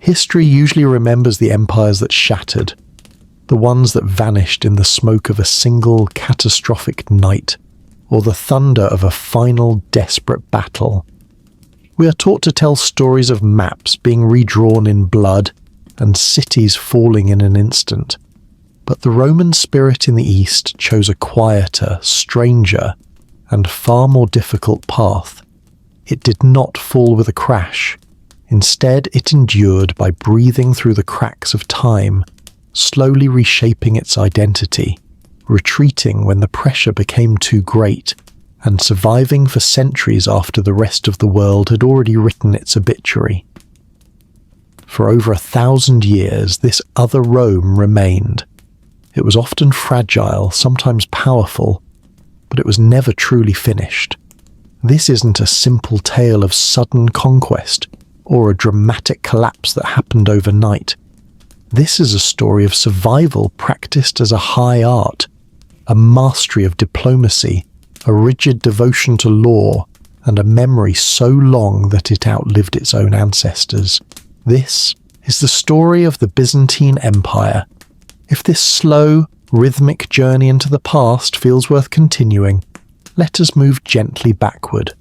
History usually remembers the empires that shattered, the ones that vanished in the smoke of a single catastrophic night, or the thunder of a final desperate battle. We are taught to tell stories of maps being redrawn in blood and cities falling in an instant. But the Roman spirit in the East chose a quieter, stranger, and far more difficult path. It did not fall with a crash. Instead, it endured by breathing through the cracks of time, slowly reshaping its identity, retreating when the pressure became too great, and surviving for centuries after the rest of the world had already written its obituary. For over 1,000 years, this other Rome remained. It was often fragile, sometimes powerful, but it was never truly finished. This isn't a simple tale of sudden conquest or a dramatic collapse that happened overnight. This is a story of survival practiced as a high art, a mastery of diplomacy, a rigid devotion to law, and a memory so long that it outlived its own ancestors. This is the story of the Byzantine Empire. If this slow, rhythmic journey into the past feels worth continuing, let us move gently backward.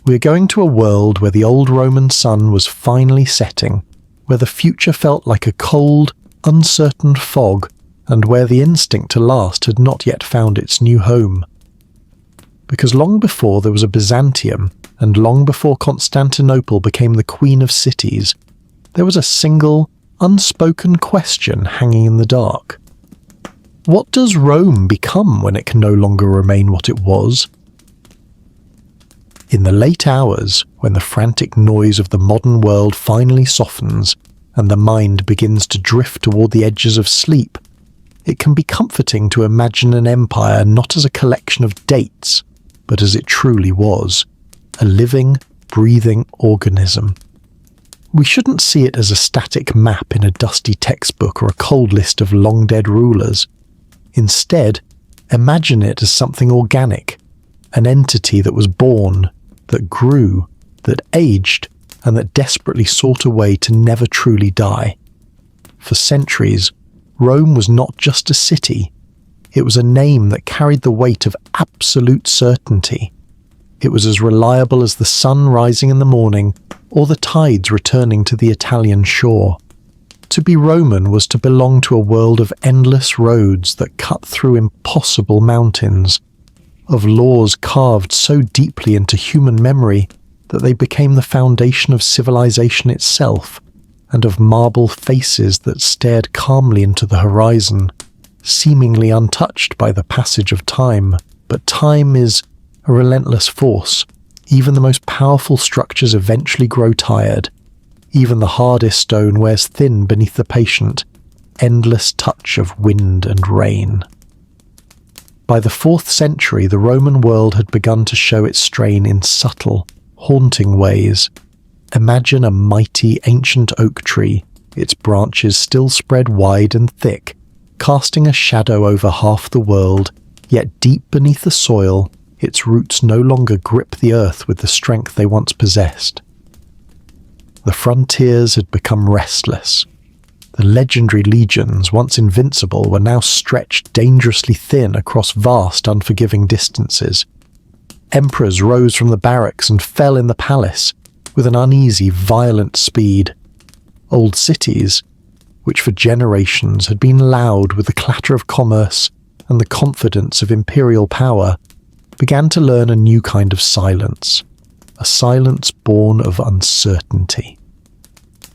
We are going to a world where the old Roman sun was finally setting, where the future felt like a cold, uncertain fog, and where the instinct to last had not yet found its new home. Because long before there was a Byzantium, and long before Constantinople became the queen of cities, there was a single, unspoken question hanging in the dark. What does Rome become when it can no longer remain what it was? In the late hours, when the frantic noise of the modern world finally softens and the mind begins to drift toward the edges of sleep, it can be comforting to imagine an empire not as a collection of dates, but as it truly was, a living, breathing organism. We shouldn't see it as a static map in a dusty textbook or a cold list of long-dead rulers. Instead, imagine it as something organic, an entity that was born, that grew, that aged, and that desperately sought a way to never truly die. For centuries, Rome was not just a city. It was a name that carried the weight of absolute certainty. It was as reliable as the sun rising in the morning or the tides returning to the Italian shore. To be Roman was to belong to a world of endless roads that cut through impossible mountains, of laws carved so deeply into human memory that they became the foundation of civilization itself, and of marble faces that stared calmly into the horizon, seemingly untouched by the passage of time. But time is a relentless force. Even the most powerful structures eventually grow tired. Even the hardest stone wears thin beneath the patient, endless touch of wind and rain. By the 4th century, the Roman world had begun to show its strain in subtle, haunting ways. Imagine a mighty ancient oak tree, its branches still spread wide and thick, casting a shadow over half the world, yet deep beneath the soil, its roots no longer grip the earth with the strength they once possessed. The frontiers had become restless. The legendary legions, once invincible, were now stretched dangerously thin across vast, unforgiving distances. Emperors rose from the barracks and fell in the palace with an uneasy, violent speed. Old cities, which for generations had been loud with the clatter of commerce and the confidence of imperial power, began to learn a new kind of silence, a silence born of uncertainty.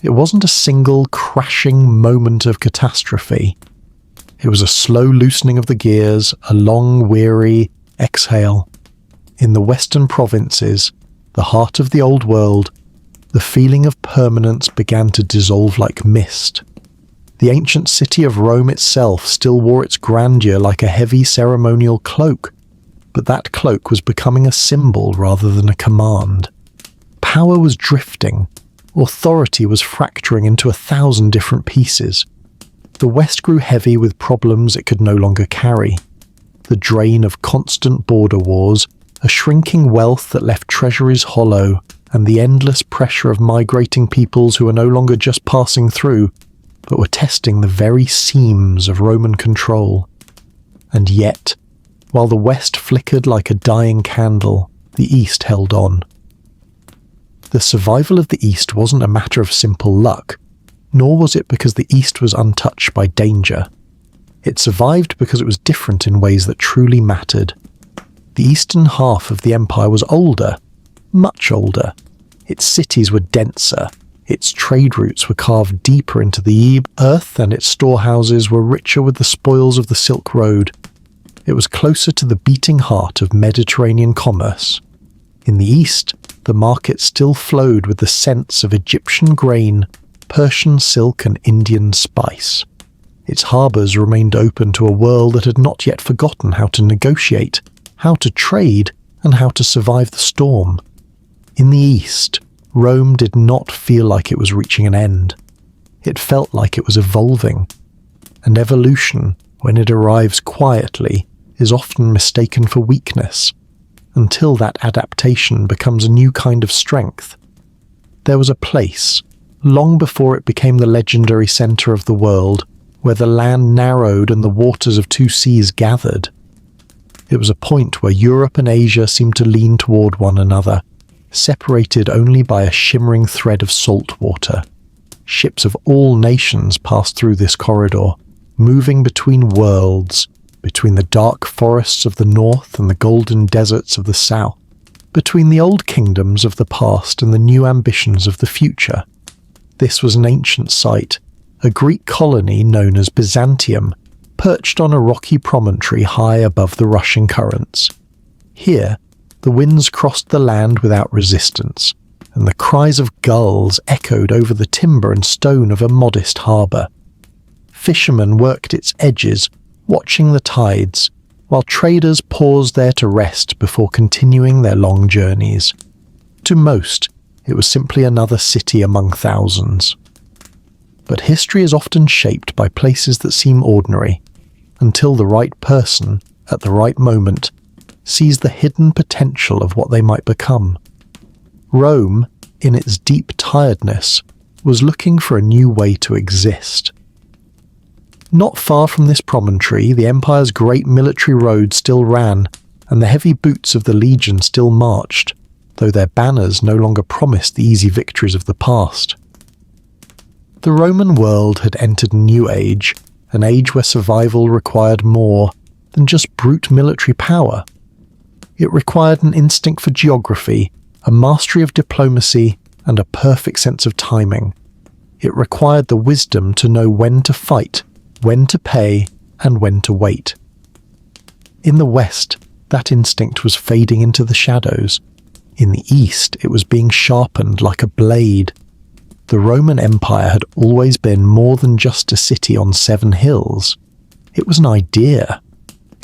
It wasn't a single crashing moment of catastrophe. It was a slow loosening of the gears, a long, weary exhale. In the western provinces, the heart of the old world, the feeling of permanence began to dissolve like mist. The ancient city of Rome itself still wore its grandeur like a heavy ceremonial cloak, but that cloak was becoming a symbol rather than a command. Power was drifting. Authority was fracturing into 1,000 different pieces. The West grew heavy with problems it could no longer carry. The drain of constant border wars, a shrinking wealth that left treasuries hollow, and the endless pressure of migrating peoples who were no longer just passing through, but were testing the very seams of Roman control. And yet, while the West flickered like a dying candle, the East held on. The survival of the East wasn't a matter of simple luck, nor was it because the East was untouched by danger. It survived because it was different in ways that truly mattered. The eastern half of the empire was older, much older. Its cities were denser, its trade routes were carved deeper into the earth, and its storehouses were richer with the spoils of the Silk Road. It was closer to the beating heart of Mediterranean commerce. In the east, the market still flowed with the scents of Egyptian grain, Persian silk and Indian spice. Its harbours remained open to a world that had not yet forgotten how to negotiate, how to trade, and how to survive the storm. In the east, Rome did not feel like it was reaching an end. It felt like it was evolving. And evolution, when it arrives quietly, is often mistaken for weakness, until that adaptation becomes a new kind of strength. There was a place, long before it became the legendary centre of the world, where the land narrowed and the waters of two seas gathered. It was a point where Europe and Asia seemed to lean toward one another, separated only by a shimmering thread of salt water. Ships of all nations passed through this corridor, moving between worlds, between the dark forests of the north and the golden deserts of the south, between the old kingdoms of the past and the new ambitions of the future. This was an ancient site, a Greek colony known as Byzantium, perched on a rocky promontory high above the rushing currents. Here, the winds crossed the land without resistance, and the cries of gulls echoed over the timber and stone of a modest harbour. Fishermen worked its edges, watching the tides, while traders paused there to rest before continuing their long journeys. To most, it was simply another city among thousands. But history is often shaped by places that seem ordinary, until the right person, at the right moment, sees the hidden potential of what they might become. Rome, in its deep tiredness, was looking for a new way to exist. Not far from this promontory, the empire's great military road still ran, and the heavy boots of the legion still marched, though their banners no longer promised the easy victories of the past. The Roman world had entered a new age, an age where survival required more than just brute military power. It required an instinct for geography, a mastery of diplomacy, and a perfect sense of timing. It required the wisdom to know when to fight, when to pay, and when to wait. In the West, that instinct was fading into the shadows. In the East, it was being sharpened like a blade. The Roman Empire had always been more than just a city on 7 hills. It was an idea.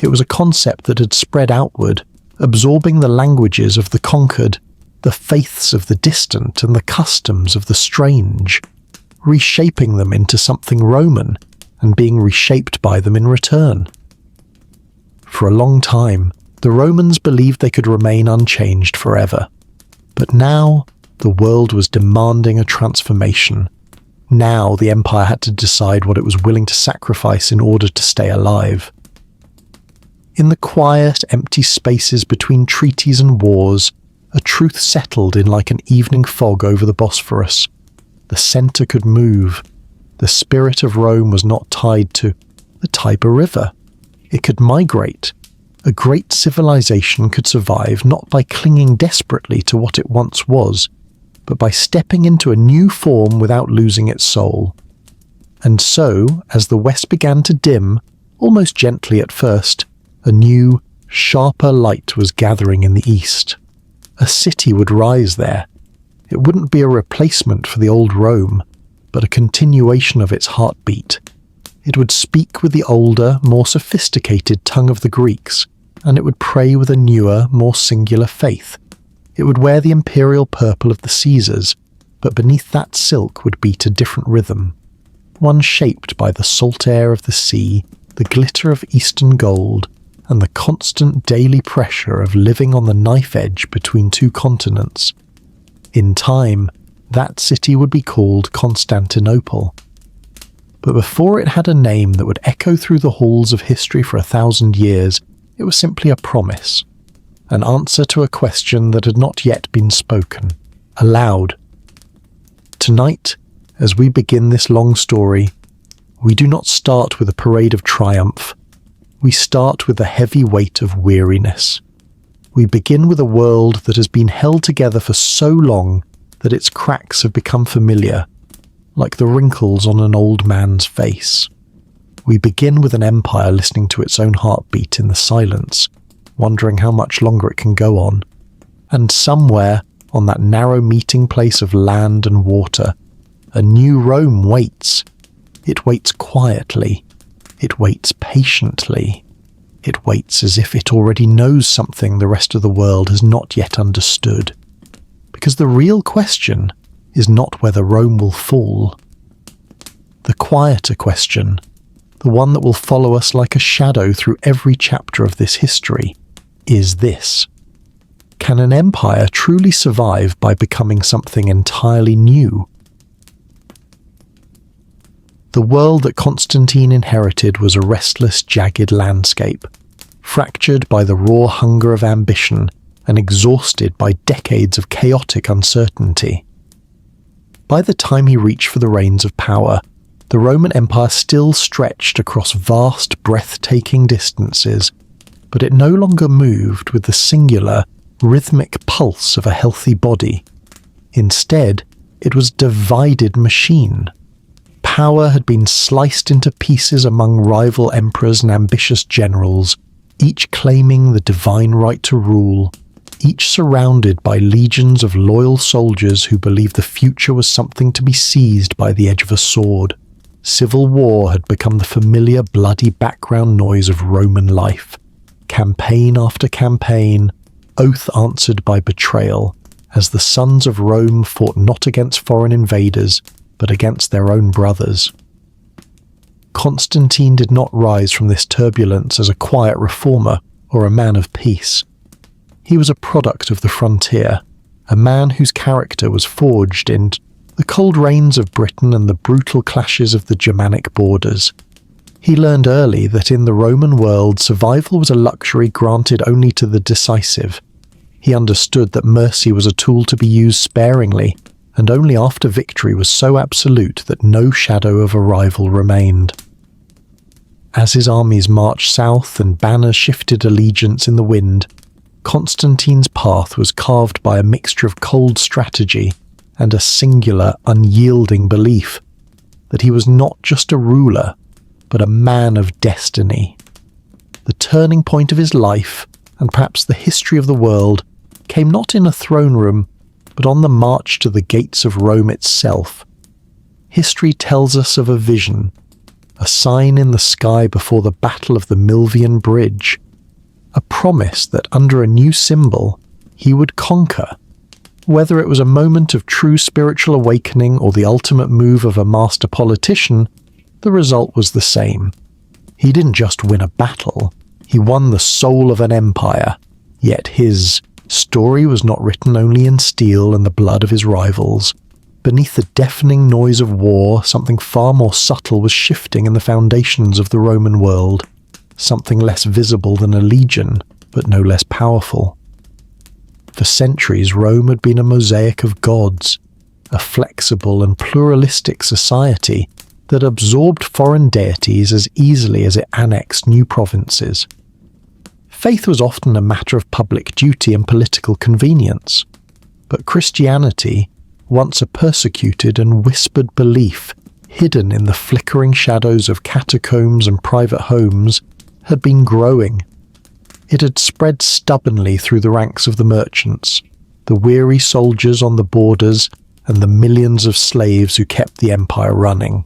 It was a concept that had spread outward, absorbing the languages of the conquered, the faiths of the distant, and the customs of the strange, reshaping them into something Roman, and being reshaped by them in return. For a long time, the Romans believed they could remain unchanged forever. But now, the world was demanding a transformation. Now the empire had to decide what it was willing to sacrifice in order to stay alive. In the quiet, empty spaces between treaties and wars, a truth settled in like an evening fog over the Bosphorus. The centre could move. The spirit of Rome was not tied to the Tiber River. It could migrate. A great civilization could survive not by clinging desperately to what it once was, but by stepping into a new form without losing its soul. And so, as the West began to dim, almost gently at first, a new, sharper light was gathering in the East. A city would rise there. It wouldn't be a replacement for the old Rome, but a continuation of its heartbeat. It would speak with the older, more sophisticated tongue of the Greeks, and it would pray with a newer, more singular faith. It would wear the imperial purple of the Caesars, but beneath that silk would beat a different rhythm, one shaped by the salt air of the sea, the glitter of eastern gold, and the constant daily pressure of living on the knife edge between two continents. In time, that city would be called Constantinople. But before it had a name that would echo through the halls of history for 1,000 years, it was simply a promise, an answer to a question that had not yet been spoken, aloud. Tonight, as we begin this long story, we do not start with a parade of triumph. We start with the heavy weight of weariness. We begin with a world that has been held together for so long that its cracks have become familiar, like the wrinkles on an old man's face. We begin with an empire listening to its own heartbeat in the silence, wondering how much longer it can go on. And somewhere, on that narrow meeting place of land and water, a new Rome waits. It waits quietly. It waits patiently. It waits as if it already knows something the rest of the world has not yet understood. Because the real question is not whether Rome will fall. The quieter question, the one that will follow us like a shadow through every chapter of this history, is this: can an empire truly survive by becoming something entirely new? The world that Constantine inherited was a restless, jagged landscape, fractured by the raw hunger of ambition and exhausted by decades of chaotic uncertainty. By the time he reached for the reins of power, the Roman Empire still stretched across vast, breathtaking distances, but it no longer moved with the singular, rhythmic pulse of a healthy body. Instead, it was a divided machine. Power had been sliced into pieces among rival emperors and ambitious generals, each claiming the divine right to rule, each surrounded by legions of loyal soldiers who believed the future was something to be seized by the edge of a sword. Civil war had become the familiar bloody background noise of Roman life. Campaign after campaign, oath answered by betrayal, as the sons of Rome fought not against foreign invaders, but against their own brothers. Constantine did not rise from this turbulence as a quiet reformer or a man of peace. He was a product of the frontier, a man whose character was forged in the cold rains of Britain and the brutal clashes of the Germanic borders. He learned early that in the Roman world survival was a luxury granted only to the decisive. He understood that mercy was a tool to be used sparingly, and only after victory was so absolute that no shadow of a rival remained. As his armies marched south and banners shifted allegiance in the wind, Constantine's path was carved by a mixture of cold strategy and a singular, unyielding belief that he was not just a ruler, but a man of destiny. The turning point of his life, and perhaps the history of the world, came not in a throne room, but on the march to the gates of Rome itself. History tells us of a vision, a sign in the sky before the Battle of the Milvian Bridge, a promise that under a new symbol he would conquer. Whether it was a moment of true spiritual awakening or the ultimate move of a master politician, the result was the same. He didn't just win a battle, he won the soul of an empire, yet his story was not written only in steel and the blood of his rivals. Beneath the deafening noise of war, something far more subtle was shifting in the foundations of the Roman world, something less visible than a legion, but no less powerful. For centuries, Rome had been a mosaic of gods, a flexible and pluralistic society that absorbed foreign deities as easily as it annexed new provinces. Faith was often a matter of public duty and political convenience, but Christianity, once a persecuted and whispered belief, hidden in the flickering shadows of catacombs and private homes, had been growing. It had spread stubbornly through the ranks of the merchants, the weary soldiers on the borders, and the millions of slaves who kept the empire running.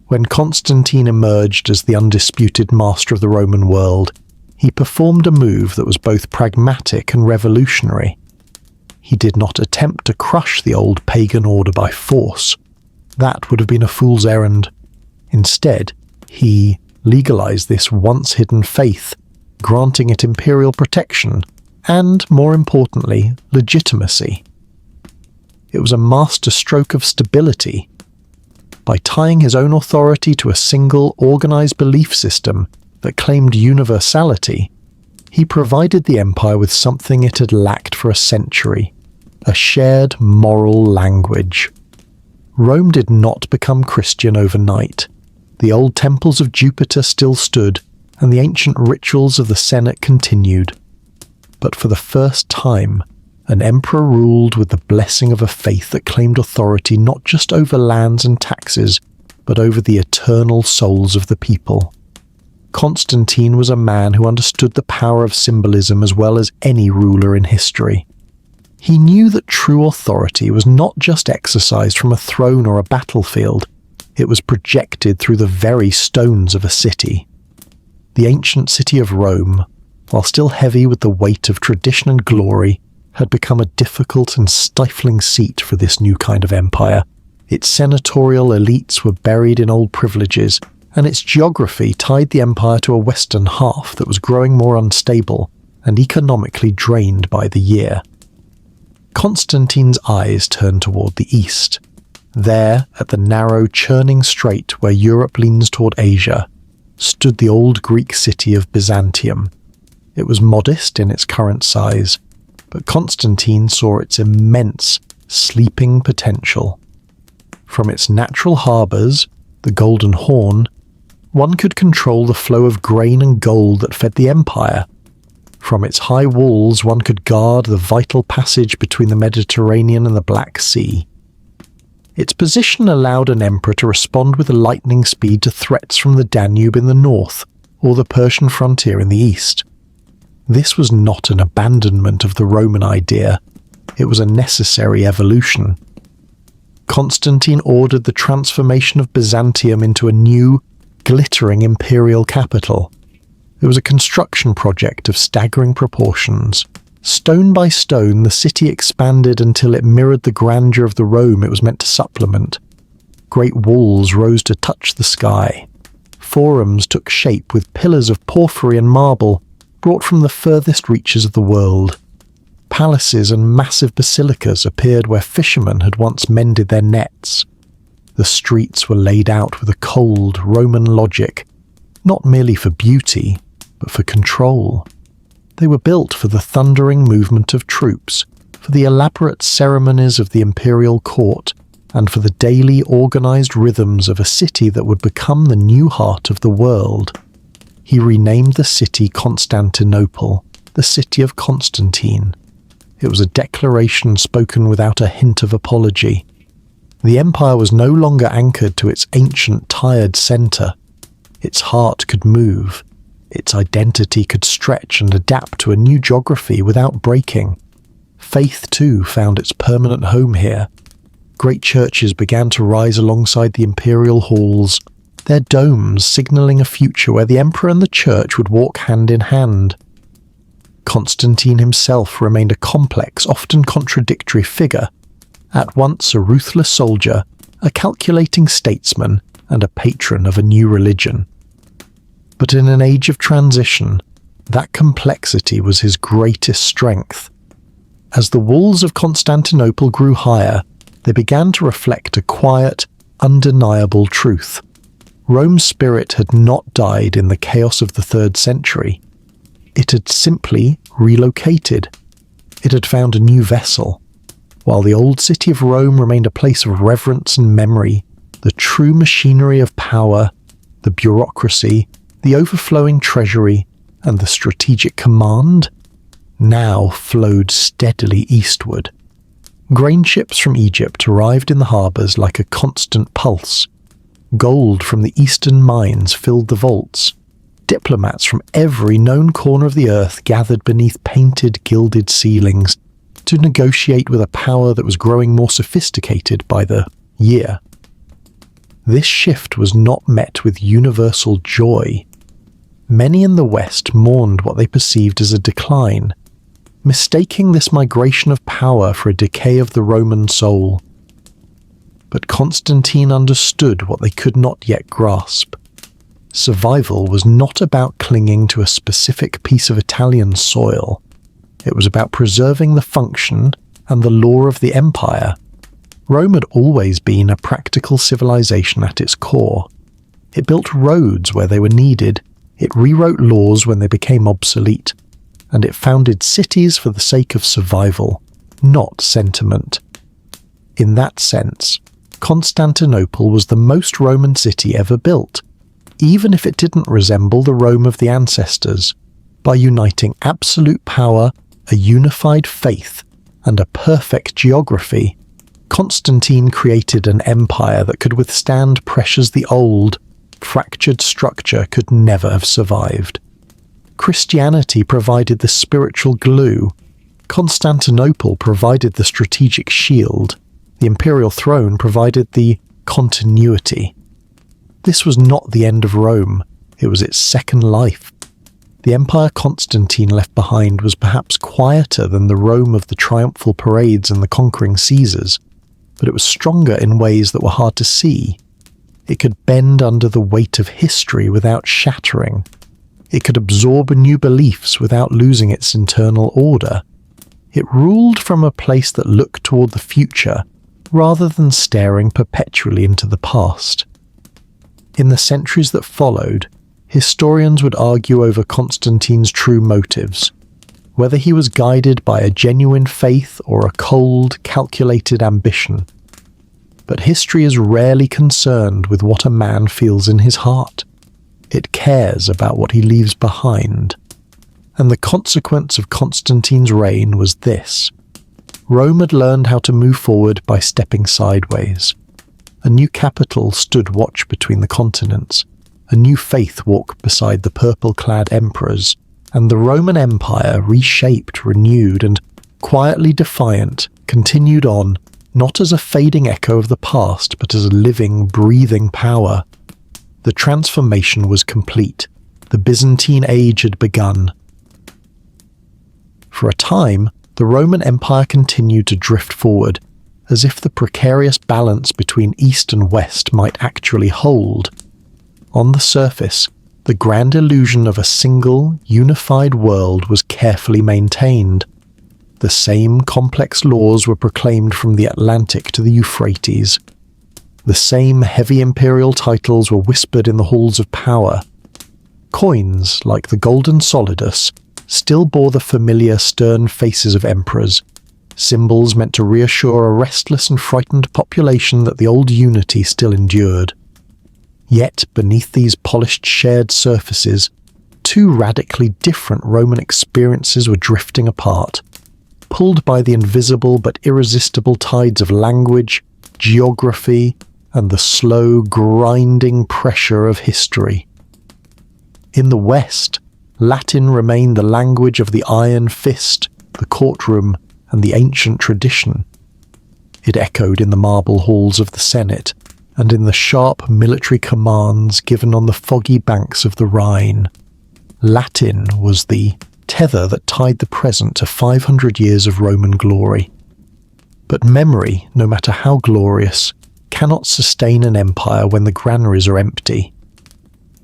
When Constantine emerged as the undisputed master of the Roman world, he performed a move that was both pragmatic and revolutionary. He did not attempt to crush the old pagan order by force. That would have been a fool's errand. Instead, he legalized this once-hidden faith, granting it imperial protection and, more importantly, legitimacy. It was a masterstroke of stability. By tying his own authority to a single, organized belief system that claimed universality, he provided the empire with something it had lacked for a century: a shared moral language. Rome did not become Christian overnight. The old temples of Jupiter still stood, and the ancient rituals of the Senate continued. But for the first time, an emperor ruled with the blessing of a faith that claimed authority not just over lands and taxes, but over the eternal souls of the people. Constantine was a man who understood the power of symbolism as well as any ruler in history. He knew that true authority was not just exercised from a throne or a battlefield, it was projected through the very stones of a city. The ancient city of Rome, while still heavy with the weight of tradition and glory, had become a difficult and stifling seat for this new kind of empire. Its senatorial elites were buried in old privileges, and its geography tied the empire to a western half that was growing more unstable and economically drained by the year. Constantine's eyes turned toward the east. There, at the narrow, churning strait where Europe leans toward Asia, stood the old Greek city of Byzantium. It was modest in its current size, but Constantine saw its immense, sleeping potential. From its natural harbours, the Golden Horn, one could control the flow of grain and gold that fed the empire. From its high walls, one could guard the vital passage between the Mediterranean and the Black Sea. Its position allowed an emperor to respond with lightning speed to threats from the Danube in the north or the Persian frontier in the east. This was not an abandonment of the Roman idea, it was a necessary evolution. Constantine ordered the transformation of Byzantium into a new, glittering imperial capital. It was a construction project of staggering proportions. Stone by stone, the city expanded until it mirrored the grandeur of the Rome it was meant to supplement. Great walls rose to touch the sky. Forums took shape with pillars of porphyry and marble brought from the furthest reaches of the world. Palaces and massive basilicas appeared where fishermen had once mended their nets. The streets were laid out with a cold Roman logic, not merely for beauty, but for control. They were built for the thundering movement of troops, for the elaborate ceremonies of the imperial court, and for the daily organized rhythms of a city that would become the new heart of the world. He renamed the city Constantinople, the city of Constantine. It was a declaration spoken without a hint of apology. The empire was no longer anchored to its ancient, tired center. Its heart could move. Its identity could stretch and adapt to a new geography without breaking. Faith, too, found its permanent home here. Great churches began to rise alongside the imperial halls, their domes signaling a future where the emperor and the church would walk hand in hand. Constantine himself remained a complex, often contradictory figure, at once a ruthless soldier, a calculating statesman, and a patron of a new religion. But in an age of transition, that complexity was his greatest strength. As the walls of Constantinople grew higher, they began to reflect a quiet, undeniable truth. Rome's spirit had not died in the chaos of the 3rd century. It had simply relocated. It had found a new vessel. While the old city of Rome remained a place of reverence and memory, the true machinery of power, the bureaucracy, the overflowing treasury, and the strategic command now flowed steadily eastward. Grain ships from Egypt arrived in the harbours like a constant pulse. Gold from the eastern mines filled the vaults. Diplomats from every known corner of the earth gathered beneath painted, gilded ceilings to negotiate with a power that was growing more sophisticated by the year. This shift was not met with universal joy. Many in the West mourned what they perceived as a decline, mistaking this migration of power for a decay of the Roman soul. But Constantine understood what they could not yet grasp. Survival was not about clinging to a specific piece of Italian soil. It was about preserving the function and the law of the empire Rome had always been a practical civilization at its core. It built roads where they were needed, it rewrote laws when they became obsolete, and it founded cities for the sake of survival, not sentiment. In that sense, Constantinople was the most Roman city ever built, even if it didn't resemble the Rome of the ancestors, by uniting absolute power, a unified faith, and a perfect geography. Constantine created an empire that could withstand pressures the old, fractured structure could never have survived. Christianity provided the spiritual glue. Constantinople provided the strategic shield. The imperial throne provided the continuity. This was not the end of Rome, it was its second life. The empire Constantine left behind was perhaps quieter than the Rome of the triumphal parades and the conquering Caesars, but it was stronger in ways that were hard to see. It could bend under the weight of history without shattering. It could absorb new beliefs without losing its internal order. It ruled from a place that looked toward the future, rather than staring perpetually into the past. In the centuries that followed, historians would argue over Constantine's true motives, whether he was guided by a genuine faith or a cold, calculated ambition. But history is rarely concerned with what a man feels in his heart. It cares about what he leaves behind. And the consequence of Constantine's reign was this. Rome had learned how to move forward by stepping sideways. A new capital stood watch between the continents. A new faith walked beside the purple-clad emperors. And the Roman Empire, reshaped, renewed, and quietly defiant, continued on, not as a fading echo of the past, but as a living, breathing power. The transformation was complete. The Byzantine age had begun. For a time, the Roman Empire continued to drift forward, as if the precarious balance between East and West might actually hold. On the surface, the grand illusion of a single, unified world was carefully maintained. The same complex laws were proclaimed from the Atlantic to the Euphrates. The same heavy imperial titles were whispered in the halls of power. Coins, like the golden solidus, still bore the familiar stern faces of emperors, symbols meant to reassure a restless and frightened population that the old unity still endured. Yet, beneath these polished shared surfaces, two radically different Roman experiences were drifting apart, pulled by the invisible but irresistible tides of language, geography, and the slow, grinding pressure of history. In the West, Latin remained the language of the iron fist, the courtroom, and the ancient tradition. It echoed in the marble halls of the Senate, and in the sharp military commands given on the foggy banks of the Rhine. Latin was the tether that tied the present to 500 years of Roman glory. But memory, no matter how glorious, cannot sustain an empire when the granaries are empty.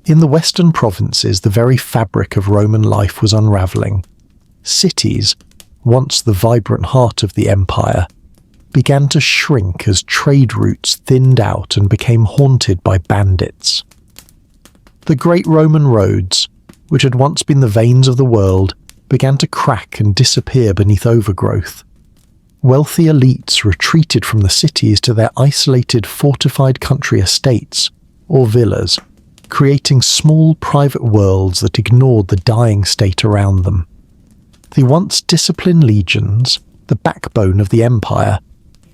In the western provinces, the very fabric of Roman life was unravelling. Cities, once the vibrant heart of the empire, began to shrink as trade routes thinned out and became haunted by bandits. The great Roman roads, which had once been the veins of the world, began to crack and disappear beneath overgrowth. Wealthy elites retreated from the cities to their isolated fortified country estates, or villas, creating small private worlds that ignored the dying state around them. The once disciplined legions, the backbone of the empire,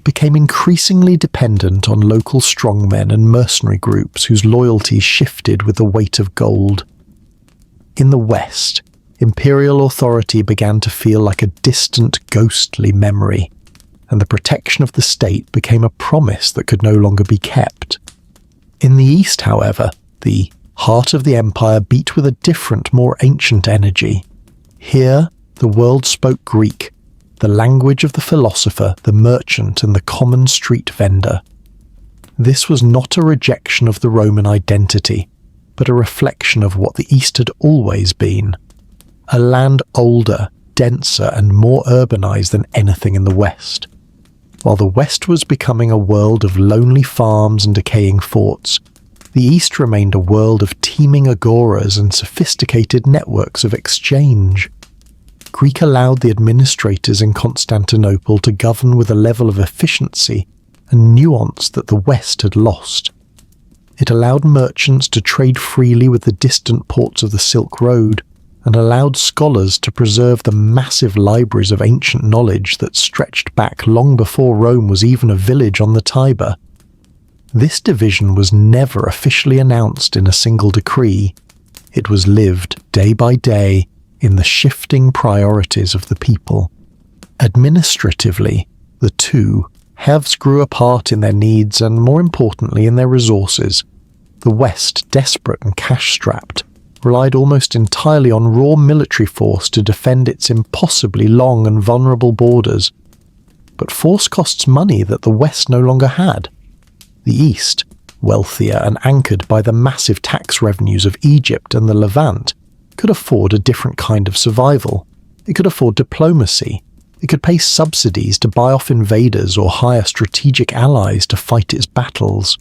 became increasingly dependent on local strongmen and mercenary groups whose loyalties shifted with the weight of gold. In the West, imperial authority began to feel like a distant, ghostly memory, and the protection of the state became a promise that could no longer be kept. In the East, however, the heart of the empire beat with a different, more ancient energy. Here, the world spoke Greek, the language of the philosopher, the merchant, and the common street vendor. This was not a rejection of the Roman identity, but a reflection of what the East had always been. A land older, denser, and more urbanized than anything in the West. While the West was becoming a world of lonely farms and decaying forts, the East remained a world of teeming agoras and sophisticated networks of exchange. Greek allowed the administrators in Constantinople to govern with a level of efficiency and nuance that the West had lost. It allowed merchants to trade freely with the distant ports of the Silk Road, and allowed scholars to preserve the massive libraries of ancient knowledge that stretched back long before Rome was even a village on the Tiber. This division was never officially announced in a single decree. It was lived day by day in the shifting priorities of the people. Administratively, the two halves grew apart in their needs and, more importantly, in their resources. The West, desperate and cash-strapped, relied almost entirely on raw military force to defend its impossibly long and vulnerable borders. But force costs money that the West no longer had. The East, wealthier and anchored by the massive tax revenues of Egypt and the Levant, could afford a different kind of survival. It could afford diplomacy. It could pay subsidies to buy off invaders or hire strategic allies to fight its battles.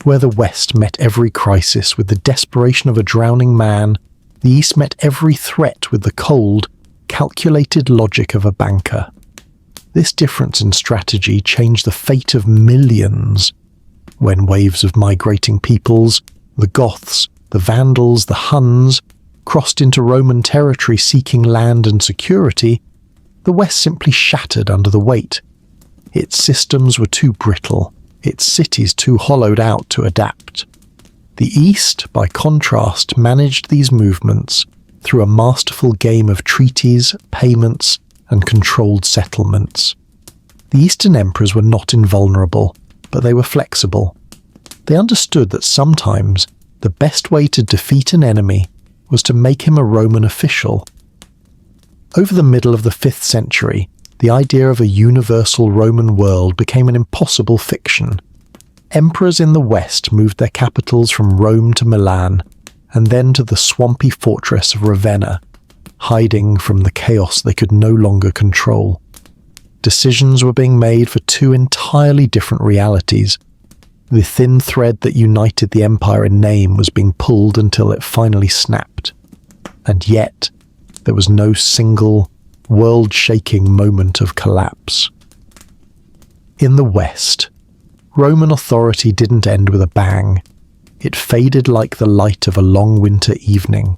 Where the West met every crisis with the desperation of a drowning man, the East met every threat with the cold, calculated logic of a banker. This difference in strategy changed the fate of millions. When waves of migrating peoples, the Goths, the Vandals, the Huns, crossed into Roman territory seeking land and security, the West simply shattered under the weight. Its systems were too brittle, its cities too hollowed out to adapt. The East, by contrast, managed these movements through a masterful game of treaties, payments, and controlled settlements. The Eastern emperors were not invulnerable, but they were flexible. They understood that sometimes the best way to defeat an enemy was to make him a Roman official. Over the middle of the 5th century, the idea of a universal Roman world became an impossible fiction. Emperors in the West moved their capitals from Rome to Milan, and then to the swampy fortress of Ravenna, hiding from the chaos they could no longer control. Decisions were being made for two entirely different realities. The thin thread that united the empire in name was being pulled until it finally snapped. And yet, there was no single, world-shaking moment of collapse. In the West, Roman authority didn't end with a bang. It faded like the light of a long winter evening.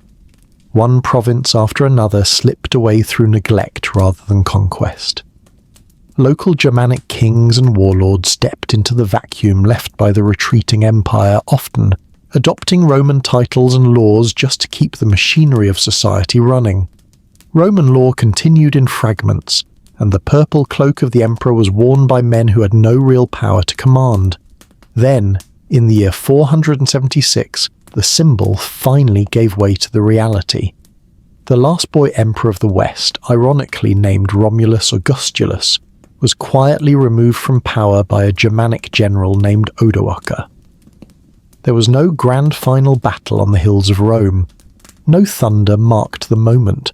One province after another slipped away through neglect rather than conquest. Local Germanic kings and warlords stepped into the vacuum left by the retreating empire, often adopting Roman titles and laws just to keep the machinery of society running. Roman law continued in fragments, and the purple cloak of the emperor was worn by men who had no real power to command. Then, in the year 476, the symbol finally gave way to the reality. The last boy emperor of the West, ironically named Romulus Augustulus, was quietly removed from power by a Germanic general named Odoacer. There was no grand final battle on the hills of Rome. No thunder marked the moment.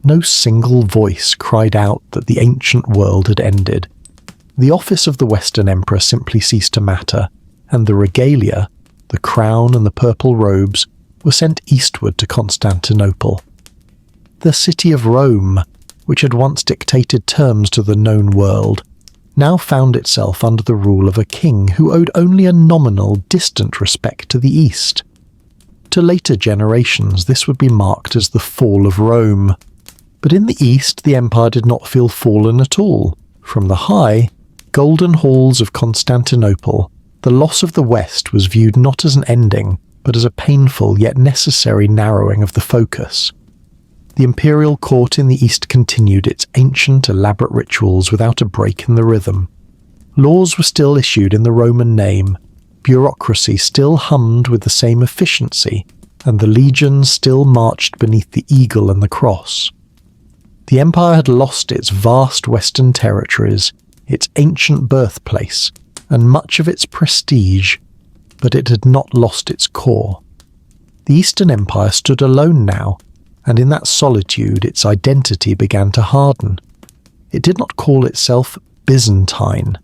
No single voice cried out that the ancient world had ended. The office of the Western Emperor simply ceased to matter, and the regalia, the crown and the purple robes, were sent eastward to Constantinople. The city of Rome, which had once dictated terms to the known world, now found itself under the rule of a king who owed only a nominal, distant respect to the East. To later generations, this would be marked as the fall of Rome. But in the East, the empire did not feel fallen at all. From the high, golden halls of Constantinople, the loss of the West was viewed not as an ending, but as a painful yet necessary narrowing of the focus. The imperial court in the East continued its ancient, elaborate rituals without a break in the rhythm. Laws were still issued in the Roman name, bureaucracy still hummed with the same efficiency, and the legions still marched beneath the eagle and the cross. The empire had lost its vast western territories, its ancient birthplace, and much of its prestige, but it had not lost its core. The Eastern Empire stood alone now, and in that solitude its identity began to harden. It did not call itself Byzantine.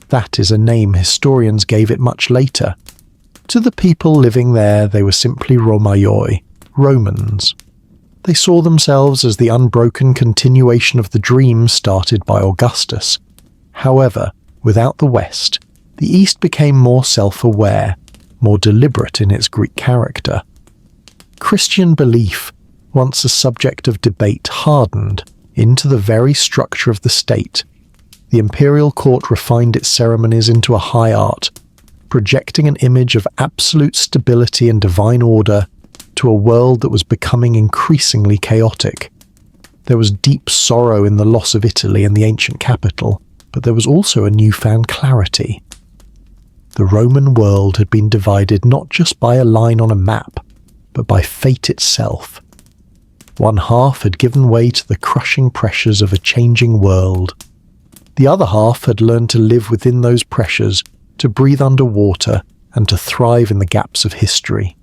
That is a name historians gave it much later. To the people living there, they were simply Romaioi, Romans. They saw themselves as the unbroken continuation of the dream started by Augustus. However, without the West, the East became more self-aware, more deliberate in its Greek character. Christian belief, once a subject of debate, hardened into the very structure of the state. The imperial court refined its ceremonies into a high art, projecting an image of absolute stability and divine order to a world that was becoming increasingly chaotic. There was deep sorrow in the loss of Italy and the ancient capital, but there was also a newfound clarity. The Roman world had been divided not just by a line on a map, but by fate itself. One half had given way to the crushing pressures of a changing world. The other half had learned to live within those pressures, to breathe underwater, and to thrive in the gaps of history.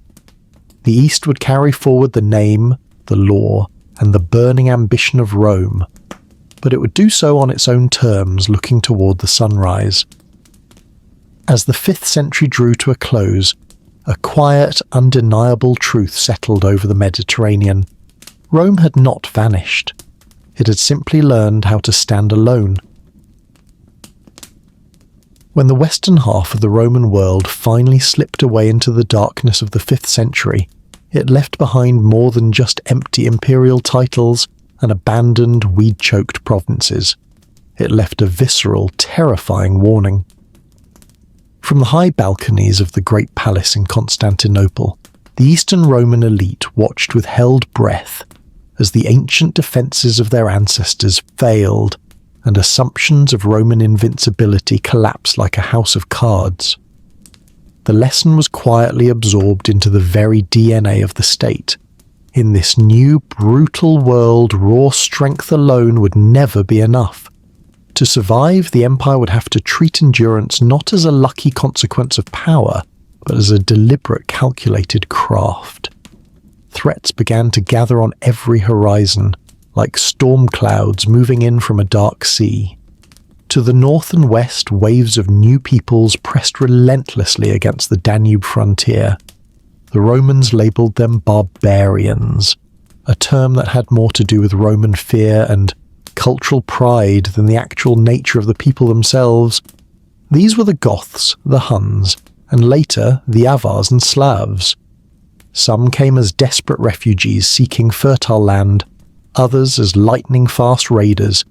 The East would carry forward the name, the law, and the burning ambition of Rome, but it would do so on its own terms, looking toward the sunrise. As the 5th century drew to a close, a quiet, undeniable truth settled over the Mediterranean. Rome had not vanished. It had simply learned how to stand alone. When the western half of the Roman world finally slipped away into the darkness of the 5th century, it left behind more than just empty imperial titles and abandoned, weed-choked provinces. It left a visceral, terrifying warning. From the high balconies of the Great Palace in Constantinople, the Eastern Roman elite watched with held breath as the ancient defences of their ancestors failed and assumptions of Roman invincibility collapsed like a house of cards. The lesson was quietly absorbed into the very DNA of the state. In this new, brutal world, raw strength alone would never be enough. To survive, the empire would have to treat endurance not as a lucky consequence of power, but as a deliberate, calculated craft. Threats began to gather on every horizon, like storm clouds moving in from a dark sea. To the north and west, waves of new peoples pressed relentlessly against the Danube frontier. The Romans labelled them barbarians, a term that had more to do with Roman fear and cultural pride than the actual nature of the people themselves. These were the Goths, the Huns, and later the Avars and Slavs. Some came as desperate refugees seeking fertile land, others as lightning-fast raiders,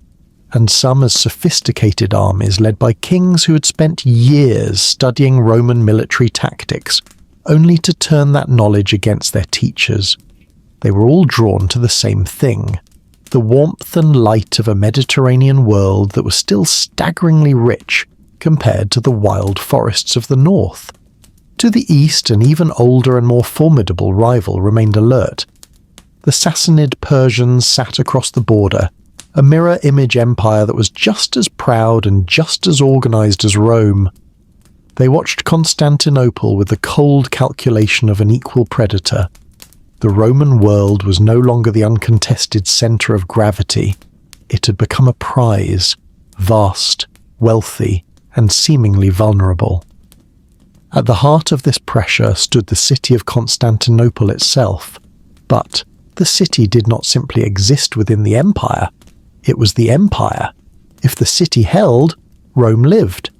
and some as sophisticated armies led by kings who had spent years studying Roman military tactics, only to turn that knowledge against their teachers. They were all drawn to the same thing, the warmth and light of a Mediterranean world that was still staggeringly rich compared to the wild forests of the north. To the east, an even older and more formidable rival remained alert. The Sassanid Persians sat across the border, a mirror-image empire that was just as proud and just as organized as Rome. They watched Constantinople with the cold calculation of an equal predator. The Roman world was no longer the uncontested center of gravity. It had become a prize, vast, wealthy, and seemingly vulnerable. At the heart of this pressure stood the city of Constantinople itself. But the city did not simply exist within the empire. It was the empire. If the city held, Rome lived.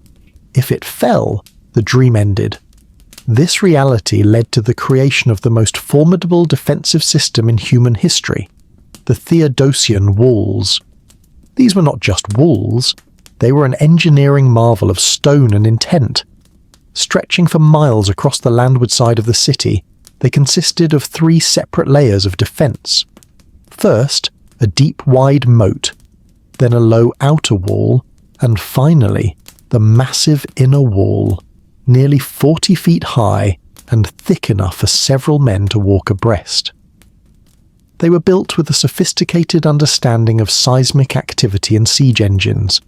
If it fell, the dream ended. This reality led to the creation of the most formidable defensive system in human history, the Theodosian walls. These were not just walls, they were an engineering marvel of stone and intent. Stretching for miles across the landward side of the city, they consisted of 3 separate layers of defense. First, a deep, wide moat, then a low outer wall, and finally, the massive inner wall, nearly 40 feet high and thick enough for several men to walk abreast. They were built with a sophisticated understanding of seismic activity and siege engines,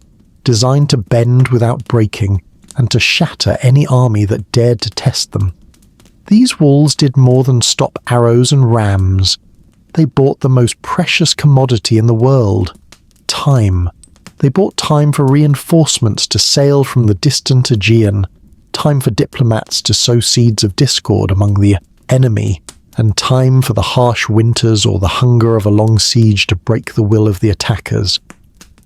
designed to bend without breaking and to shatter any army that dared to test them. These walls did more than stop arrows and rams. They bought the most precious commodity in the world, time. They bought time for reinforcements to sail from the distant Aegean, time for diplomats to sow seeds of discord among the enemy, and time for the harsh winters or the hunger of a long siege to break the will of the attackers.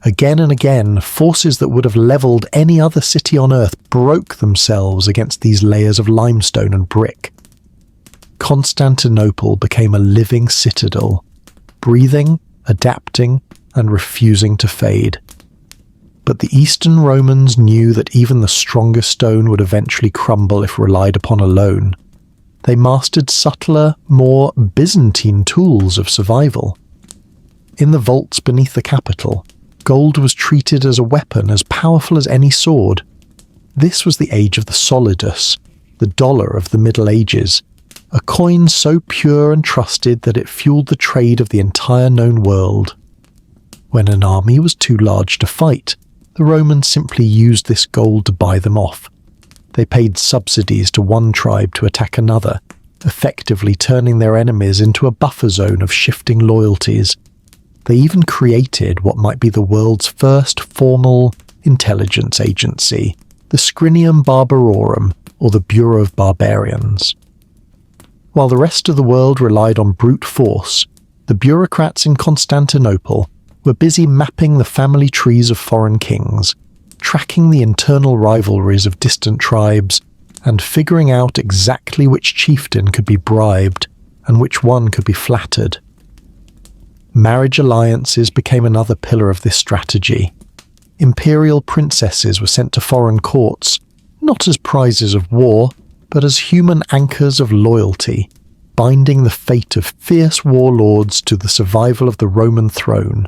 Again and again, forces that would have levelled any other city on earth broke themselves against these layers of limestone and brick. Constantinople became a living citadel, breathing, adapting, and refusing to fade. But the Eastern Romans knew that even the strongest stone would eventually crumble if relied upon alone. They mastered subtler, more Byzantine tools of survival. In the vaults beneath the capital, gold was treated as a weapon as powerful as any sword. This was the age of the solidus, the dollar of the Middle Ages, a coin so pure and trusted that it fueled the trade of the entire known world. When an army was too large to fight, the Romans simply used this gold to buy them off. They paid subsidies to one tribe to attack another, effectively turning their enemies into a buffer zone of shifting loyalties. They even created what might be the world's first formal intelligence agency, the Scrinium Barbarorum, or the Bureau of Barbarians. While the rest of the world relied on brute force, the bureaucrats in Constantinople were busy mapping the family trees of foreign kings, tracking the internal rivalries of distant tribes, and figuring out exactly which chieftain could be bribed and which one could be flattered. Marriage alliances became another pillar of this strategy. Imperial princesses were sent to foreign courts, not as prizes of war, but as human anchors of loyalty, binding the fate of fierce warlords to the survival of the Roman throne.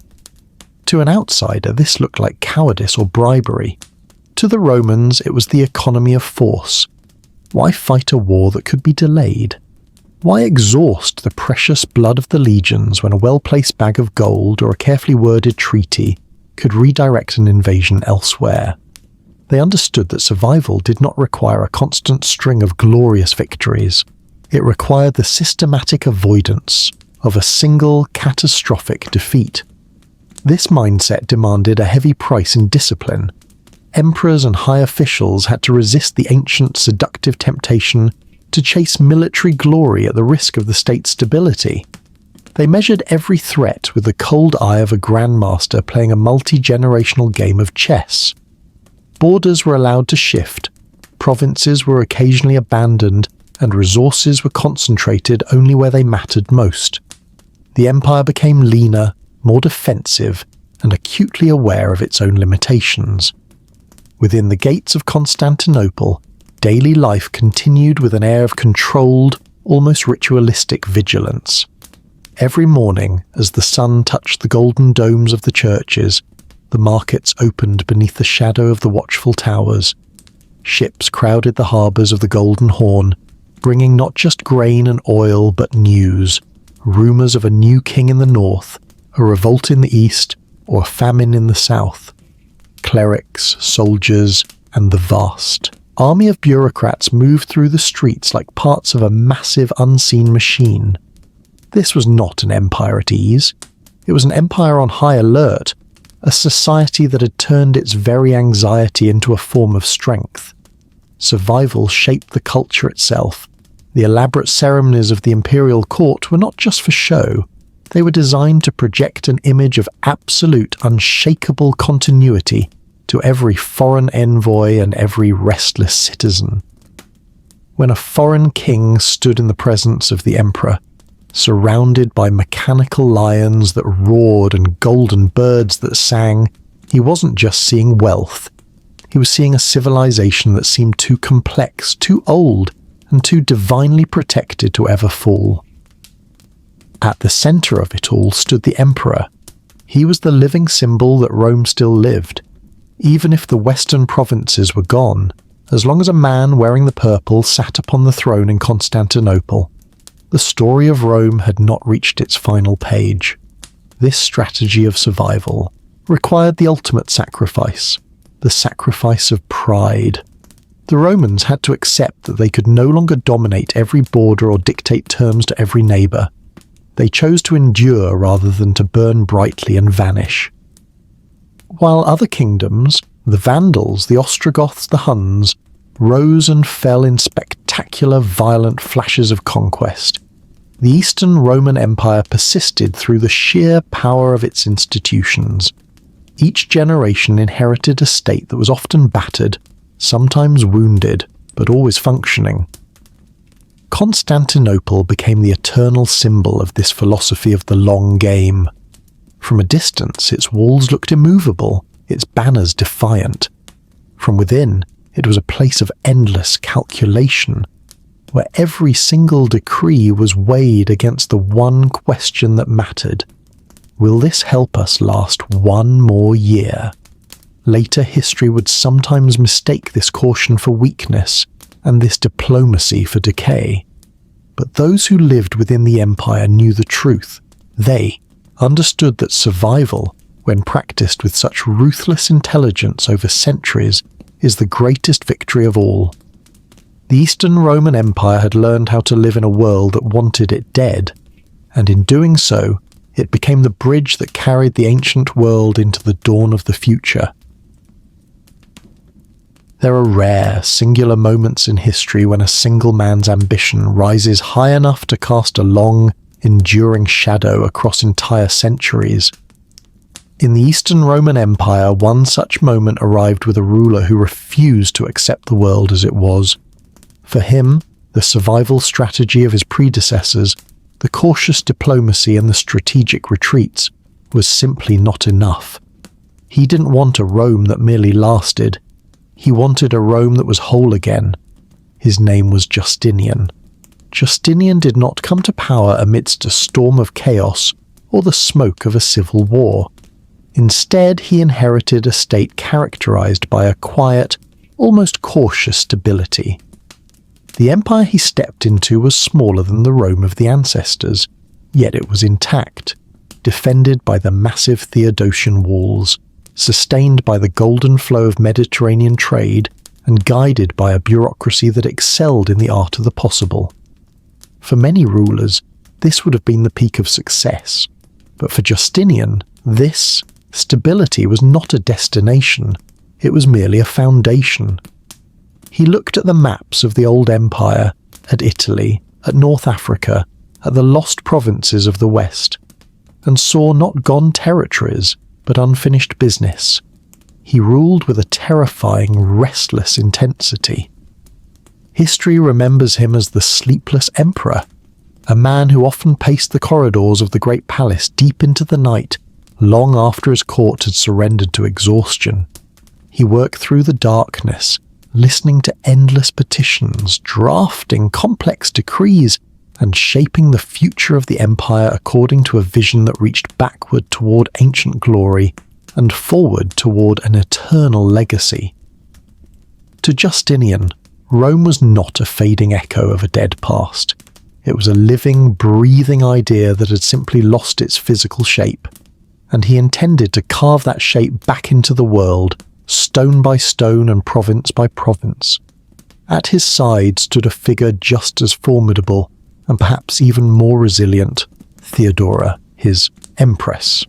To an outsider, this looked like cowardice or bribery. To the Romans, it was the economy of force. Why fight a war that could be delayed? Why exhaust the precious blood of the legions when a well-placed bag of gold or a carefully worded treaty could redirect an invasion elsewhere? They understood that survival did not require a constant string of glorious victories. It required the systematic avoidance of a single catastrophic defeat. This mindset demanded a heavy price in discipline. Emperors and high officials had to resist the ancient seductive temptation to chase military glory at the risk of the state's stability. They measured every threat with the cold eye of a grandmaster playing a multi-generational game of chess. Borders were allowed to shift, provinces were occasionally abandoned, and resources were concentrated only where they mattered most. The empire became leaner, more defensive, and acutely aware of its own limitations. Within the gates of Constantinople, daily life continued with an air of controlled, almost ritualistic vigilance. Every morning, as the sun touched the golden domes of the churches, the markets opened beneath the shadow of the watchful towers. Ships crowded the harbours of the Golden Horn, bringing not just grain and oil but news, rumours of a new king in the north, a revolt in the east, or a famine in the south. Clerics, soldiers, and the vast army of bureaucrats moved through the streets like parts of a massive unseen machine. This was not an empire at ease. It was an empire on high alert, a society that had turned its very anxiety into a form of strength. Survival shaped the culture itself. The elaborate ceremonies of the imperial court were not just for show. They were designed to project an image of absolute, unshakable continuity to every foreign envoy and every restless citizen. When a foreign king stood in the presence of the emperor, surrounded by mechanical lions that roared and golden birds that sang, he wasn't just seeing wealth. He was seeing a civilization that seemed too complex, too old, and too divinely protected to ever fall. At the centre of it all stood the emperor. He was the living symbol that Rome still lived. Even if the western provinces were gone, as long as a man wearing the purple sat upon the throne in Constantinople, the story of Rome had not reached its final page. This strategy of survival required the ultimate sacrifice, the sacrifice of pride. The Romans had to accept that they could no longer dominate every border or dictate terms to every neighbour. They chose to endure rather than to burn brightly and vanish. while other kingdoms, the Vandals, the Ostrogoths, the Huns, rose and fell in spectacular, violent flashes of conquest. The Eastern Roman Empire persisted through the sheer power of its institutions. Each generation inherited a state that was often battered, sometimes wounded, but always functioning. Constantinople became the eternal symbol of this philosophy of the long game. From a distance, its walls looked immovable, its banners defiant. From within, it was a place of endless calculation, where every single decree was weighed against the one question that mattered. Will this help us last one more year? Later history would sometimes mistake this caution for weakness and this diplomacy for decay. But those who lived within the empire knew the truth. They understood that survival, when practiced with such ruthless intelligence over centuries, is the greatest victory of all. The Eastern Roman Empire had learned how to live in a world that wanted it dead, and in doing so, it became the bridge that carried the ancient world into the dawn of the future. There are rare, singular moments in history when a single man's ambition rises high enough to cast a long, enduring shadow across entire centuries. In the Eastern Roman Empire, one such moment arrived with a ruler who refused to accept the world as it was. For him, the survival strategy of his predecessors, the cautious diplomacy and the strategic retreats, was simply not enough. He didn't want a Rome that merely lasted. He wanted a Rome that was whole again. His name was Justinian. Justinian did not come to power amidst a storm of chaos or the smoke of a civil war. Instead, he inherited a state characterized by a quiet, almost cautious stability. The empire he stepped into was smaller than the Rome of the ancestors, yet it was intact, defended by the massive Theodosian walls, sustained by the golden flow of Mediterranean trade, and guided by a bureaucracy that excelled in the art of the possible. For many rulers, this would have been the peak of success, but for Justinian, this stability was not a destination, it was merely a foundation. He looked at the maps of the old empire, at Italy, at North Africa, at the lost provinces of the West, and saw not gone territories, but unfinished business. He ruled with a terrifying, restless intensity. History remembers him as the sleepless emperor, a man who often paced the corridors of the great palace deep into the night, long after his court had surrendered to exhaustion. He worked through the darkness, listening to endless petitions, drafting complex decrees, and shaping the future of the empire according to a vision that reached backward toward ancient glory and forward toward an eternal legacy. To Justinian, Rome was not a fading echo of a dead past. It was a living, breathing idea that had simply lost its physical shape, and he intended to carve that shape back into the world, stone by stone and province by province. At his side stood a figure just as formidable, and perhaps even more resilient, Theodora, his empress.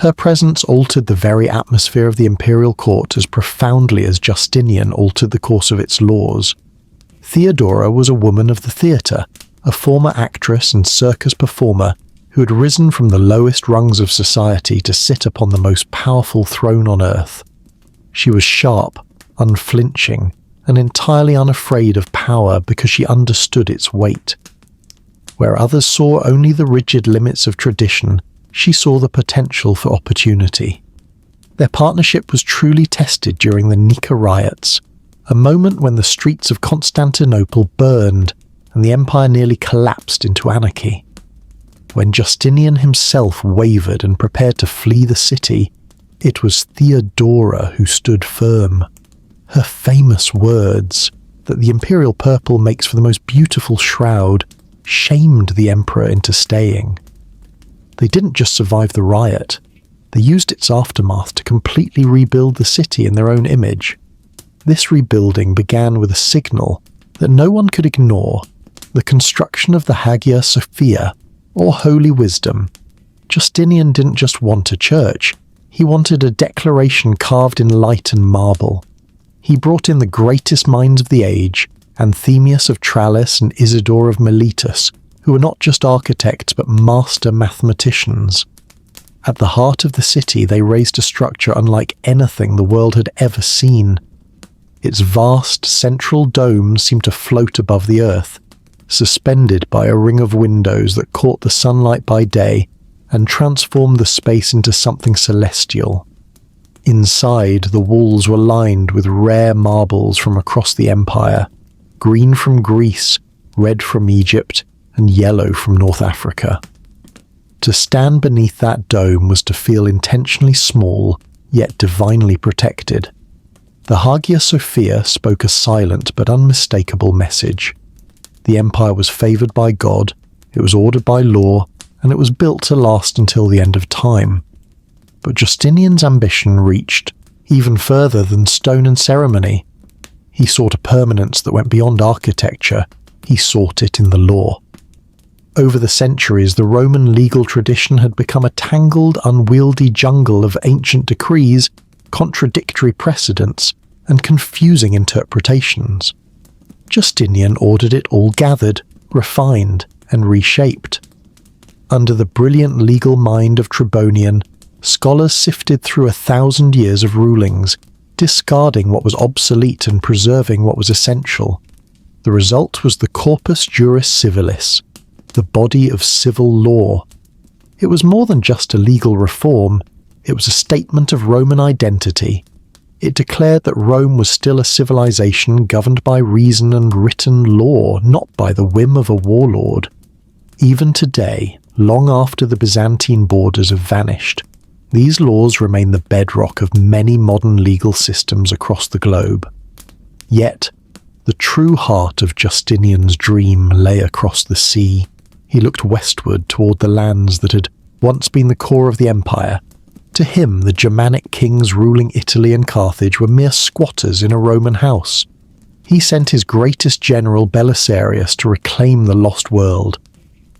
Her presence altered the very atmosphere of the imperial court as profoundly as Justinian altered the course of its laws. Theodora was a woman of the theatre, a former actress and circus performer who had risen from the lowest rungs of society to sit upon the most powerful throne on earth. She was sharp, unflinching, and entirely unafraid of power because she understood its weight. Where others saw only the rigid limits of tradition, she saw the potential for opportunity. Their partnership was truly tested during the Nika riots, a moment when the streets of Constantinople burned and the empire nearly collapsed into anarchy. When Justinian himself wavered and prepared to flee the city, it was Theodora who stood firm. Her famous words, that the imperial purple makes for the most beautiful shroud, shamed the emperor into staying. They didn't just survive the riot, they used its aftermath to completely rebuild the city in their own image. This rebuilding began with a signal that no one could ignore, the construction of the Hagia Sophia, or Holy Wisdom. Justinian didn't just want a church, He wanted a declaration carved in light and marble. He brought in the greatest minds of the age, Anthemius of Tralles and Isidore of Miletus, who were not just architects but master mathematicians. At the heart of the city, they raised a structure unlike anything the world had ever seen. Its vast central dome seemed to float above the earth, suspended by a ring of windows that caught the sunlight by day and transformed the space into something celestial. Inside, the walls were lined with rare marbles from across the empire, green from Greece, red from Egypt, and yellow from North Africa. To stand beneath that dome was to feel intentionally small, yet divinely protected. The Hagia Sophia spoke a silent but unmistakable message. The empire was favoured by God, it was ordered by law, and it was built to last until the end of time. But Justinian's ambition reached even further than stone and ceremony. He sought a permanence that went beyond architecture, he sought it in the law. Over the centuries, the Roman legal tradition had become a tangled, unwieldy jungle of ancient decrees, contradictory precedents, and confusing interpretations. Justinian ordered it all gathered, refined, and reshaped. Under the brilliant legal mind of Tribonian, scholars sifted through 1,000 years of rulings, discarding what was obsolete and preserving what was essential. The result was the Corpus Juris Civilis, the body of civil law. It was more than just a legal reform, it was a statement of Roman identity. It declared that Rome was still a civilization governed by reason and written law, not by the whim of a warlord. Even today, long after the Byzantine borders have vanished, these laws remain the bedrock of many modern legal systems across the globe. Yet, the true heart of Justinian's dream lay across the sea. He looked westward toward the lands that had once been the core of the empire. To him, the Germanic kings ruling Italy and Carthage were mere squatters in a Roman house. He sent his greatest general Belisarius to reclaim the lost world.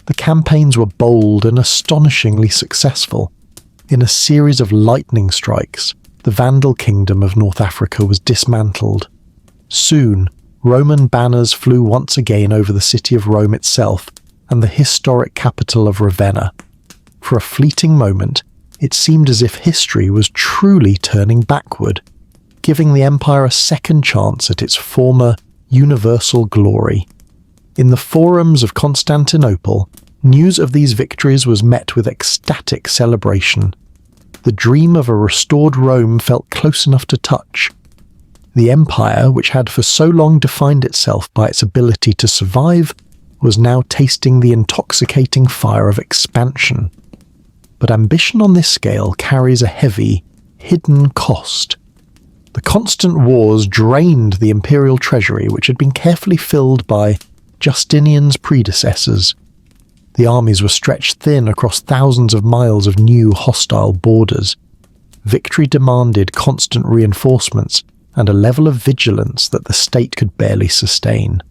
The campaigns were bold and astonishingly successful. In a series of lightning strikes, the Vandal kingdom of North Africa was dismantled. Soon, Roman banners flew once again over the city of Rome itself and the historic capital of Ravenna. For a fleeting moment, it seemed as if history was truly turning backward, giving the empire a second chance at its former universal glory. In the forums of Constantinople, news of these victories was met with ecstatic celebration. The dream of a restored Rome felt close enough to touch. The empire, which had for so long defined itself by its ability to survive, was now tasting the intoxicating fire of expansion. But ambition on this scale carries a heavy, hidden cost. The constant wars drained the imperial treasury, which had been carefully filled by Justinian's predecessors. The armies were stretched thin across thousands of miles of new hostile borders. Victory demanded constant reinforcements and a level of vigilance that the state could barely sustain.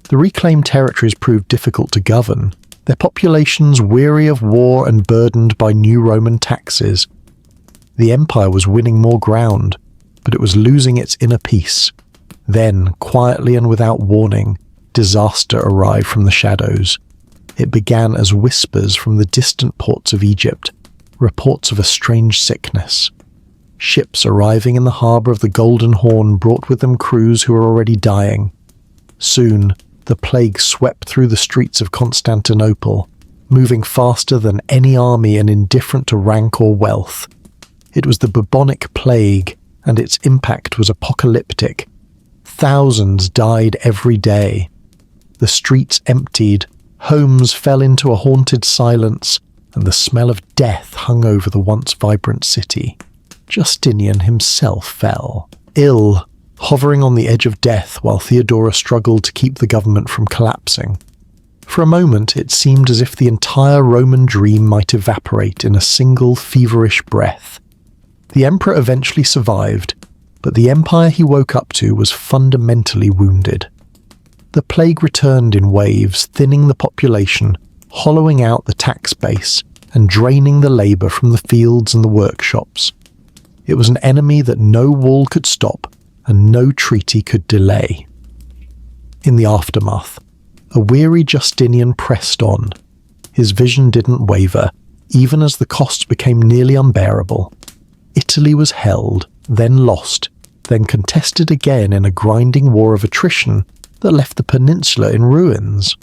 The reclaimed territories proved difficult to govern, their populations weary of war and burdened by new Roman taxes. The empire was winning more ground, but it was losing its inner peace. Then, quietly and without warning, disaster arrived from the shadows. It began as whispers from the distant ports of Egypt, reports of a strange sickness. Ships arriving in the harbour of the Golden Horn brought with them crews who were already dying. Soon, the plague swept through the streets of Constantinople, moving faster than any army and indifferent to rank or wealth. It was the bubonic plague, and its impact was apocalyptic. Thousands died every day. The streets emptied, homes fell into a haunted silence, and the smell of death hung over the once vibrant city. Justinian himself fell, ill, hovering on the edge of death while Theodora struggled to keep the government from collapsing. For a moment it seemed as if the entire Roman dream might evaporate in a single feverish breath. The emperor eventually survived, but the empire he woke up to was fundamentally wounded. The plague returned in waves, thinning the population, hollowing out the tax base, and draining the labour from the fields and the workshops. It was an enemy that no wall could stop and no treaty could delay. In the aftermath, a weary Justinian pressed on. His vision didn't waver, even as the costs became nearly unbearable. Italy was held, then lost, then contested again in a grinding war of attrition that left the peninsula in ruins.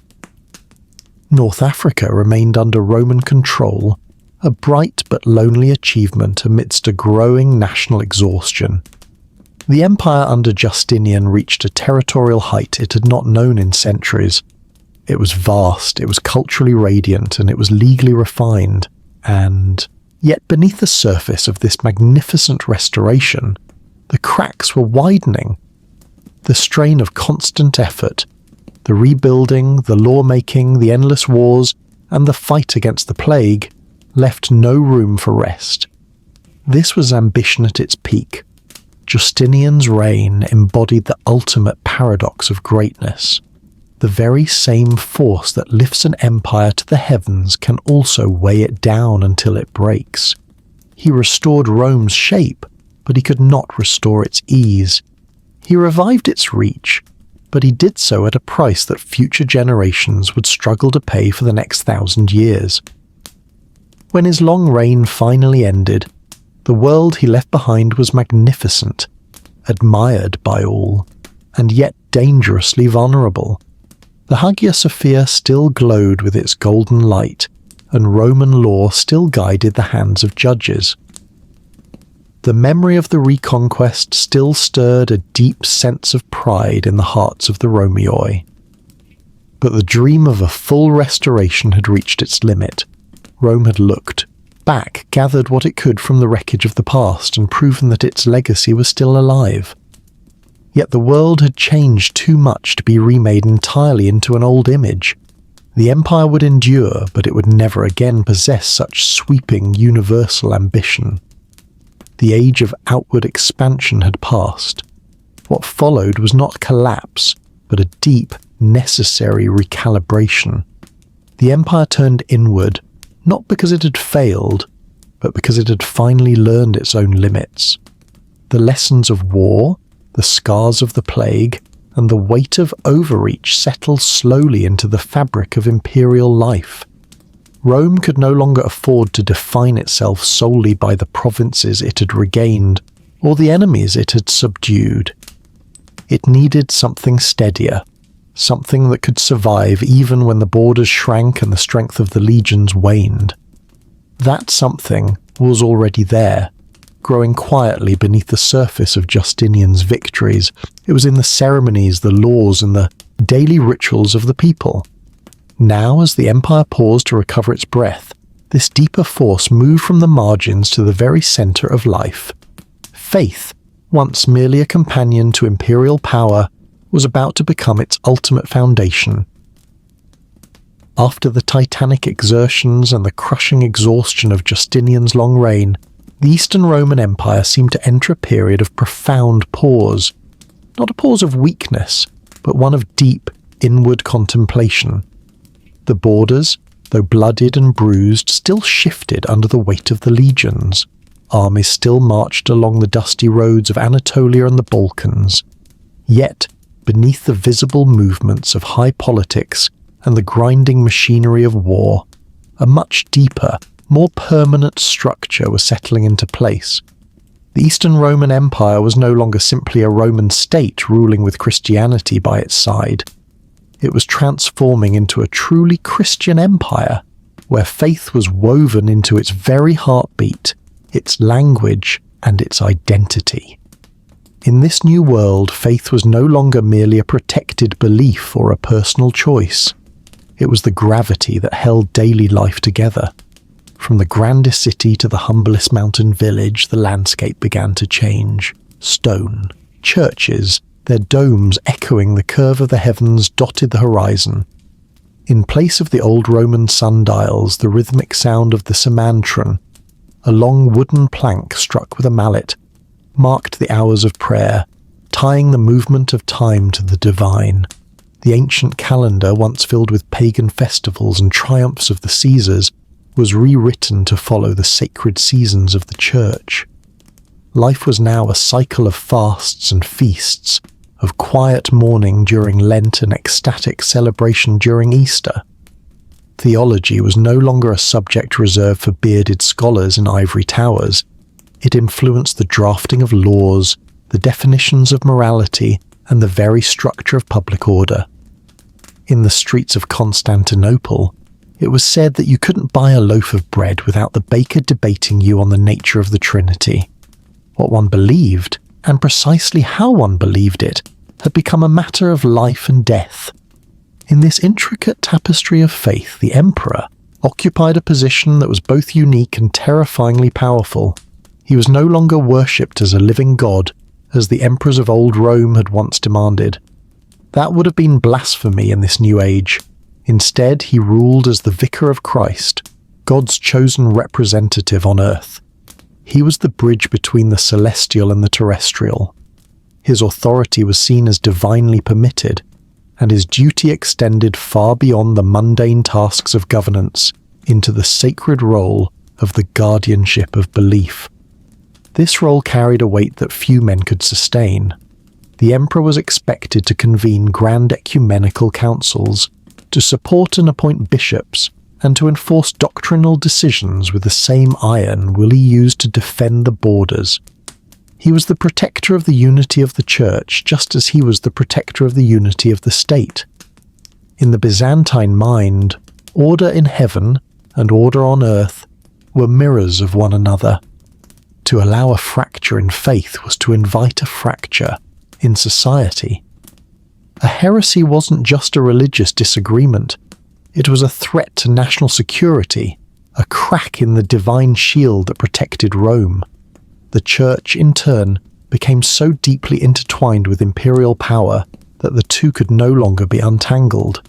North Africa remained under Roman control, a bright but lonely achievement amidst a growing national exhaustion. The empire under Justinian reached a territorial height it had not known in centuries. It was vast, it was culturally radiant, and it was legally refined. And yet beneath the surface of this magnificent restoration, the cracks were widening. The strain of constant effort, the rebuilding, the lawmaking, the endless wars, and the fight against the plague left no room for rest. This was ambition at its peak. Justinian's reign embodied the ultimate paradox of greatness. The very same force that lifts an empire to the heavens can also weigh it down until it breaks. He restored Rome's shape, but he could not restore its ease. He revived its reach, but he did so at a price that future generations would struggle to pay for the next 1,000 years. When his long reign finally ended, the world he left behind was magnificent, admired by all, and yet dangerously vulnerable. The Hagia Sophia still glowed with its golden light, and Roman law still guided the hands of judges. The memory of the reconquest still stirred a deep sense of pride in the hearts of the Romioi. But the dream of a full restoration had reached its limit. Rome had looked back, gathered what it could from the wreckage of the past, and proven that its legacy was still alive. Yet the world had changed too much to be remade entirely into an old image. The empire would endure, but it would never again possess such sweeping, universal ambition. The age of outward expansion had passed. What followed was not collapse, but a deep, necessary recalibration. The empire turned inward, not because it had failed, but because it had finally learned its own limits. The lessons of war, the scars of the plague, and the weight of overreach settled slowly into the fabric of imperial life. Rome could no longer afford to define itself solely by the provinces it had regained or the enemies it had subdued. It needed something steadier, something that could survive even when the borders shrank and the strength of the legions waned. That something was already there, growing quietly beneath the surface of Justinian's victories. It was in the ceremonies, the laws, and the daily rituals of the people. Now, as the empire paused to recover its breath, this deeper force moved from the margins to the very centre of life. Faith, once merely a companion to imperial power, was about to become its ultimate foundation. After the titanic exertions and the crushing exhaustion of Justinian's long reign, the Eastern Roman Empire seemed to enter a period of profound pause. Not a pause of weakness, but one of deep, inward contemplation. The borders, though bloodied and bruised, still shifted under the weight of the legions. Armies still marched along the dusty roads of Anatolia and the Balkans. Yet, beneath the visible movements of high politics and the grinding machinery of war, a much deeper, more permanent structure was settling into place. The Eastern Roman Empire was no longer simply a Roman state ruling with Christianity by its side. It was transforming into a truly Christian empire, where faith was woven into its very heartbeat, its language, and its identity. In this new world, faith was no longer merely a protected belief or a personal choice. It was the gravity that held daily life together. From the grandest city to the humblest mountain village, the landscape began to change. Stone, churches, their domes echoing the curve of the heavens dotted the horizon. In place of the old Roman sundials, the rhythmic sound of the semantron, a long wooden plank struck with a mallet, marked the hours of prayer, tying the movement of time to the divine. The ancient calendar, once filled with pagan festivals and triumphs of the Caesars, was rewritten to follow the sacred seasons of the Church. Life was now a cycle of fasts and feasts, of quiet mourning during Lent and ecstatic celebration during Easter. Theology was no longer a subject reserved for bearded scholars in ivory towers. It influenced the drafting of laws, the definitions of morality, and the very structure of public order. In the streets of Constantinople, it was said that you couldn't buy a loaf of bread without the baker debating you on the nature of the Trinity. What one believed, and precisely how one believed it, had become a matter of life and death. In this intricate tapestry of faith, the emperor occupied a position that was both unique and terrifyingly powerful. He was no longer worshipped as a living god, as the emperors of old Rome had once demanded. That would have been blasphemy in this new age. Instead, he ruled as the vicar of Christ, God's chosen representative on earth. He was the bridge between the celestial and the terrestrial. His authority was seen as divinely permitted, and his duty extended far beyond the mundane tasks of governance into the sacred role of the guardianship of belief. This role carried a weight that few men could sustain. The emperor was expected to convene grand ecumenical councils, to support and appoint bishops, and to enforce doctrinal decisions with the same iron Willie used to defend the borders. He was the protector of the unity of the Church, just as he was the protector of the unity of the state. In the Byzantine mind, order in heaven and order on earth were mirrors of one another. To allow a fracture in faith was to invite a fracture in society. A heresy wasn't just a religious disagreement. It was a threat to national security, a crack in the divine shield that protected Rome. The Church, in turn, became so deeply intertwined with imperial power that the two could no longer be untangled.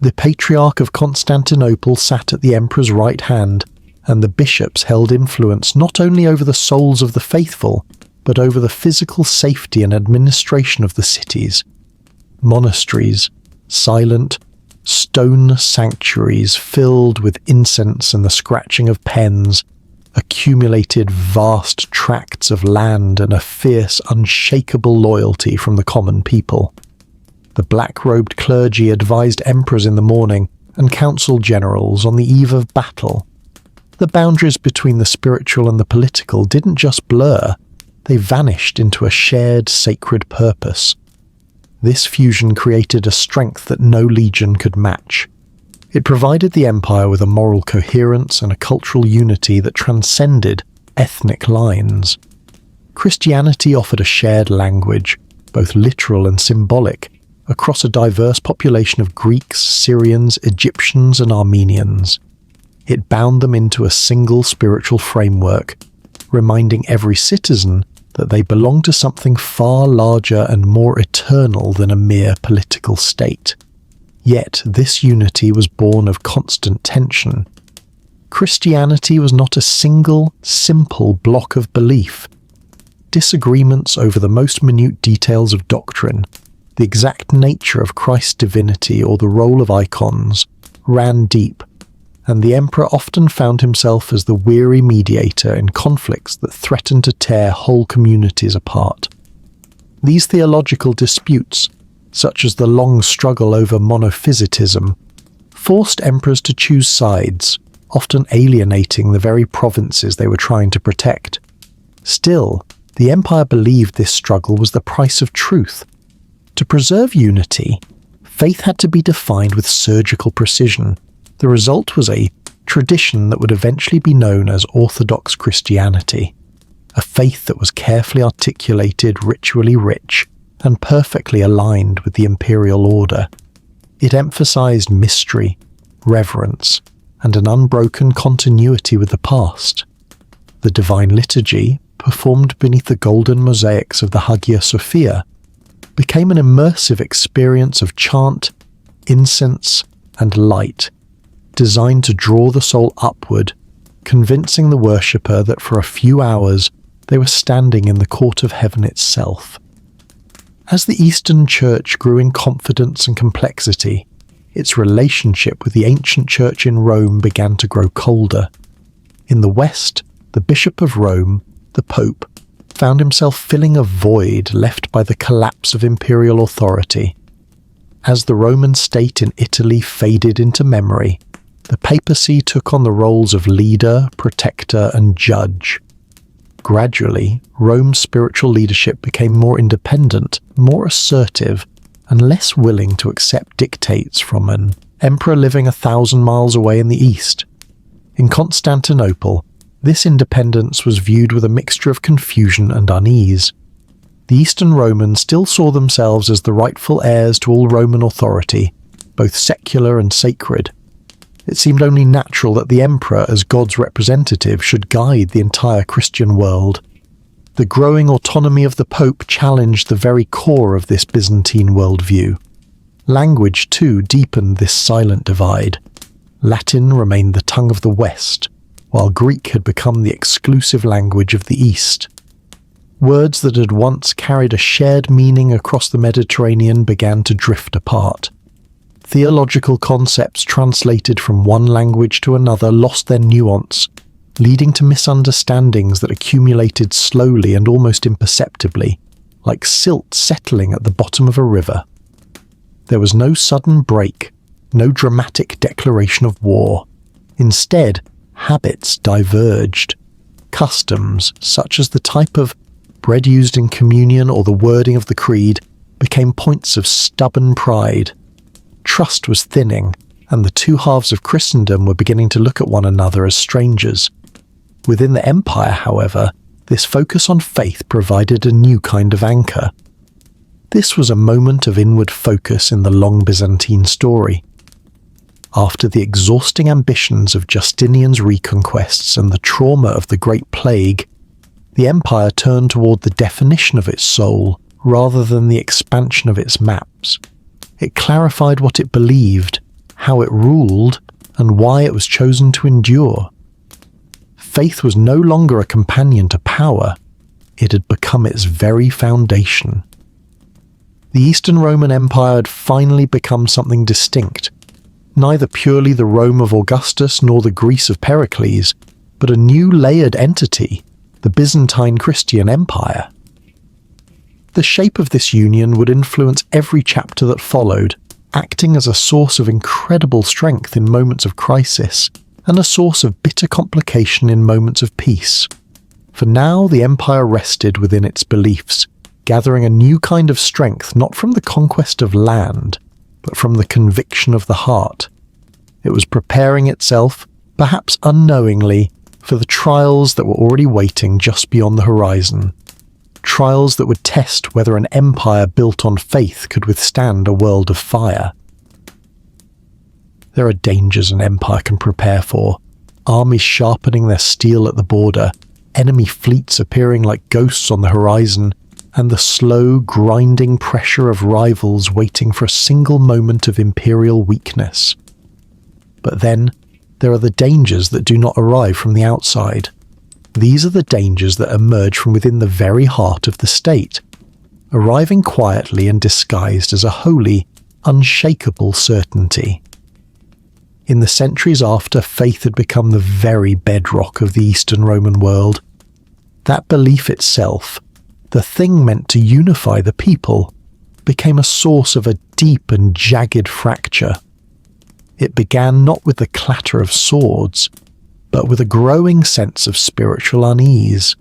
The Patriarch of Constantinople sat at the emperor's right hand, and the bishops held influence not only over the souls of the faithful, but over the physical safety and administration of the cities. Monasteries, silent, stone sanctuaries filled with incense and the scratching of pens, accumulated vast tracts of land and a fierce, unshakable loyalty from the common people. The black-robed clergy advised emperors in the morning and council generals on the eve of battle. The boundaries between the spiritual and the political didn't just blur, they vanished into a shared sacred purpose. This fusion created a strength that no legion could match. It provided the empire with a moral coherence and a cultural unity that transcended ethnic lines. Christianity offered a shared language, both literal and symbolic, across a diverse population of Greeks, Syrians, Egyptians, and Armenians. It bound them into a single spiritual framework, reminding every citizen that they belong to something far larger and more eternal than a mere political state. Yet this unity was born of constant tension. Christianity was not a single, simple block of belief. Disagreements over the most minute details of doctrine, the exact nature of Christ's divinity or the role of icons, ran deep, and the emperor often found himself as the weary mediator in conflicts that threatened to tear whole communities apart. These theological disputes, such as the long struggle over monophysitism, forced emperors to choose sides, often alienating the very provinces they were trying to protect. Still, the empire believed this struggle was the price of truth. To preserve unity, faith had to be defined with surgical precision. The result was a tradition that would eventually be known as Orthodox Christianity, a faith that was carefully articulated, ritually rich, and perfectly aligned with the imperial order. It emphasized mystery, reverence, and an unbroken continuity with the past. The Divine Liturgy, performed beneath the golden mosaics of the Hagia Sophia, became an immersive experience of chant, incense, and light, designed to draw the soul upward, convincing the worshipper that for a few hours they were standing in the court of heaven itself. As the Eastern Church grew in confidence and complexity, its relationship with the ancient church in Rome began to grow colder. In the West, the Bishop of Rome, the Pope, found himself filling a void left by the collapse of imperial authority. As the Roman state in Italy faded into memory, the papacy took on the roles of leader, protector, and judge. Gradually, Rome's spiritual leadership became more independent, more assertive, and less willing to accept dictates from an emperor living 1,000 miles away in the east. In Constantinople, this independence was viewed with a mixture of confusion and unease. The Eastern Romans still saw themselves as the rightful heirs to all Roman authority, both secular and sacred. It seemed only natural that the emperor, as God's representative, should guide the entire Christian world. The growing autonomy of the Pope challenged the very core of this Byzantine worldview. Language, too, deepened this silent divide. Latin remained the tongue of the West, while Greek had become the exclusive language of the East. Words that had once carried a shared meaning across the Mediterranean began to drift apart. Theological concepts translated from one language to another lost their nuance, leading to misunderstandings that accumulated slowly and almost imperceptibly, like silt settling at the bottom of a river. There was no sudden break, no dramatic declaration of war. Instead, habits diverged. Customs, such as the type of bread used in communion or the wording of the creed, became points of stubborn pride. Trust was thinning, and the two halves of Christendom were beginning to look at one another as strangers. Within the empire, however, this focus on faith provided a new kind of anchor. This was a moment of inward focus in the long Byzantine story. After the exhausting ambitions of Justinian's reconquests and the trauma of the Great Plague, the empire turned toward the definition of its soul rather than the expansion of its maps. It clarified what it believed, how it ruled, and why it was chosen to endure. Faith was no longer a companion to power, it had become its very foundation. The Eastern Roman Empire had finally become something distinct, neither purely the Rome of Augustus nor the Greece of Pericles, but a new layered entity, the Byzantine Christian Empire. The shape of this union would influence every chapter that followed, acting as a source of incredible strength in moments of crisis and a source of bitter complication in moments of peace. For now, the empire rested within its beliefs, gathering a new kind of strength not from the conquest of land, but from the conviction of the heart. It was preparing itself, perhaps unknowingly, for the trials that were already waiting just beyond the horizon. Trials that would test whether an empire built on faith could withstand a world of fire. There are dangers an empire can prepare for, armies sharpening their steel at the border, enemy fleets appearing like ghosts on the horizon, and the slow, grinding pressure of rivals waiting for a single moment of imperial weakness. But then, there are the dangers that do not arrive from the outside. These are the dangers that emerge from within the very heart of the state, arriving quietly and disguised as a holy, unshakable certainty. In the centuries after faith had become the very bedrock of the Eastern Roman world, that belief itself, the thing meant to unify the people, became a source of a deep and jagged fracture. It began not with the clatter of swords, but with a growing sense of spiritual unease.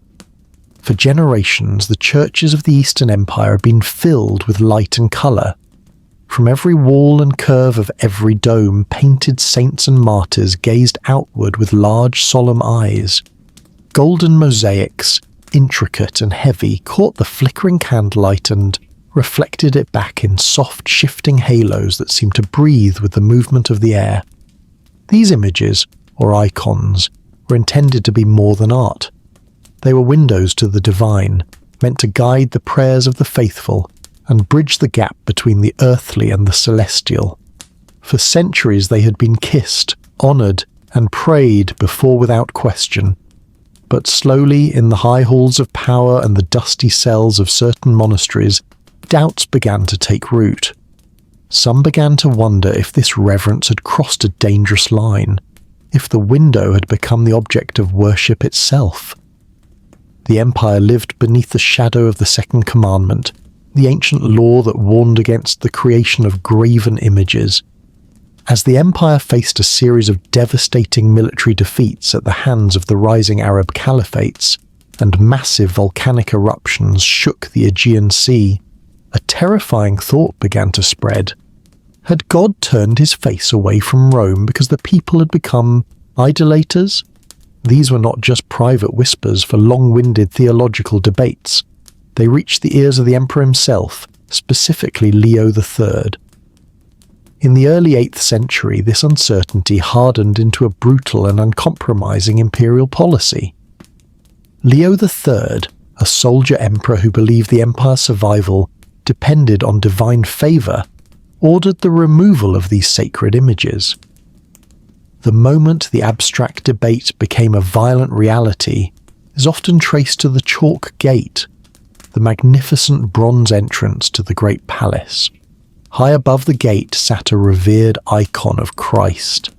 For generations, the churches of the Eastern Empire had been filled with light and colour. From every wall and curve of every dome, painted saints and martyrs gazed outward with large, solemn eyes. Golden mosaics, intricate and heavy, caught the flickering candlelight and reflected it back in soft, shifting halos that seemed to breathe with the movement of the air. These images, or icons, were intended to be more than art. They were windows to the divine, meant to guide the prayers of the faithful and bridge the gap between the earthly and the celestial. For centuries they had been kissed, honoured, and prayed before without question. But slowly, in the high halls of power and the dusty cells of certain monasteries, doubts began to take root. some began to wonder if this reverence had crossed a dangerous line, if the window had become the object of worship itself. The empire lived beneath the shadow of the Second Commandment, the ancient law that warned against the creation of graven images. As the empire faced a series of devastating military defeats at the hands of the rising Arab caliphates, and massive volcanic eruptions shook the Aegean Sea, a terrifying thought began to spread. Had God turned his face away from Rome because the people had become idolaters? These were not just private whispers for long-winded theological debates. They reached the ears of the emperor himself, specifically Leo III. In the early 8th century, this uncertainty hardened into a brutal and uncompromising imperial policy. Leo III, a soldier emperor who believed the empire's survival depended on divine favour, ordered the removal of these sacred images. The moment the abstract debate became a violent reality is often traced to the Chalk Gate, the magnificent bronze entrance to the Great Palace. High above the gate sat a revered icon of Christ.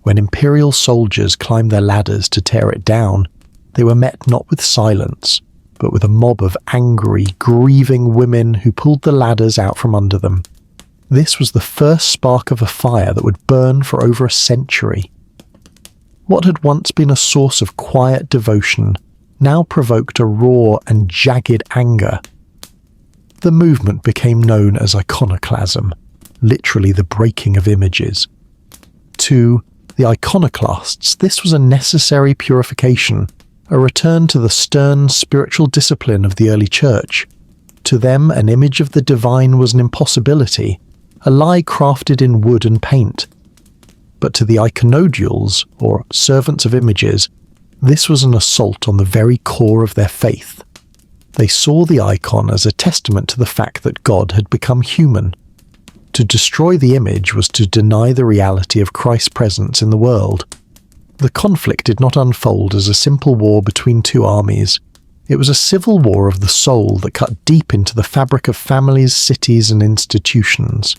When imperial soldiers climbed their ladders to tear it down, they were met not with silence, but with a mob of angry, grieving women who pulled the ladders out from under them. This was the first spark of a fire that would burn for over a century. What had once been a source of quiet devotion now provoked a raw and jagged anger. The movement became known as Iconoclasm, literally the breaking of images. To the iconoclasts, this was a necessary purification, a return to the stern spiritual discipline of the early church. To them, an image of the divine was an impossibility, a lie crafted in wood and paint. But to the iconodules, or servants of images, this was an assault on the very core of their faith. They saw the icon as a testament to the fact that God had become human. To destroy the image was to deny the reality of Christ's presence in the world. The conflict did not unfold as a simple war between two armies. It was a civil war of the soul that cut deep into the fabric of families, cities, and institutions.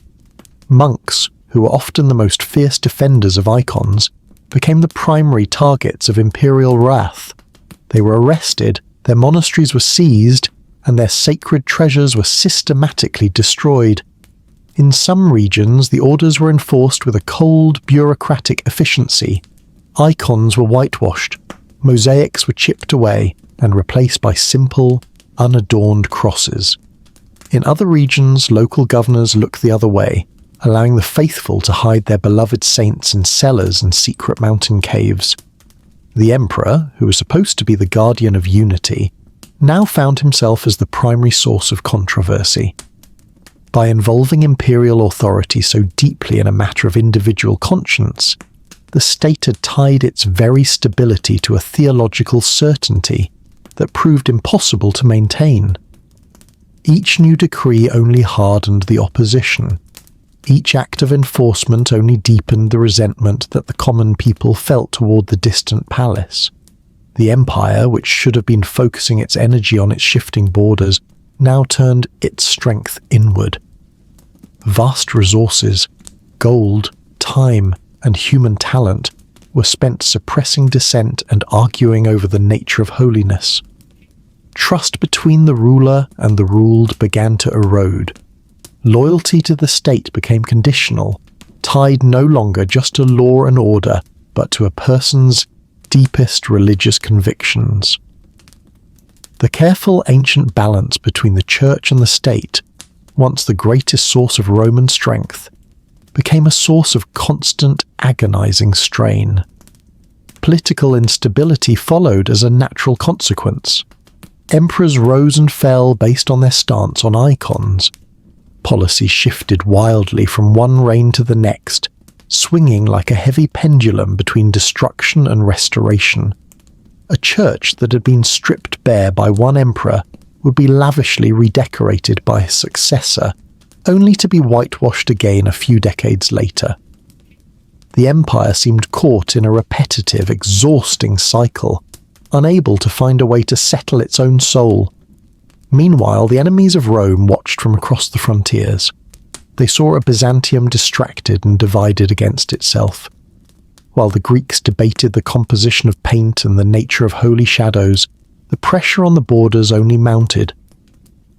Monks, who were often the most fierce defenders of icons, became the primary targets of imperial wrath. They were arrested, their monasteries were seized, and their sacred treasures were systematically destroyed. In some regions, the orders were enforced with a cold, bureaucratic efficiency. Icons were whitewashed, mosaics were chipped away and replaced by simple, unadorned crosses. In other regions, local governors looked the other way, allowing the faithful to hide their beloved saints in cellars and secret mountain caves. The emperor, who was supposed to be the guardian of unity, now found himself as the primary source of controversy. By involving imperial authority so deeply in a matter of individual conscience, the state had tied its very stability to a theological certainty that proved impossible to maintain. Each new decree only hardened the opposition. Each act of enforcement only deepened the resentment that the common people felt toward the distant palace. The empire, which should have been focusing its energy on its shifting borders, now turned its strength inward. Vast resources, gold, time, and human talent were spent suppressing dissent and arguing over the nature of holiness. Trust between the ruler and the ruled began to erode. Loyalty to the state became conditional, tied no longer just to law and order, but to a person's deepest religious convictions. The careful ancient balance between the church and the state, once the greatest source of Roman strength, became a source of constant, agonizing strain. Political instability followed as a natural consequence. Emperors rose and fell based on their stance on icons. Policy shifted wildly from one reign to the next, swinging like a heavy pendulum between destruction and restoration. A church that had been stripped bare by one emperor would be lavishly redecorated by his successor, only to be whitewashed again a few decades later. The empire seemed caught in a repetitive, exhausting cycle, unable to find a way to settle its own soul. Meanwhile, the enemies of Rome watched from across the frontiers. They saw a Byzantium distracted and divided against itself. While the Greeks debated the composition of paint and the nature of holy shadows, the pressure on the borders only mounted.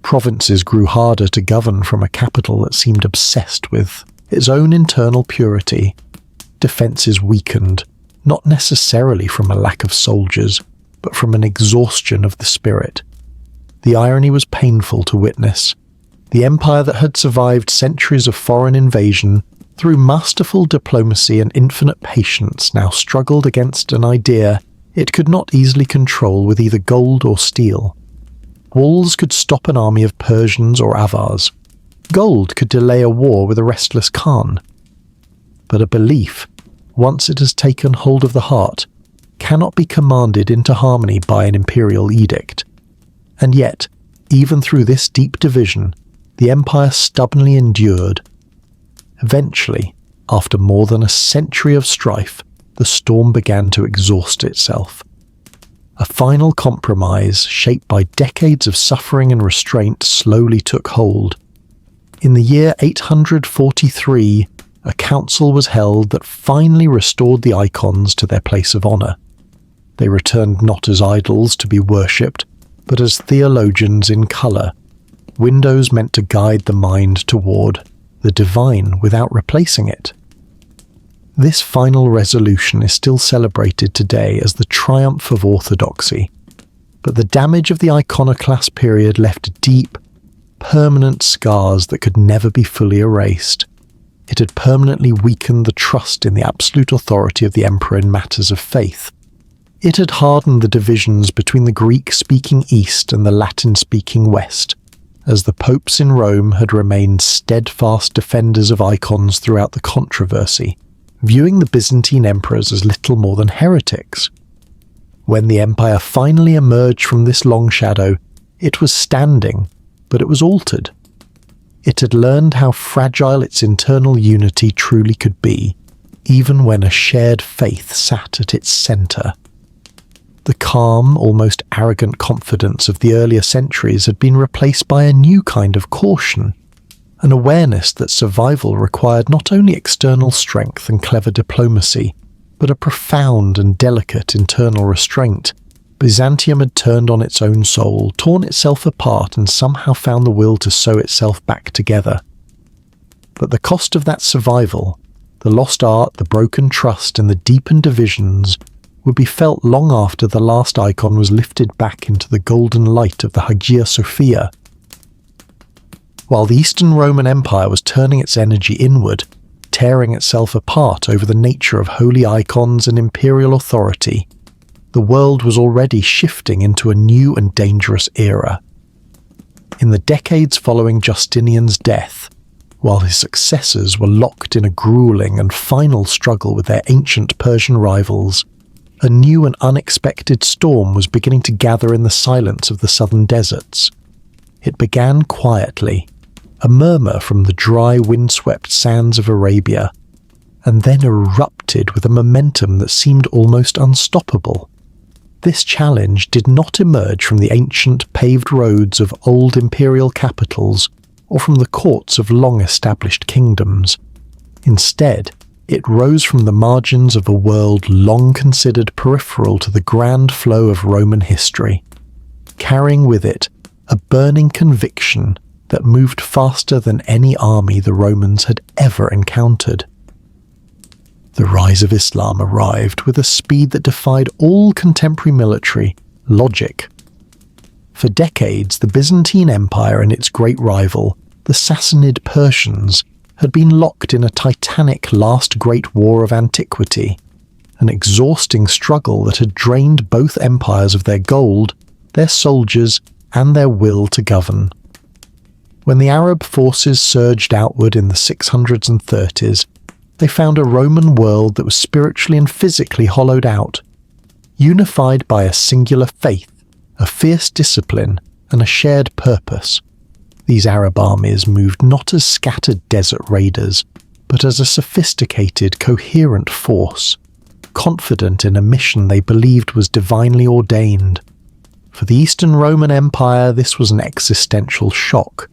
Provinces grew harder to govern from a capital that seemed obsessed with its own internal purity. Defences weakened, not necessarily from a lack of soldiers, but from an exhaustion of the spirit. The irony was painful to witness. The empire that had survived centuries of foreign invasion, through masterful diplomacy and infinite patience, now struggled against an idea it could not easily control with either gold or steel. Walls could stop an army of Persians or Avars. Gold could delay a war with a restless Khan. But a belief, once it has taken hold of the heart, cannot be commanded into harmony by an imperial edict. And yet, even through this deep division, the empire stubbornly endured. Eventually, after more than a century of strife, the storm began to exhaust itself. A final compromise, shaped by decades of suffering and restraint, slowly took hold. In the year 843, a council was held that finally restored the icons to their place of honour. They returned not as idols to be worshipped, but as theologians in colour, windows meant to guide the mind toward the divine without replacing it. This final resolution is still celebrated today as the triumph of Orthodoxy, but the damage of the Iconoclast period left deep, permanent scars that could never be fully erased. It had permanently weakened the trust in the absolute authority of the emperor in matters of faith. It had hardened the divisions between the Greek-speaking East and the Latin-speaking West, as the popes in Rome had remained steadfast defenders of icons throughout the controversy, viewing the Byzantine emperors as little more than heretics. When the empire finally emerged from this long shadow, it was standing, but it was altered. It had learned how fragile its internal unity truly could be, even when a shared faith sat at its centre. The calm, almost arrogant confidence of the earlier centuries had been replaced by a new kind of caution, an awareness that survival required not only external strength and clever diplomacy, but a profound and delicate internal restraint. Byzantium had turned on its own soul, torn itself apart, and somehow found the will to sew itself back together. But the cost of that survival, the lost art, the broken trust, and the deepened divisions, would be felt long after the last icon was lifted back into the golden light of the Hagia Sophia. While the Eastern Roman Empire was turning its energy inward, tearing itself apart over the nature of holy icons and imperial authority, the world was already shifting into a new and dangerous era. In the decades following Justinian's death, while his successors were locked in a grueling and final struggle with their ancient Persian rivals, a new and unexpected storm was beginning to gather in the silence of the southern deserts. It began quietly, a murmur from the dry, windswept sands of Arabia, and then erupted with a momentum that seemed almost unstoppable. This challenge did not emerge from the ancient paved roads of old imperial capitals or from the courts of long-established kingdoms. Instead, it rose from the margins of a world long considered peripheral to the grand flow of Roman history, carrying with it a burning conviction that moved faster than any army the Romans had ever encountered. The rise of Islam arrived with a speed that defied all contemporary military logic. For decades, the Byzantine Empire and its great rival, the Sassanid Persians, had been locked in a titanic last great war of antiquity, an exhausting struggle that had drained both empires of their gold, their soldiers, and their will to govern. When the Arab forces surged outward in the 600s and 30s, they found a Roman world that was spiritually and physically hollowed out, unified by a singular faith, a fierce discipline, and a shared purpose. These Arab armies moved not as scattered desert raiders, but as a sophisticated, coherent force, confident in a mission they believed was divinely ordained. For the Eastern Roman Empire, this was an existential shock,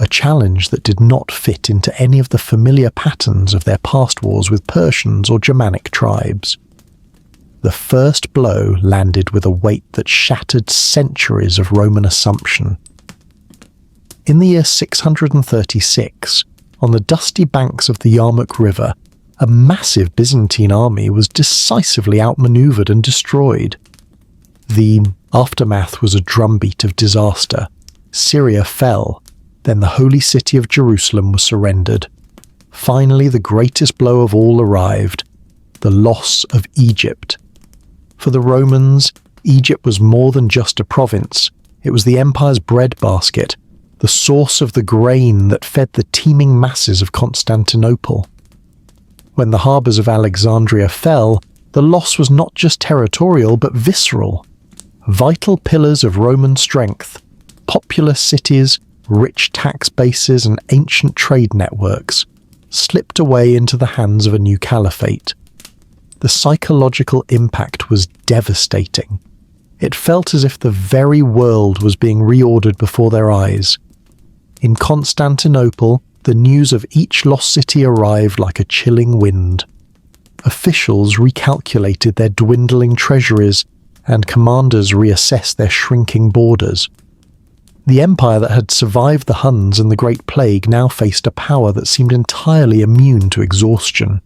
a challenge that did not fit into any of the familiar patterns of their past wars with Persians or Germanic tribes. The first blow landed with a weight that shattered centuries of Roman assumption. In the year 636, on the dusty banks of the Yarmouk River, a massive Byzantine army was decisively outmaneuvered and destroyed. The aftermath was a drumbeat of disaster. Syria fell, then the holy city of Jerusalem was surrendered. Finally, the greatest blow of all arrived, the loss of Egypt. For the Romans, Egypt was more than just a province. It was the empire's breadbasket, the source of the grain that fed the teeming masses of Constantinople. When the harbours of Alexandria fell, the loss was not just territorial but visceral. Vital pillars of Roman strength, populous cities, rich tax bases and ancient trade networks slipped away into the hands of a new caliphate. The psychological impact was devastating. It felt as if the very world was being reordered before their eyes. In Constantinople, the news of each lost city arrived like a chilling wind. Officials recalculated their dwindling treasuries, and commanders reassessed their shrinking borders. The empire that had survived the Huns and the Great Plague now faced a power that seemed entirely immune to exhaustion.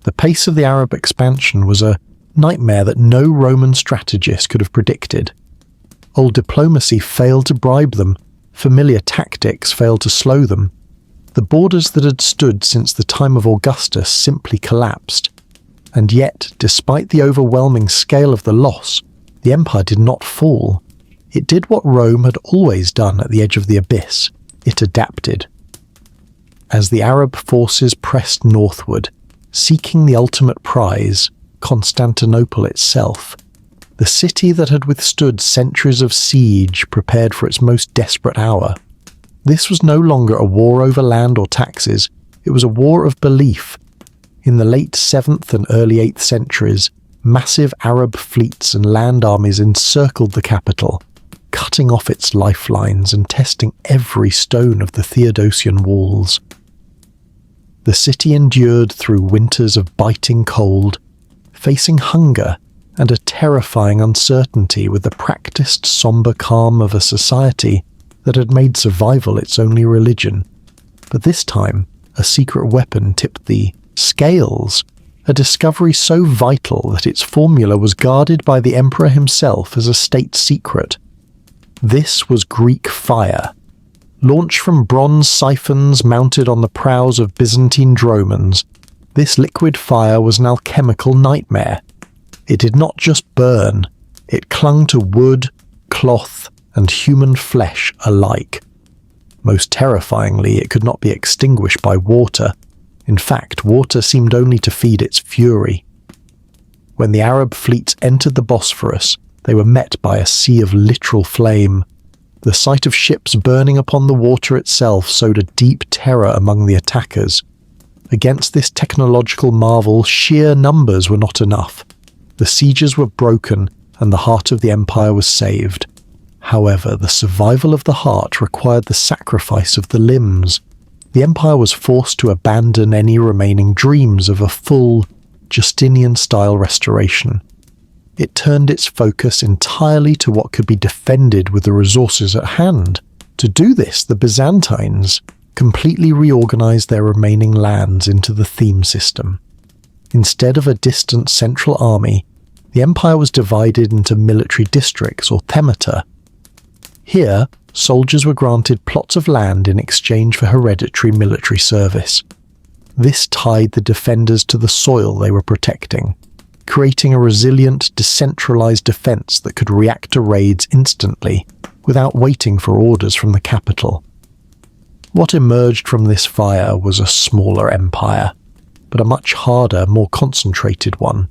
The pace of the Arab expansion was a nightmare that no Roman strategist could have predicted. Old diplomacy failed to bribe them, familiar tactics failed to slow them. The borders that had stood since the time of Augustus simply collapsed. And yet, despite the overwhelming scale of the loss, the empire did not fall. It did what Rome had always done at the edge of the abyss. It adapted. As the Arab forces pressed northward, seeking the ultimate prize, Constantinople itself, the city that had withstood centuries of siege prepared for its most desperate hour. This was no longer a war over land or taxes, it was a war of belief. In the late 7th and early 8th centuries, massive Arab fleets and land armies encircled the capital, cutting off its lifelines and testing every stone of the Theodosian walls. The city endured through winters of biting cold, facing hunger and a terrifying uncertainty with the practiced somber calm of a society that had made survival its only religion. But this time, a secret weapon tipped the scales, a discovery so vital that its formula was guarded by the emperor himself as a state secret. This was Greek fire. Launched from bronze siphons mounted on the prows of Byzantine dromons, this liquid fire was an alchemical nightmare. It did not just burn, it clung to wood, cloth, and human flesh alike. Most terrifyingly, it could not be extinguished by water. In fact, water seemed only to feed its fury. When the Arab fleets entered the Bosphorus, they were met by a sea of literal flame. The sight of ships burning upon the water itself sowed a deep terror among the attackers. Against this technological marvel, sheer numbers were not enough. The sieges were broken, and the heart of the empire was saved. However, the survival of the heart required the sacrifice of the limbs. The empire was forced to abandon any remaining dreams of a full, Justinian-style restoration. It turned its focus entirely to what could be defended with the resources at hand. To do this, the Byzantines completely reorganized their remaining lands into the theme system. Instead of a distant central army, the empire was divided into military districts or themata. Here, soldiers were granted plots of land in exchange for hereditary military service. This tied the defenders to the soil they were protecting, creating a resilient, decentralized defense that could react to raids instantly, without waiting for orders from the capital. What emerged from this fire was a smaller empire, but a much harder, more concentrated one.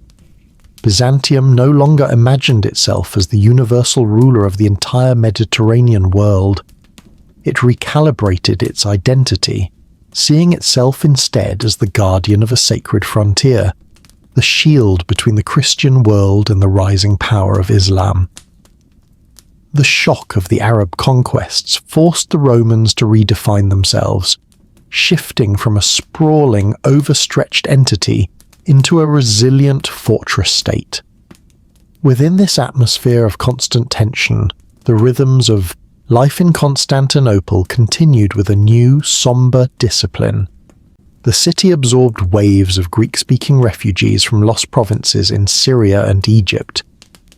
Byzantium no longer imagined itself as the universal ruler of the entire Mediterranean world. It recalibrated its identity, seeing itself instead as the guardian of a sacred frontier, the shield between the Christian world and the rising power of Islam. The shock of the Arab conquests forced the Romans to redefine themselves, shifting from a sprawling, overstretched entity into a resilient fortress state. Within this atmosphere of constant tension, the rhythms of life in Constantinople continued with a new, somber discipline. The city absorbed waves of Greek-speaking refugees from lost provinces in Syria and Egypt,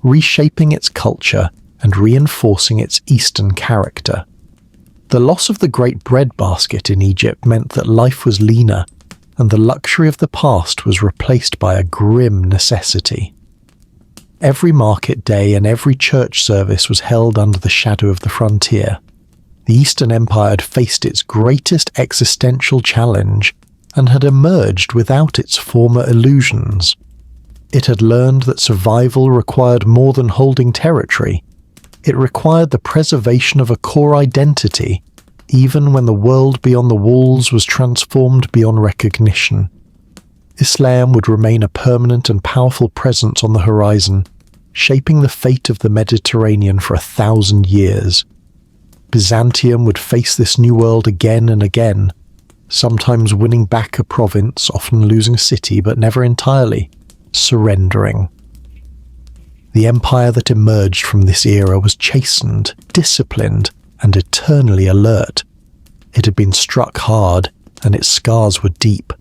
reshaping its culture and reinforcing its Eastern character. The loss of the great breadbasket in Egypt meant that life was leaner, and the luxury of the past was replaced by a grim necessity. Every market day and every church service was held under the shadow of the frontier. The Eastern Empire had faced its greatest existential challenge and had emerged without its former illusions. It had learned that survival required more than holding territory. It required the preservation of a core identity, even when the world beyond the walls was transformed beyond recognition. Islam would remain a permanent and powerful presence on the horizon, shaping the fate of the Mediterranean for 1,000 years. Byzantium would face this new world again and again, sometimes winning back a province, often losing a city, but never entirely, surrendering. The empire that emerged from this era was chastened, disciplined, and eternally alert. It had been struck hard, and its scars were deep.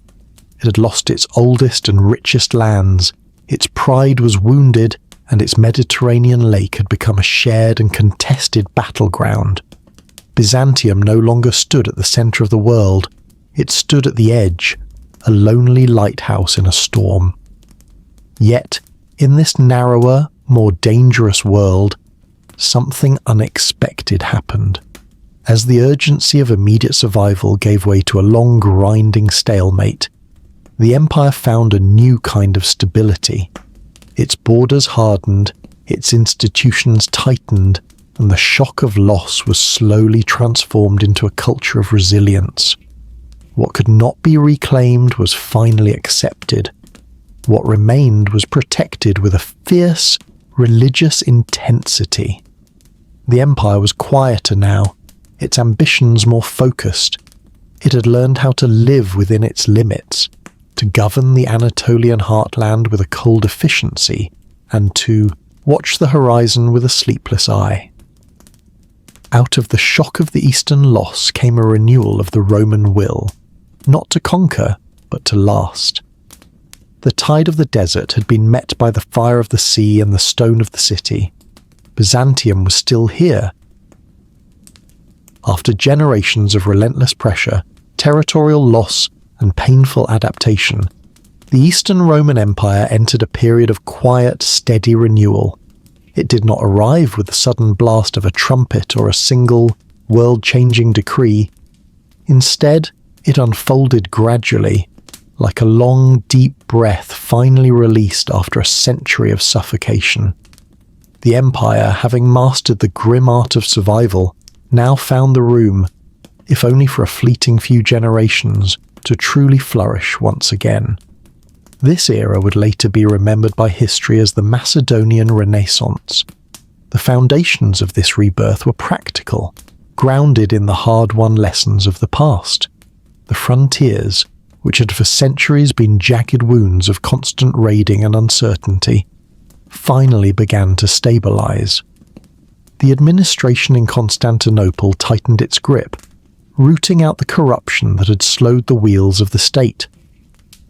It had lost its oldest and richest lands, its pride was wounded, and its Mediterranean lake had become a shared and contested battleground. Byzantium no longer stood at the centre of the world, it stood at the edge, a lonely lighthouse in a storm. Yet, in this narrower, more dangerous world, something unexpected happened. As the urgency of immediate survival gave way to a long grinding stalemate, the empire found a new kind of stability. Its borders hardened, its institutions tightened, and the shock of loss was slowly transformed into a culture of resilience. What could not be reclaimed was finally accepted. What remained was protected with a fierce, religious intensity. The empire was quieter now, its ambitions more focused. It had learned how to live within its limits, to govern the Anatolian heartland with a cold efficiency, and to watch the horizon with a sleepless eye. Out of the shock of the Eastern loss came a renewal of the Roman will, not to conquer, but to last. The tide of the desert had been met by the fire of the sea and the stone of the city. Byzantium was still here. After generations of relentless pressure, territorial loss, and painful adaptation, the Eastern Roman Empire entered a period of quiet, steady renewal. It did not arrive with the sudden blast of a trumpet or a single, world-changing decree. Instead, it unfolded gradually, like a long, deep breath finally released after a century of suffocation. The empire, having mastered the grim art of survival, now found the room, if only for a fleeting few generations, to truly flourish once again. This era would later be remembered by history as the Macedonian Renaissance. The foundations of this rebirth were practical, grounded in the hard-won lessons of the past. The frontiers, which had for centuries been jagged wounds of constant raiding and uncertainty, finally began to stabilize. The administration in Constantinople tightened its grip, rooting out the corruption that had slowed the wheels of the state.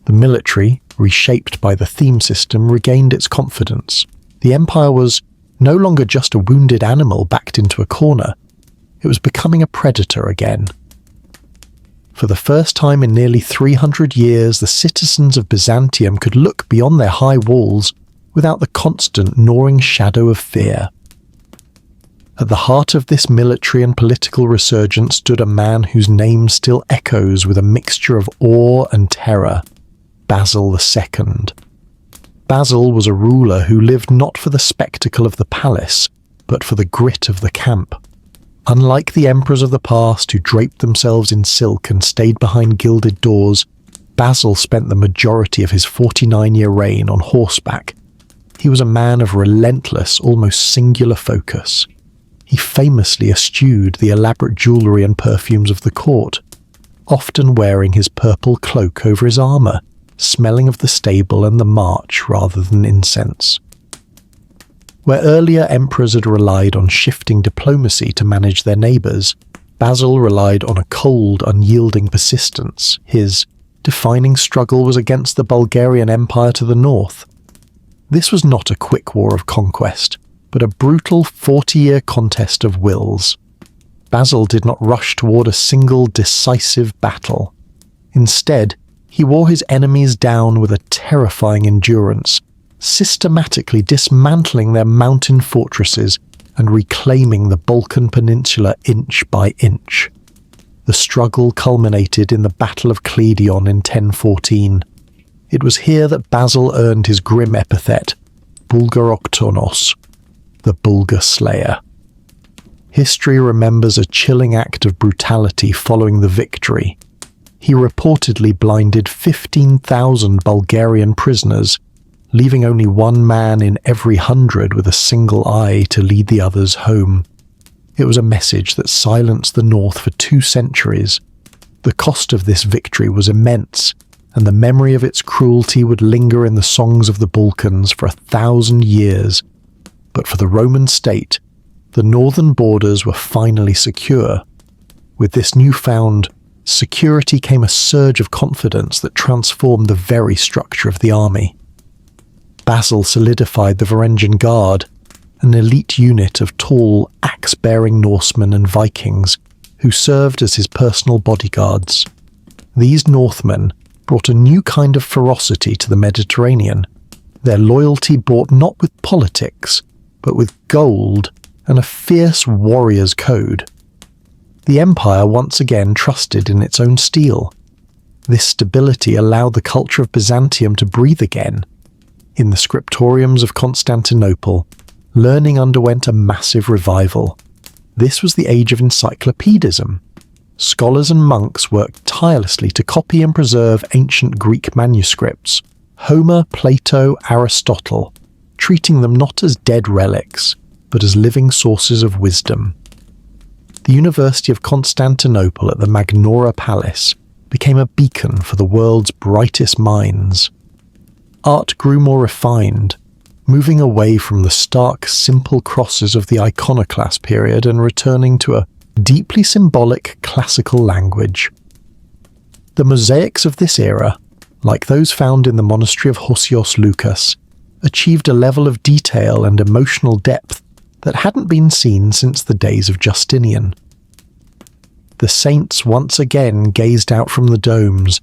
The military, reshaped by the theme system, regained its confidence. The empire was no longer just a wounded animal backed into a corner. It was becoming a predator again. For the first time in nearly 300 years, the citizens of Byzantium could look beyond their high walls without the constant gnawing shadow of fear. At the heart of this military and political resurgence stood a man whose name still echoes with a mixture of awe and terror: Basil II. Basil was a ruler who lived not for the spectacle of the palace, but for the grit of the camp. Unlike the emperors of the past who draped themselves in silk and stayed behind gilded doors, Basil spent the majority of his 49-year reign on horseback. He was a man of relentless, almost singular focus. he famously eschewed the elaborate jewellery and perfumes of the court, often wearing his purple cloak over his armour, smelling of the stable and the march rather than incense. Where earlier emperors had relied on shifting diplomacy to manage their neighbours, Basil relied on a cold, unyielding persistence. His defining struggle was against the Bulgarian Empire to the north. This was not a quick war of conquest, but a brutal 40-year contest of wills. Basil did not rush toward a single decisive battle. Instead, he wore his enemies down with a terrifying endurance, systematically dismantling their mountain fortresses and reclaiming the Balkan Peninsula inch by inch. The struggle culminated in the Battle of Cleidion in 1014. It was here that Basil earned his grim epithet, Bulgaroktonos, the Bulgar Slayer. History remembers a chilling act of brutality following the victory. He reportedly blinded 15,000 Bulgarian prisoners, leaving only one man in every 100 with a single eye to lead the others home. It was a message that silenced the North for 2 centuries. The cost of this victory was immense, and the memory of its cruelty would linger in the songs of the Balkans for 1,000 years. But for the Roman state, the northern borders were finally secure. With this newfound security came a surge of confidence that transformed the very structure of the army. Basil solidified the Varangian Guard, an elite unit of tall, axe-bearing Norsemen and Vikings who served as his personal bodyguards. These Northmen brought a new kind of ferocity to the Mediterranean, their loyalty bought not with politics, but with gold and a fierce warrior's code. The empire once again trusted in its own steel. This stability allowed the culture of Byzantium to breathe again. In the scriptoriums of Constantinople, learning underwent a massive revival. This was the age of encyclopedism. Scholars and monks worked tirelessly to copy and preserve ancient Greek manuscripts, Homer, Plato, Aristotle, treating them not as dead relics, but as living sources of wisdom. The University of Constantinople at the Magnora Palace became a beacon for the world's brightest minds. Art grew more refined, moving away from the stark, simple crosses of the Iconoclasm period and returning to a deeply symbolic classical language. The mosaics of this era, like those found in the monastery of Hosios Loukas, achieved a level of detail and emotional depth that hadn't been seen since the days of Justinian. The saints once again gazed out from the domes,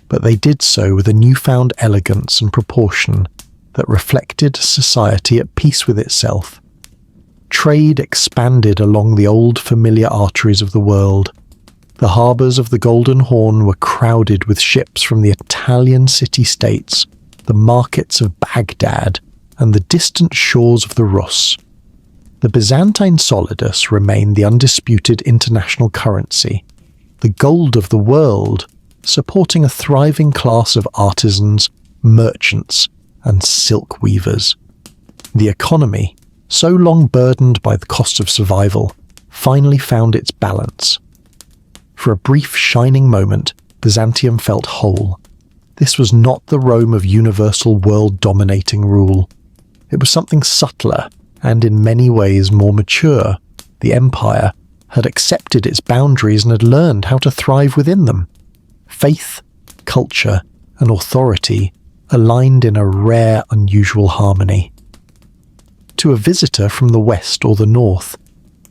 but they did so with a newfound elegance and proportion that reflected a society at peace with itself. Trade expanded along the old familiar arteries of the world. The harbours of the Golden Horn were crowded with ships from the Italian city-states, the markets of Baghdad, and the distant shores of the Rus. The Byzantine solidus remained the undisputed international currency, the gold of the world, supporting a thriving class of artisans, merchants, and silk weavers. The economy, so long burdened by the cost of survival, finally found its balance. For a brief shining moment, Byzantium felt whole. This was not the Rome of universal world-dominating rule. It was something subtler and in many ways more mature. The empire had accepted its boundaries and had learned how to thrive within them. Faith, culture, and authority aligned in a rare, unusual harmony. To a visitor from the west or the north,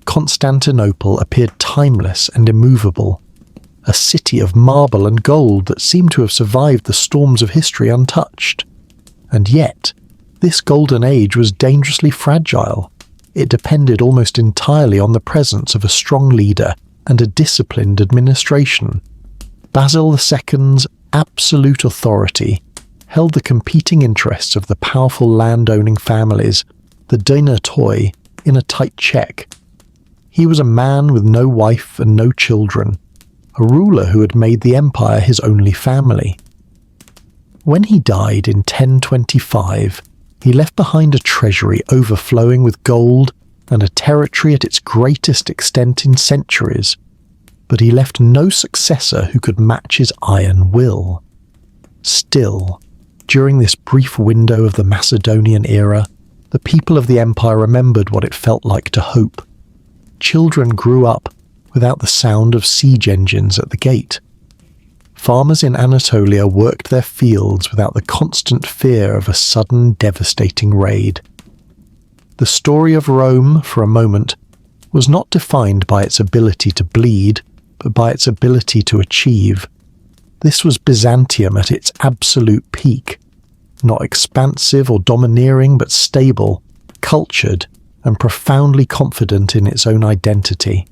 Constantinople appeared timeless and immovable, a city of marble and gold that seemed to have survived the storms of history untouched. And yet, this golden age was dangerously fragile. It depended almost entirely on the presence of a strong leader and a disciplined administration. Basil II's absolute authority held the competing interests of the powerful land-owning families, the dynatoi, in a tight check. He was a man with no wife and no children, a ruler who had made the empire his only family. When he died in 1025, he left behind a treasury overflowing with gold, and a territory at its greatest extent in centuries, but he left no successor who could match his iron will. Still, during this brief window of the Macedonian era, the people of the empire remembered what it felt like to hope. Children grew up without the sound of siege engines at the gate. Farmers in Anatolia worked their fields without the constant fear of a sudden devastating raid. The story of Rome, for a moment, was not defined by its ability to bleed, but by its ability to achieve. This was Byzantium at its absolute peak, not expansive or domineering, but stable, cultured, and profoundly confident in its own identity.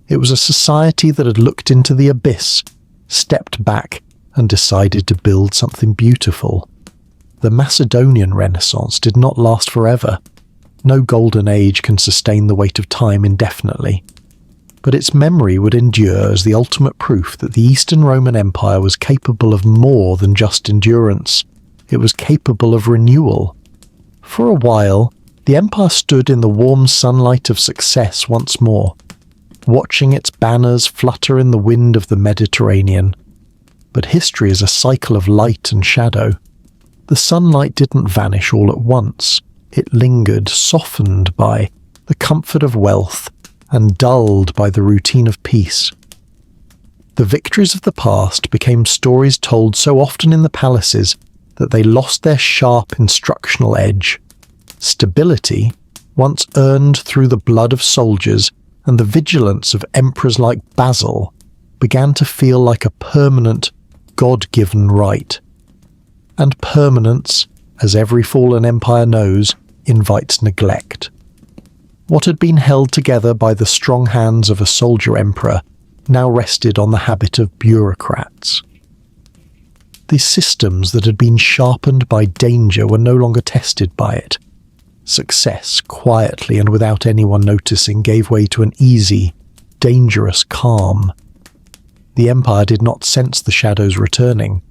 It was a society that had looked into the abyss, stepped back, and decided to build something beautiful. The Macedonian Renaissance did not last forever. No golden age can sustain the weight of time indefinitely. But its memory would endure as the ultimate proof that the Eastern Roman Empire was capable of more than just endurance. It was capable of renewal. For a while, the empire stood in the warm sunlight of success once more, watching its banners flutter in the wind of the Mediterranean. But history is a cycle of light and shadow. The sunlight didn't vanish all at once. It lingered, softened by the comfort of wealth and dulled by the routine of peace. The victories of the past became stories told so often in the palaces that they lost their sharp instructional edge. Stability, once earned through the blood of soldiers and the vigilance of emperors like Basil, began to feel like a permanent, God-given right. And permanence, as every fallen empire knows, invites neglect. What had been held together by the strong hands of a soldier emperor now rested on the habit of bureaucrats. The systems that had been sharpened by danger were no longer tested by it. Success, quietly and without anyone noticing, gave way to an easy, dangerous calm. The empire did not sense the shadows returning.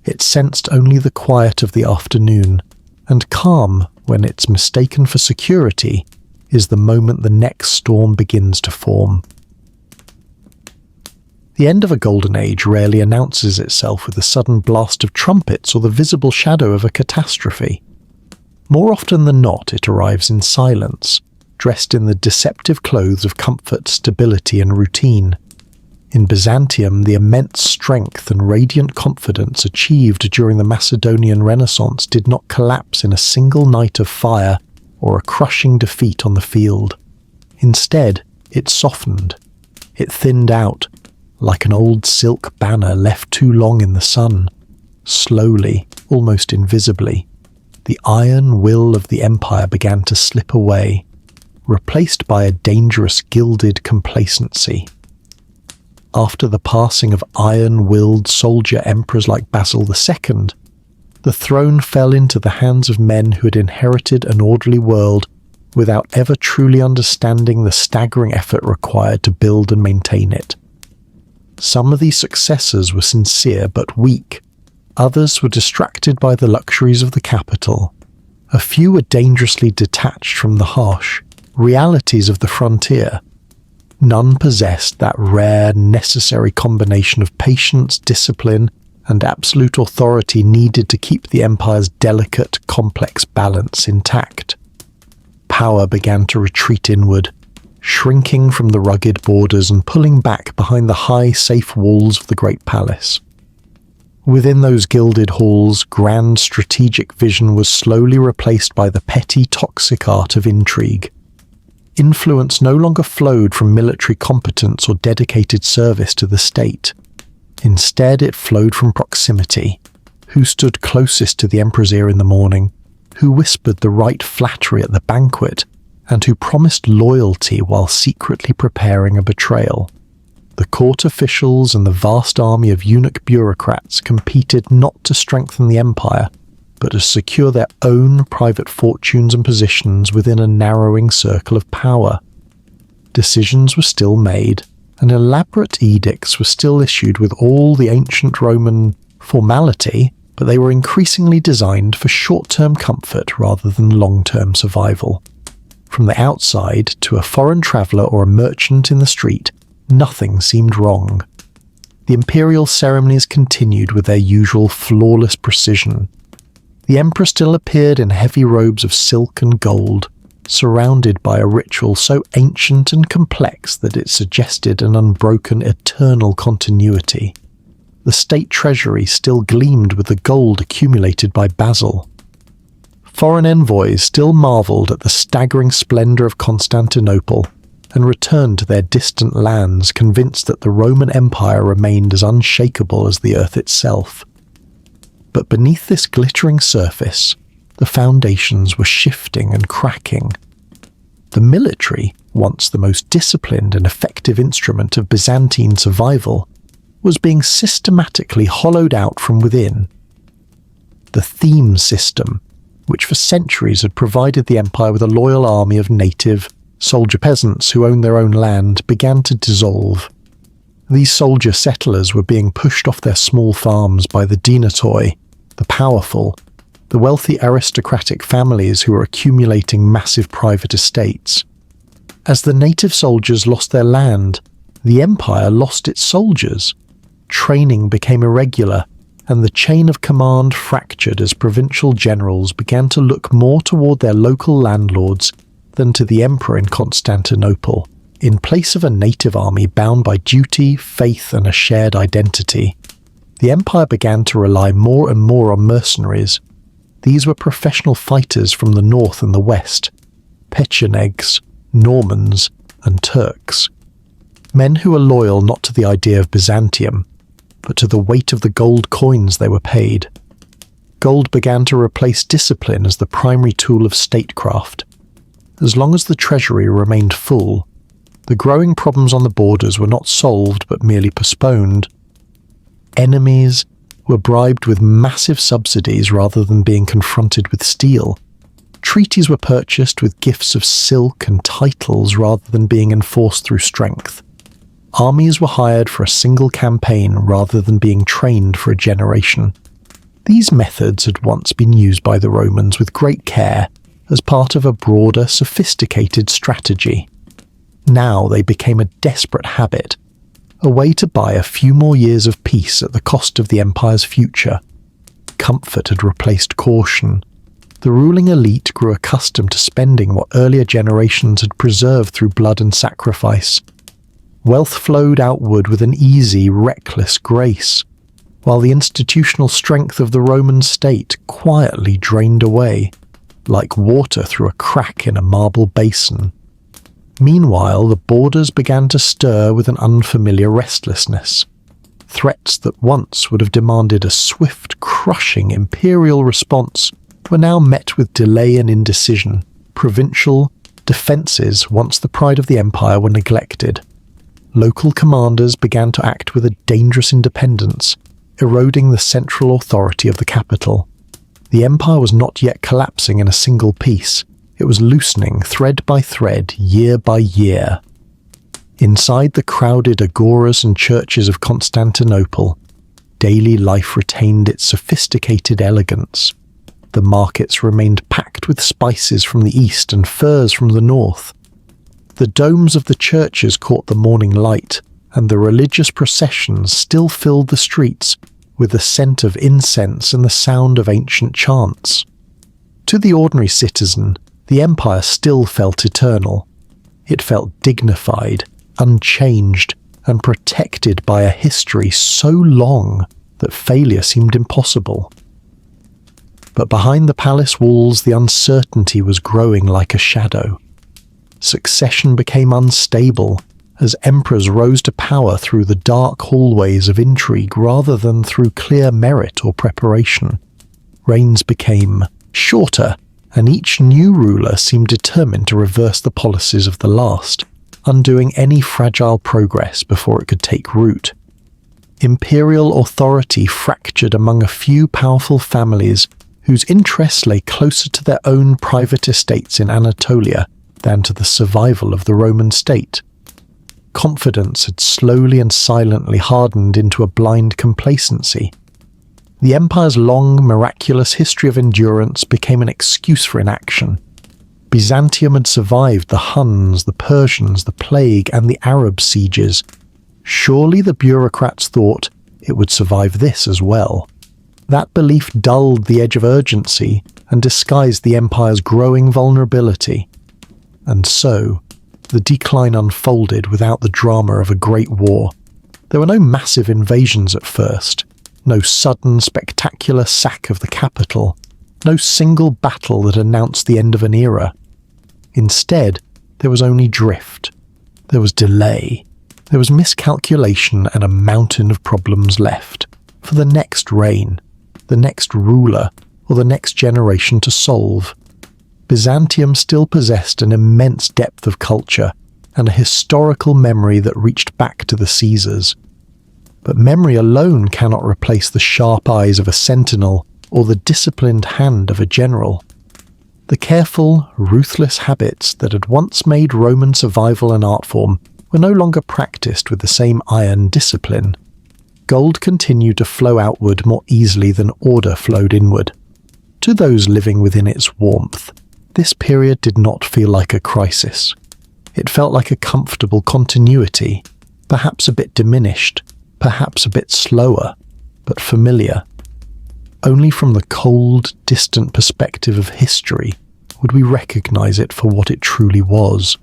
It sensed only the quiet of the afternoon, and calm, when it's mistaken for security, is the moment the next storm begins to form. The end of a golden age rarely announces itself with a sudden blast of trumpets or the visible shadow of a catastrophe. More often than not, it arrives in silence, dressed in the deceptive clothes of comfort, stability, and routine. In Byzantium, the immense strength and radiant confidence achieved during the Macedonian Renaissance did not collapse in a single night of fire or a crushing defeat on the field. Instead, it softened. It thinned out, like an old silk banner left too long in the sun. Slowly, almost invisibly, the iron will of the empire began to slip away, replaced by a dangerous gilded complacency. After the passing of iron-willed soldier emperors like Basil II, the throne fell into the hands of men who had inherited an orderly world without ever truly understanding the staggering effort required to build and maintain it. Some of these successors were sincere but weak. Others were distracted by the luxuries of the capital. A few were dangerously detached from the harsh realities of the frontier. None possessed that rare, necessary combination of patience, discipline, and absolute authority needed to keep the empire's delicate, complex balance intact. Power began to retreat inward, shrinking from the rugged borders and pulling back behind the high, safe walls of the great palace. Within those gilded halls, grand strategic vision was slowly replaced by the petty, toxic art of intrigue. Influence no longer flowed from military competence or dedicated service to the state. Instead, it flowed from proximity. Who stood closest to the emperor's ear in the morning? Who whispered the right flattery at the banquet? And who promised loyalty while secretly preparing a betrayal? The court officials and the vast army of eunuch bureaucrats competed not to strengthen the empire, but to secure their own private fortunes and positions within a narrowing circle of power. Decisions were still made, and elaborate edicts were still issued with all the ancient Roman formality, but they were increasingly designed for short-term comfort rather than long-term survival. From the outside, to a foreign traveller or a merchant in the street, nothing seemed wrong. The imperial ceremonies continued with their usual flawless precision. The emperor still appeared in heavy robes of silk and gold, surrounded by a ritual so ancient and complex that it suggested an unbroken eternal continuity. The state treasury still gleamed with the gold accumulated by Basil. Foreign envoys still marvelled at the staggering splendour of Constantinople and returned to their distant lands convinced that the Roman Empire remained as unshakable as the earth itself. But beneath this glittering surface, the foundations were shifting and cracking. The military, once the most disciplined and effective instrument of Byzantine survival, was being systematically hollowed out from within. The theme system, which for centuries had provided the empire with a loyal army of native, soldier peasants who owned their own land, began to dissolve. These soldier settlers were being pushed off their small farms by the dinatoi, the powerful, the wealthy aristocratic families who were accumulating massive private estates. As the native soldiers lost their land, the empire lost its soldiers. Training became irregular, and the chain of command fractured as provincial generals began to look more toward their local landlords than to the emperor in Constantinople, in place of a native army bound by duty, faith, and a shared identity. The empire began to rely more and more on mercenaries. These were professional fighters from the north and the west, Pechenegs, Normans, and Turks. Men who were loyal not to the idea of Byzantium, but to the weight of the gold coins they were paid. Gold began to replace discipline as the primary tool of statecraft. As long as the treasury remained full, the growing problems on the borders were not solved but merely postponed. Enemies were bribed with massive subsidies rather than being confronted with steel. Treaties were purchased with gifts of silk and titles rather than being enforced through strength. Armies were hired for a single campaign rather than being trained for a generation. These methods had once been used by the Romans with great care as part of a broader, sophisticated strategy. Now they became a desperate habit, a way to buy a few more years of peace at the cost of the empire's future. Comfort had replaced caution. The ruling elite grew accustomed to spending what earlier generations had preserved through blood and sacrifice. Wealth flowed outward with an easy, reckless grace, while the institutional strength of the Roman state quietly drained away, like water through a crack in a marble basin. Meanwhile, the borders began to stir with an unfamiliar restlessness. Threats that once would have demanded a swift, crushing imperial response were now met with delay and indecision. Provincial defences, once the pride of the empire, were neglected. Local commanders began to act with a dangerous independence, eroding the central authority of the capital. The empire was not yet collapsing in a single piece. It was loosening thread by thread, year by year. Inside the crowded agoras and churches of Constantinople, daily life retained its sophisticated elegance. The markets remained packed with spices from the east and furs from the north. The domes of the churches caught the morning light, and the religious processions still filled the streets with the scent of incense and the sound of ancient chants. To the ordinary citizen, the empire still felt eternal. It felt dignified, unchanged, and protected by a history so long that failure seemed impossible. But behind the palace walls, the uncertainty was growing like a shadow. Succession became unstable as emperors rose to power through the dark hallways of intrigue rather than through clear merit or preparation. Reigns became shorter, and each new ruler seemed determined to reverse the policies of the last, undoing any fragile progress before it could take root. Imperial authority fractured among a few powerful families whose interests lay closer to their own private estates in Anatolia than to the survival of the Roman state. Confidence had slowly and silently hardened into a blind complacency. The empire's long, miraculous history of endurance became an excuse for inaction. Byzantium had survived the Huns, the Persians, the plague, and the Arab sieges. Surely the bureaucrats thought it would survive this as well. That belief dulled the edge of urgency and disguised the empire's growing vulnerability. And so, the decline unfolded without the drama of a great war. There were no massive invasions at first, no sudden, spectacular sack of the capital, no single battle that announced the end of an era. Instead, there was only drift. There was delay. There was miscalculation and a mountain of problems left for the next reign, the next ruler, or the next generation to solve. Byzantium still possessed an immense depth of culture and a historical memory that reached back to the Caesars. But memory alone cannot replace the sharp eyes of a sentinel or the disciplined hand of a general. The careful, ruthless habits that had once made Roman survival an art form were no longer practiced with the same iron discipline. Gold continued to flow outward more easily than order flowed inward. To those living within its warmth, this period did not feel like a crisis. It felt like a comfortable continuity, perhaps a bit diminished, perhaps a bit slower, but familiar. Only from the cold, distant perspective of history would we recognize it for what it truly was.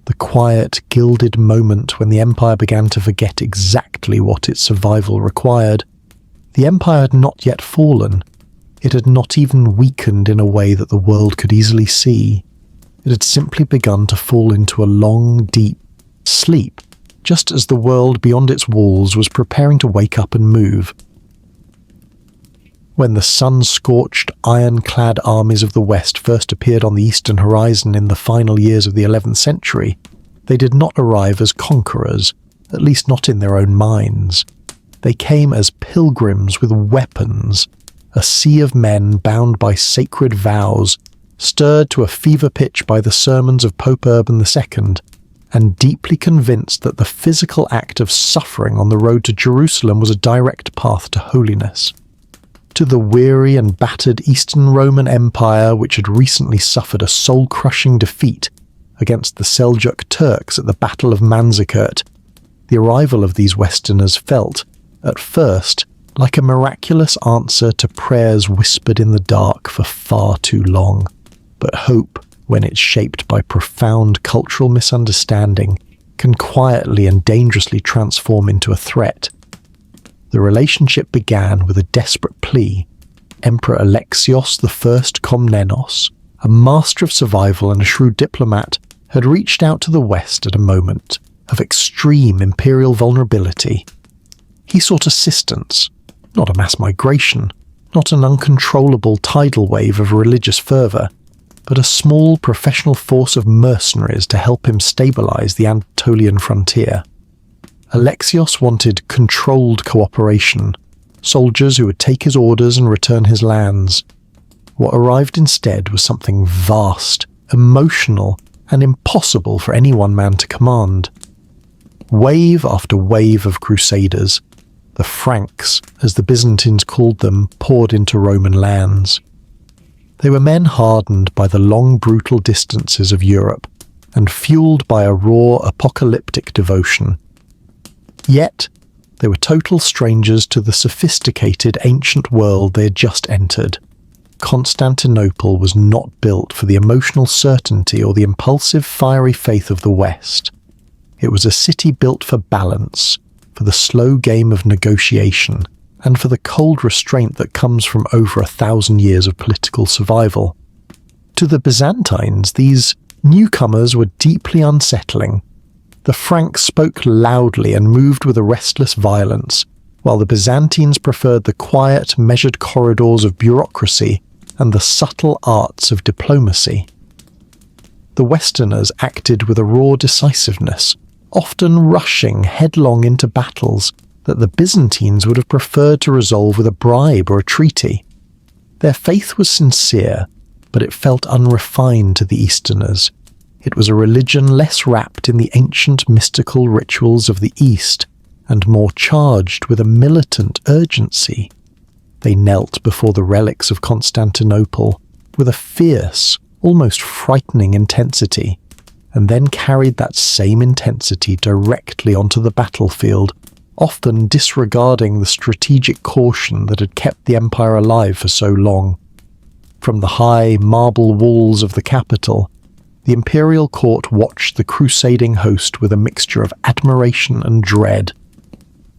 The quiet, gilded moment when the empire began to forget exactly what its survival required. The empire had not yet fallen. It had not even weakened in a way that the world could easily see. It had simply begun to fall into a long, deep sleep, just as the world beyond its walls was preparing to wake up and move. When the sun-scorched, iron-clad armies of the West first appeared on the eastern horizon in the final years of the 11th century, they did not arrive as conquerors, at least not in their own minds. They came as pilgrims with weapons, a sea of men bound by sacred vows, stirred to a fever pitch by the sermons of Pope Urban II, and deeply convinced that the physical act of suffering on the road to Jerusalem was a direct path to holiness. To the weary and battered Eastern Roman Empire, which had recently suffered a soul-crushing defeat against the Seljuk Turks at the Battle of Manzikert, the arrival of these Westerners felt, at first, like a miraculous answer to prayers whispered in the dark for far too long. But hope, when it's shaped by profound cultural misunderstanding, can quietly and dangerously transform into a threat. The relationship began with a desperate plea. Emperor Alexios I Komnenos, a master of survival and a shrewd diplomat, had reached out to the West at a moment of extreme imperial vulnerability. He sought assistance, not a mass migration, not an uncontrollable tidal wave of religious fervour, but a small professional force of mercenaries to help him stabilise the Anatolian frontier. Alexios wanted controlled cooperation, soldiers who would take his orders and return his lands. What arrived instead was something vast, emotional, and impossible for any one man to command. Wave after wave of crusaders, the Franks, as the Byzantines called them, poured into Roman lands. They were men hardened by the long brutal distances of Europe and fueled by a raw apocalyptic devotion. Yet, they were total strangers to the sophisticated ancient world they had just entered. Constantinople was not built for the emotional certainty or the impulsive, fiery faith of the West. It was a city built for balance, for the slow game of negotiation, and for the cold restraint that comes from over 1,000 years of political survival. To the Byzantines, these newcomers were deeply unsettling. The Franks spoke loudly and moved with a restless violence, while the Byzantines preferred the quiet, measured corridors of bureaucracy and the subtle arts of diplomacy. The Westerners acted with a raw decisiveness, often rushing headlong into battles that the Byzantines would have preferred to resolve with a bribe or a treaty. Their faith was sincere, but it felt unrefined to the Easterners. It was a religion less wrapped in the ancient mystical rituals of the East and more charged with a militant urgency. They knelt before the relics of Constantinople with a fierce, almost frightening intensity, and then carried that same intensity directly onto the battlefield, often disregarding the strategic caution that had kept the empire alive for so long. From the high marble walls of the capital, the imperial court watched the crusading host with a mixture of admiration and dread.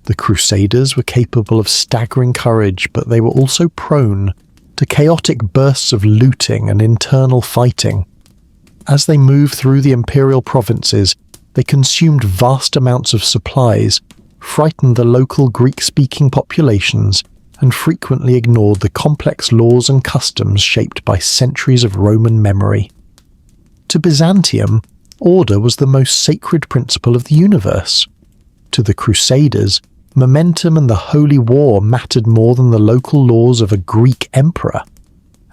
The crusaders were capable of staggering courage, but they were also prone to chaotic bursts of looting and internal fighting. As they moved through the imperial provinces, they consumed vast amounts of supplies, frightened the local Greek-speaking populations, and frequently ignored the complex laws and customs shaped by centuries of Roman memory. To Byzantium, order was the most sacred principle of the universe. To the Crusaders, momentum and the holy war mattered more than the local laws of a Greek emperor.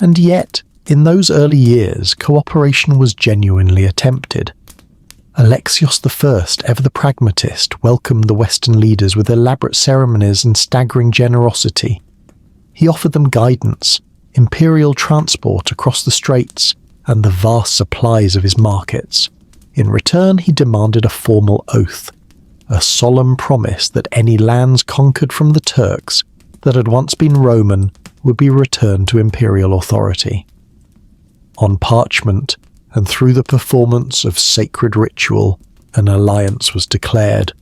And yet, in those early years, cooperation was genuinely attempted. Alexios I, ever the pragmatist, welcomed the Western leaders with elaborate ceremonies and staggering generosity. He offered them guidance, imperial transport across the straits, and the vast supplies of his markets. In return, he demanded a formal oath, a solemn promise that any lands conquered from the Turks that had once been Roman would be returned to imperial authority. On parchment, and through the performance of sacred ritual, an alliance was declared.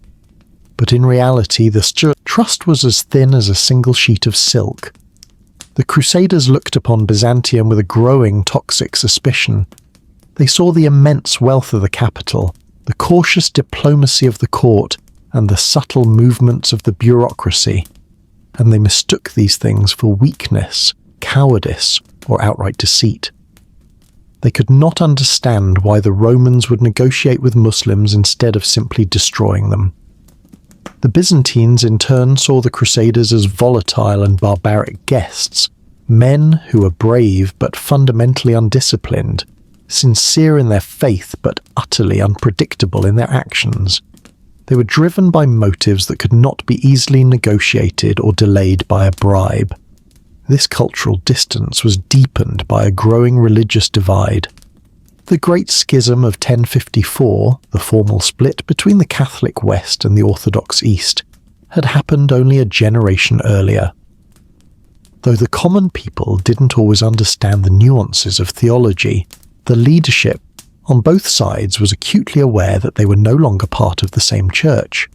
But in reality, the trust was as thin as a single sheet of silk. The Crusaders looked upon Byzantium with a growing toxic suspicion. They saw the immense wealth of the capital, the cautious diplomacy of the court, and the subtle movements of the bureaucracy, and they mistook these things for weakness, cowardice, or outright deceit. They could not understand why the Romans would negotiate with Muslims instead of simply destroying them. The Byzantines in turn saw the Crusaders as volatile and barbaric guests, men who were brave but fundamentally undisciplined, sincere in their faith but utterly unpredictable in their actions. They were driven by motives that could not be easily negotiated or delayed by a bribe. This cultural distance was deepened by a growing religious divide. The Great Schism of 1054, the formal split between the Catholic West and the Orthodox East, had happened only a generation earlier. Though the common people didn't always understand the nuances of theology, the leadership on both sides was acutely aware that they were no longer part of the same church.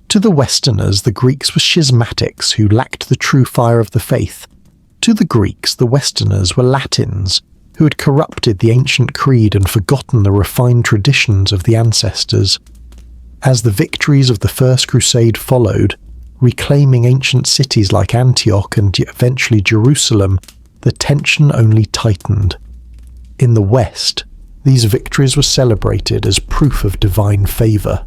To the Westerners, the Greeks were schismatics who lacked the true fire of the faith. To the Greeks, the Westerners were Latins, who had corrupted the ancient creed and forgotten the refined traditions of the ancestors. As the victories of the First Crusade followed, reclaiming ancient cities like Antioch and eventually Jerusalem, the tension only tightened. In the West, these victories were celebrated as proof of divine favour.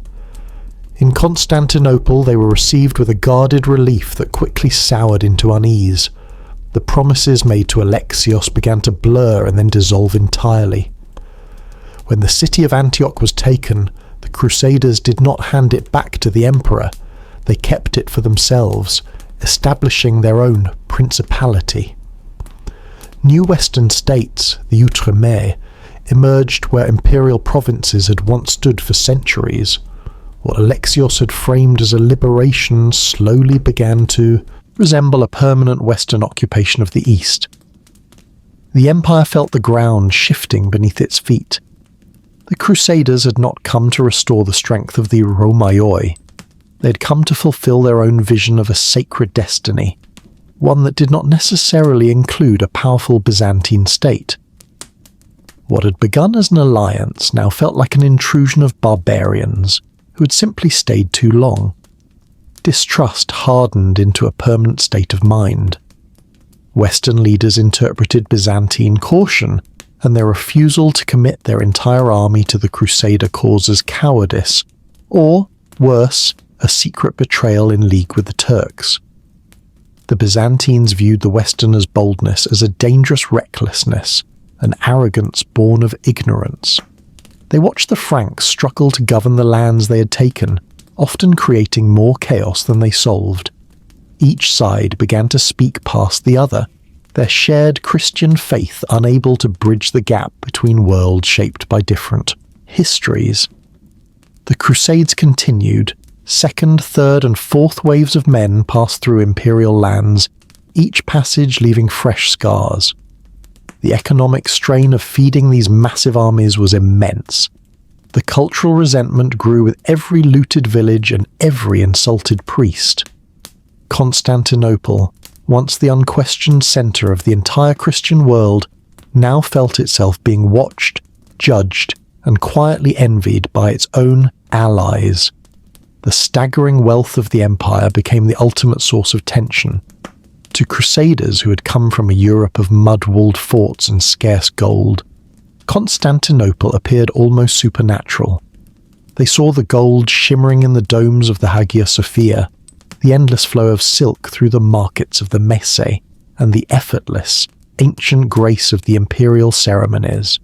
In Constantinople, they were received with a guarded relief that quickly soured into unease. The promises made to Alexios began to blur and then dissolve entirely. When the city of Antioch was taken, the Crusaders did not hand it back to the emperor. They kept it for themselves, establishing their own principality. New Western states, the Outremer, emerged where imperial provinces had once stood for centuries. What Alexios had framed as a liberation slowly began to resemble a permanent Western occupation of the East. The empire felt the ground shifting beneath its feet. The Crusaders had not come to restore the strength of the Romaioi. They had come to fulfill their own vision of a sacred destiny, one that did not necessarily include a powerful Byzantine state. What had begun as an alliance now felt like an intrusion of barbarians who had simply stayed too long. Distrust hardened into a permanent state of mind. Western leaders interpreted Byzantine caution and their refusal to commit their entire army to the Crusader cause as cowardice, or, worse, a secret betrayal in league with the Turks. The Byzantines viewed the Westerners' boldness as a dangerous recklessness, an arrogance born of ignorance. They watched the Franks struggle to govern the lands they had taken, often creating more chaos than they solved. Each side began to speak past the other, their shared Christian faith unable to bridge the gap between worlds shaped by different histories. The Crusades continued. Second, third, and fourth waves of men passed through imperial lands, each passage leaving fresh scars. The economic strain of feeding these massive armies was immense. The cultural resentment grew with every looted village and every insulted priest. Constantinople, once the unquestioned centre of the entire Christian world, now felt itself being watched, judged, and quietly envied by its own allies. The staggering wealth of the empire became the ultimate source of tension. To crusaders who had come from a Europe of mud-walled forts and scarce gold, Constantinople appeared almost supernatural. They saw the gold shimmering in the domes of the Hagia Sophia, the endless flow of silk through the markets of the Messe, and the effortless, ancient grace of the imperial ceremonies.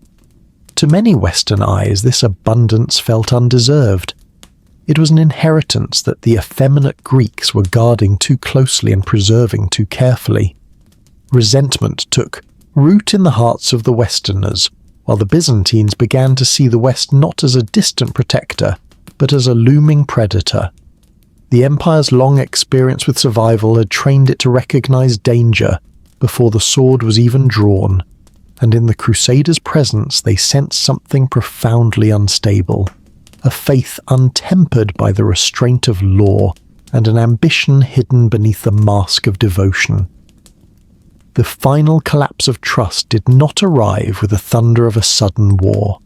To many Western eyes, this abundance felt undeserved. It was an inheritance that the effeminate Greeks were guarding too closely and preserving too carefully. Resentment took root in the hearts of the Westerners, while the Byzantines began to see the West not as a distant protector, but as a looming predator. The empire's long experience with survival had trained it to recognize danger before the sword was even drawn, and in the Crusaders' presence they sensed something profoundly unstable, a faith untempered by the restraint of law and an ambition hidden beneath the mask of devotion. The final collapse of trust did not arrive with the thunder of a sudden war.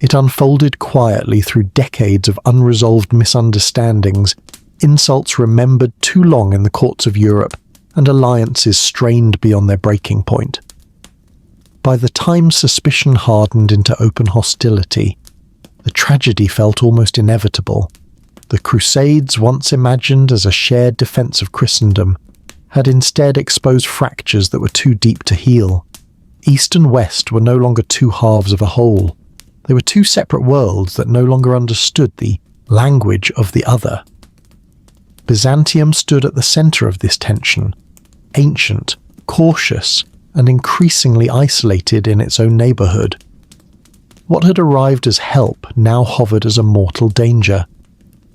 It unfolded quietly through decades of unresolved misunderstandings, insults remembered too long in the courts of Europe, and alliances strained beyond their breaking point. By the time suspicion hardened into open hostility, the tragedy felt almost inevitable. The Crusades, once imagined as a shared defense of Christendom, had instead exposed fractures that were too deep to heal. East and West were no longer two halves of a whole. They were two separate worlds that no longer understood the language of the other. Byzantium stood at the centre of this tension, ancient, cautious, and increasingly isolated in its own neighbourhood. What had arrived as help now hovered as a mortal danger.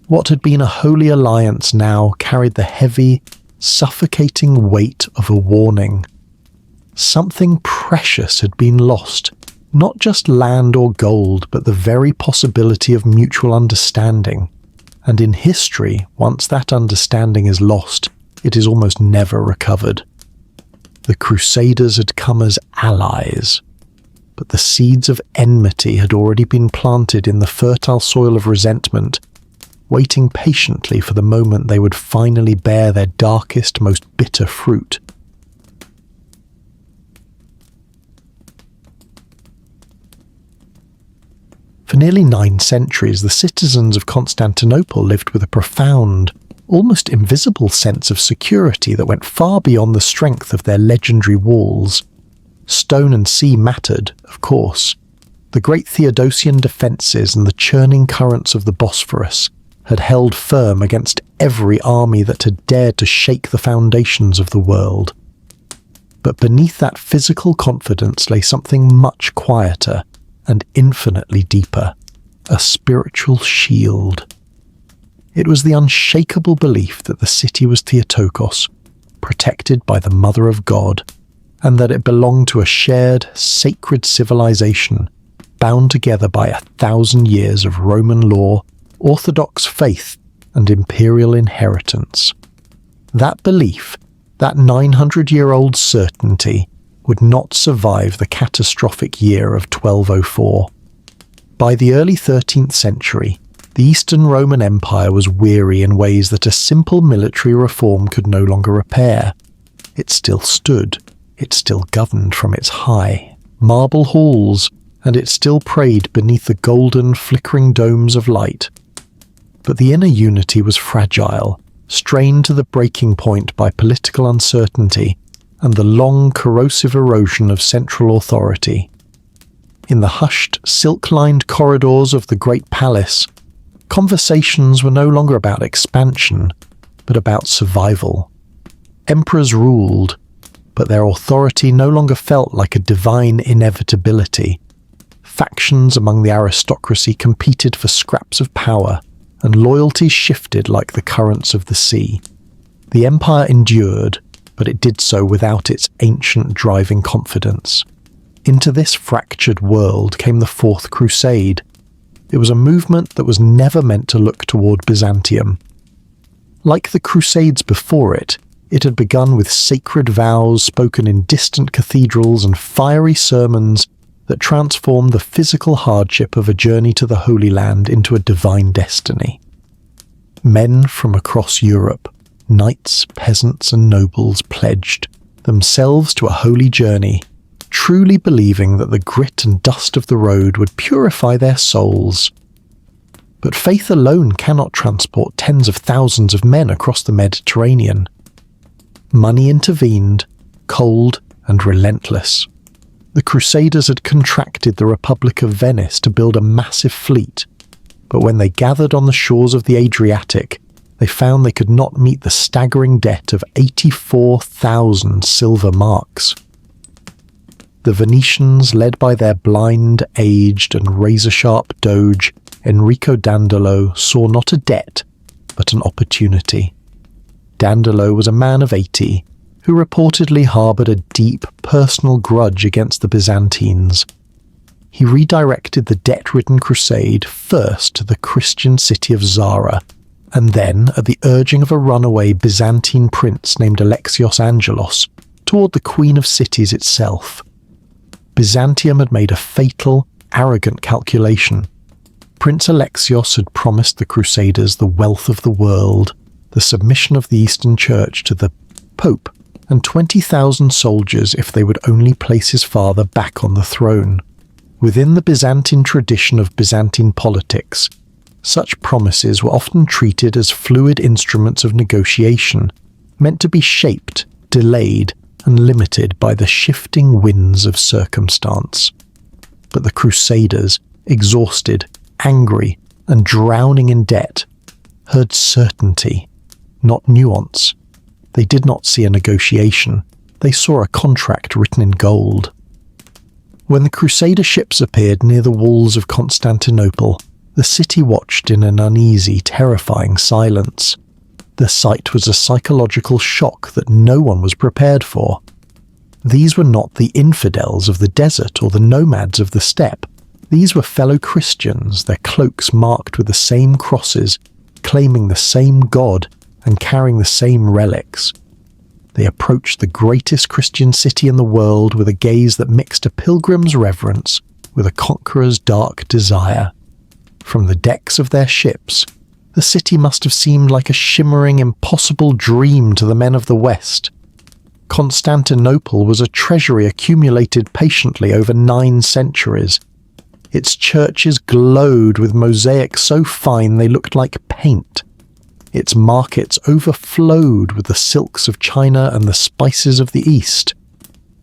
What had been a holy alliance now carried the heavy, suffocating weight of a warning. Something precious had been lost, not just land or gold, but the very possibility of mutual understanding. And in history, once that understanding is lost, it is almost never recovered. The Crusaders had come as allies, but the seeds of enmity had already been planted in the fertile soil of resentment, waiting patiently for the moment they would finally bear their darkest, most bitter fruit. For nearly 9 centuries, the citizens of Constantinople lived with a profound, almost invisible sense of security that went far beyond the strength of their legendary walls. Stone and sea mattered, of course. The great Theodosian defences and the churning currents of the Bosphorus had held firm against every army that had dared to shake the foundations of the world. But beneath that physical confidence lay something much quieter and infinitely deeper, a spiritual shield. It was the unshakable belief that the city was Theotokos, protected by the Mother of God, and that it belonged to a shared, sacred civilization, bound together by 1,000 years of Roman law, Orthodox faith, and imperial inheritance. That belief, that 900-year-old certainty, would not survive the catastrophic year of 1204. By the early 13th century, the Eastern Roman Empire was weary in ways that a simple military reform could no longer repair. It still stood, it still governed from its high, marble halls, and it still prayed beneath the golden, flickering domes of light. But the inner unity was fragile, strained to the breaking point by political uncertainty and the long, corrosive erosion of central authority. In the hushed, silk-lined corridors of the great palace, conversations were no longer about expansion, but about survival. Emperors ruled, but their authority no longer felt like a divine inevitability. Factions among the aristocracy competed for scraps of power, and loyalties shifted like the currents of the sea. The empire endured, but it did so without its ancient driving confidence. Into this fractured world came the Fourth Crusade. It was a movement that was never meant to look toward Byzantium. Like the Crusades before it, it had begun with sacred vows spoken in distant cathedrals and fiery sermons that transformed the physical hardship of a journey to the Holy Land into a divine destiny. Men from across Europe, knights, peasants, and nobles pledged themselves to a holy journey, truly believing that the grit and dust of the road would purify their souls. But faith alone cannot transport tens of thousands of men across the Mediterranean. Money intervened, cold and relentless. The Crusaders had contracted the Republic of Venice to build a massive fleet, but when they gathered on the shores of the Adriatic, they found they could not meet the staggering debt of 84,000 silver marks. The Venetians, led by their blind, aged and razor-sharp doge, Enrico Dandolo, saw not a debt, but an opportunity. Dandolo was a man of 80, who reportedly harboured a deep, personal grudge against the Byzantines. He redirected the debt-ridden crusade first to the Christian city of Zara, and then, at the urging of a runaway Byzantine prince named Alexios Angelos, toward the Queen of Cities itself. Byzantium had made a fatal, arrogant calculation. Prince Alexios had promised the Crusaders the wealth of the world, the submission of the Eastern Church to the Pope, and 20,000 soldiers if they would only place his father back on the throne. Within the Byzantine tradition of Byzantine politics, such promises were often treated as fluid instruments of negotiation, meant to be shaped, delayed, and limited by the shifting winds of circumstance. But the Crusaders, exhausted, angry, and drowning in debt, heard certainty, not nuance. They did not see a negotiation, they saw a contract written in gold. When the Crusader ships appeared near the walls of Constantinople, the city watched in an uneasy, terrifying silence. The sight was a psychological shock that no one was prepared for. These were not the infidels of the desert or the nomads of the steppe. These were fellow Christians, their cloaks marked with the same crosses, claiming the same God and carrying the same relics. They approached the greatest Christian city in the world with a gaze that mixed a pilgrim's reverence with a conqueror's dark desire. From the decks of their ships, the city must have seemed like a shimmering, impossible dream to the men of the West. Constantinople was a treasury accumulated patiently over 9 centuries. Its churches glowed with mosaics so fine they looked like paint. Its markets overflowed with the silks of China and the spices of the East.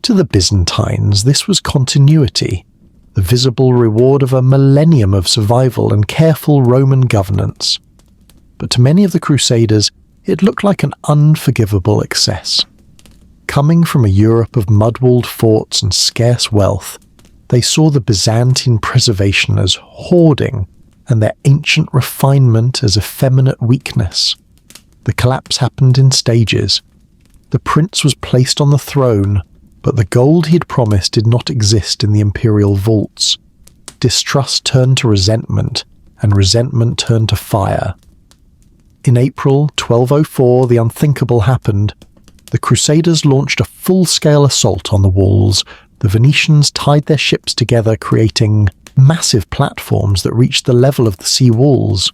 To the Byzantines, this was continuity, the visible reward of a millennium of survival and careful Roman governance. But to many of the Crusaders, it looked like an unforgivable excess. Coming from a Europe of mud-walled forts and scarce wealth, they saw the Byzantine preservation as hoarding and their ancient refinement as effeminate weakness. The collapse happened in stages. The prince was placed on the throne, but the gold he'd promised did not exist in the imperial vaults. Distrust turned to resentment, and resentment turned to fire. In April 1204, the unthinkable happened. The Crusaders launched a full-scale assault on the walls. The Venetians tied their ships together, creating massive platforms that reached the level of the sea walls.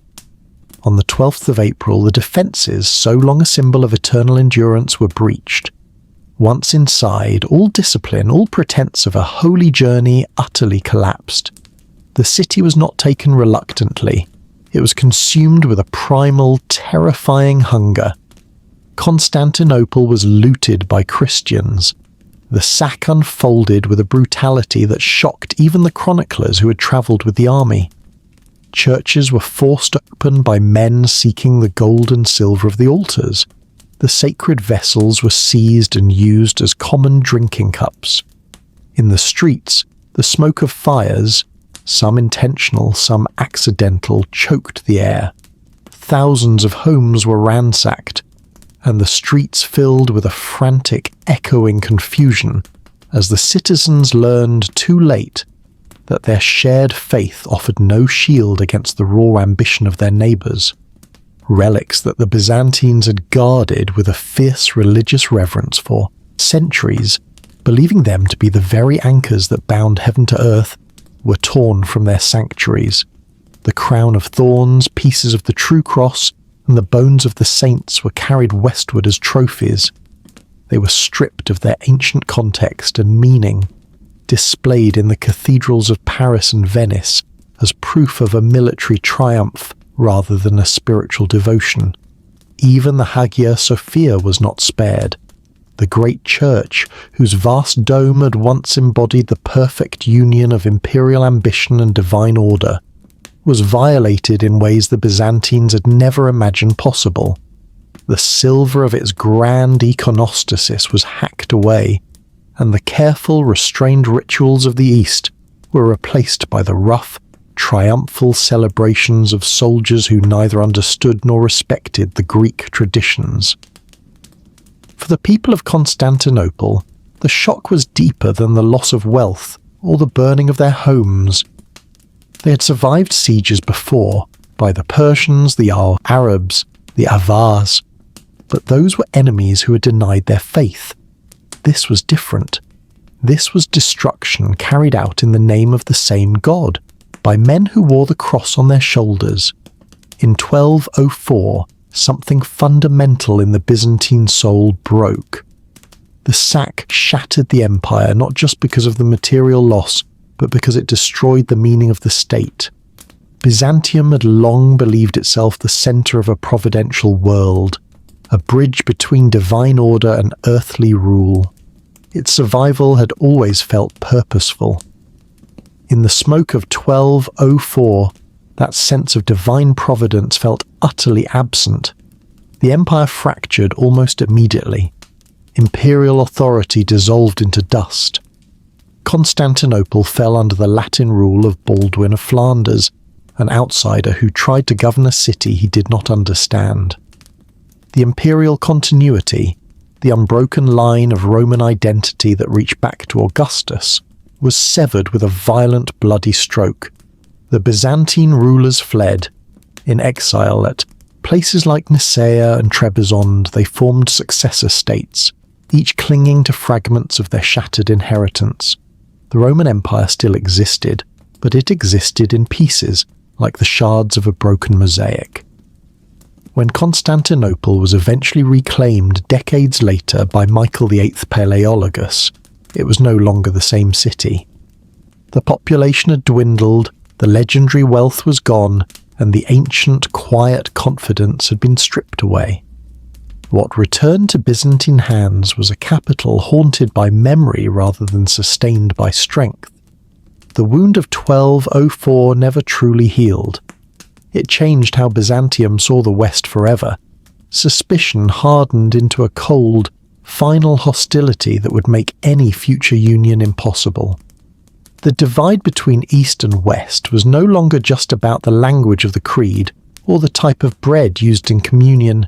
On the 12th of April, the defences, so long a symbol of eternal endurance, were breached. Once inside, all discipline, all pretense of a holy journey utterly collapsed. The city was not taken reluctantly. It was consumed with a primal, terrifying hunger. Constantinople was looted by Christians. The sack unfolded with a brutality that shocked even the chroniclers who had travelled with the army. Churches were forced open by men seeking the gold and silver of the altars. the sacred vessels were seized and used as common drinking cups. In the streets, the smoke of fires, some intentional, some accidental, choked the air. Thousands of homes were ransacked, and the streets filled with a frantic, echoing confusion as the citizens learned too late that their shared faith offered no shield against the raw ambition of their neighbours. Relics that the Byzantines had guarded with a fierce religious reverence for centuries, believing them to be the very anchors that bound heaven to earth, were torn from their sanctuaries. The crown of thorns, pieces of the true cross, and the bones of the saints were carried westward as trophies. They were stripped of their ancient context and meaning, displayed in the cathedrals of Paris and Venice as proof of a military triumph rather than a spiritual devotion. Even the Hagia Sophia was not spared. The great church, whose vast dome had once embodied the perfect union of imperial ambition and divine order, was violated in ways the Byzantines had never imagined possible. The silver of its grand iconostasis was hacked away, and the careful, restrained rituals of the East were replaced by the rough, triumphal celebrations of soldiers who neither understood nor respected the Greek traditions. For the people of Constantinople, the shock was deeper than the loss of wealth or the burning of their homes. They had survived sieges before, by the Persians, the Arabs, the Avars, but those were enemies who had denied their faith. This was different. This was destruction carried out in the name of the same God, by men who wore the cross on their shoulders. In 1204, something fundamental in the Byzantine soul broke. The sack shattered the empire not just because of the material loss, but because it destroyed the meaning of the state. Byzantium had long believed itself the centre of a providential world, a bridge between divine order and earthly rule. Its survival had always felt purposeful. In the smoke of 1204, that sense of divine providence felt utterly absent. The empire fractured almost immediately. Imperial authority dissolved into dust. Constantinople fell under the Latin rule of Baldwin of Flanders, an outsider who tried to govern a city he did not understand. The imperial continuity, the unbroken line of Roman identity that reached back to Augustus, was severed with a violent, bloody stroke. The Byzantine rulers fled. In exile at places like Nicaea and Trebizond, they formed successor states, each clinging to fragments of their shattered inheritance. The Roman Empire still existed, but it existed in pieces, like the shards of a broken mosaic. When Constantinople was eventually reclaimed decades later by Michael VIII Palaeologus, it was no longer the same city. The population had dwindled, the legendary wealth was gone, and the ancient, quiet confidence had been stripped away. What returned to Byzantine hands was a capital haunted by memory rather than sustained by strength. The wound of 1204 never truly healed. It changed how Byzantium saw the West forever. Suspicion hardened into a cold, final hostility that would make any future union impossible. The divide between East and West was no longer just about the language of the creed or the type of bread used in communion.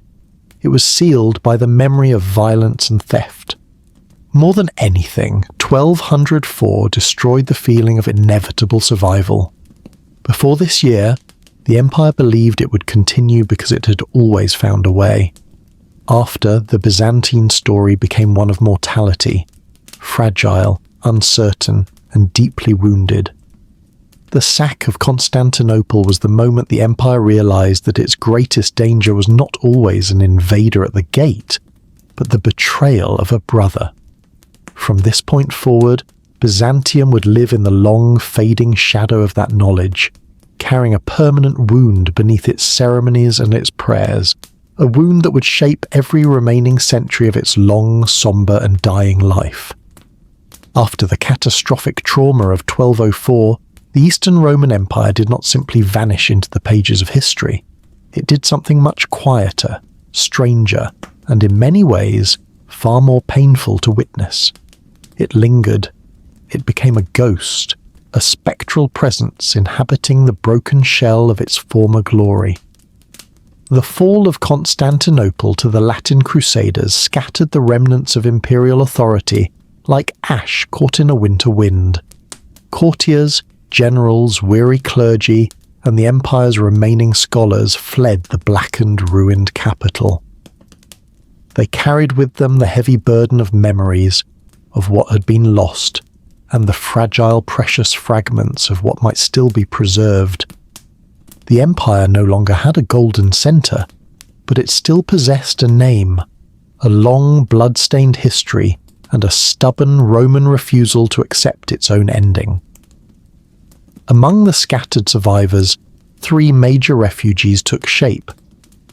It was sealed by the memory of violence and theft. More than anything, 1204 destroyed the feeling of inevitable survival. Before this year, the empire believed it would continue because it had always found a way. After, the Byzantine story became one of mortality, fragile, uncertain, and deeply wounded. The sack of Constantinople was the moment the empire realized that its greatest danger was not always an invader at the gate, but the betrayal of a brother. From this point forward, Byzantium would live in the long, fading shadow of that knowledge, carrying a permanent wound beneath its ceremonies and its prayers, a wound that would shape every remaining century of its long, sombre and dying life. After the catastrophic trauma of 1204, the Eastern Roman Empire did not simply vanish into the pages of history. It did something much quieter, stranger, and in many ways far more painful to witness. It lingered. It became a ghost, a spectral presence inhabiting the broken shell of its former glory. The fall of Constantinople to the Latin Crusaders scattered the remnants of imperial authority like ash caught in a winter wind. Courtiers, generals, weary clergy, and the empire's remaining scholars fled the blackened, ruined capital. They carried with them the heavy burden of memories, of what had been lost, and the fragile, precious fragments of what might still be preserved. The empire no longer had a golden centre, but it still possessed a name, a long, blood-stained history, and a stubborn Roman refusal to accept its own ending. Among the scattered survivors, 3 major refuges took shape: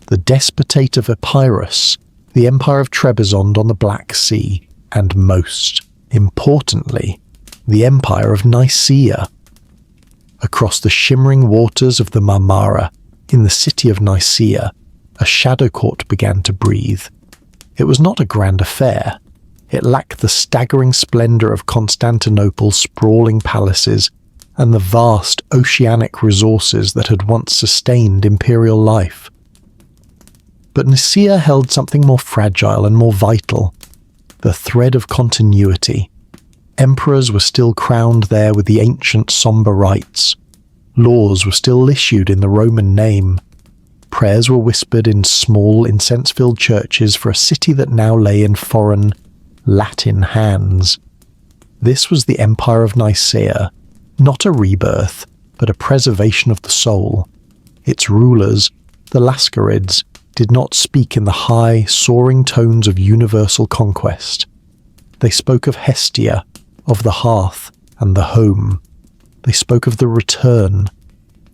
the Despotate of Epirus, the Empire of Trebizond on the Black Sea, and most importantly, the Empire of Nicaea. Across the shimmering waters of the Marmara, in the city of Nicaea, a shadow court began to breathe. It was not a grand affair. It lacked the staggering splendour of Constantinople's sprawling palaces and the vast oceanic resources that had once sustained imperial life. But Nicaea held something more fragile and more vital: the thread of continuity. Emperors were still crowned there with the ancient sombre rites. Laws were still issued in the Roman name. Prayers were whispered in small, incense-filled churches for a city that now lay in foreign, Latin hands. This was the Empire of Nicaea, not a rebirth, but a preservation of the soul. Its rulers, the Lascarids, did not speak in the high, soaring tones of universal conquest. They spoke of Hestia, of the hearth and the home. They spoke of the return.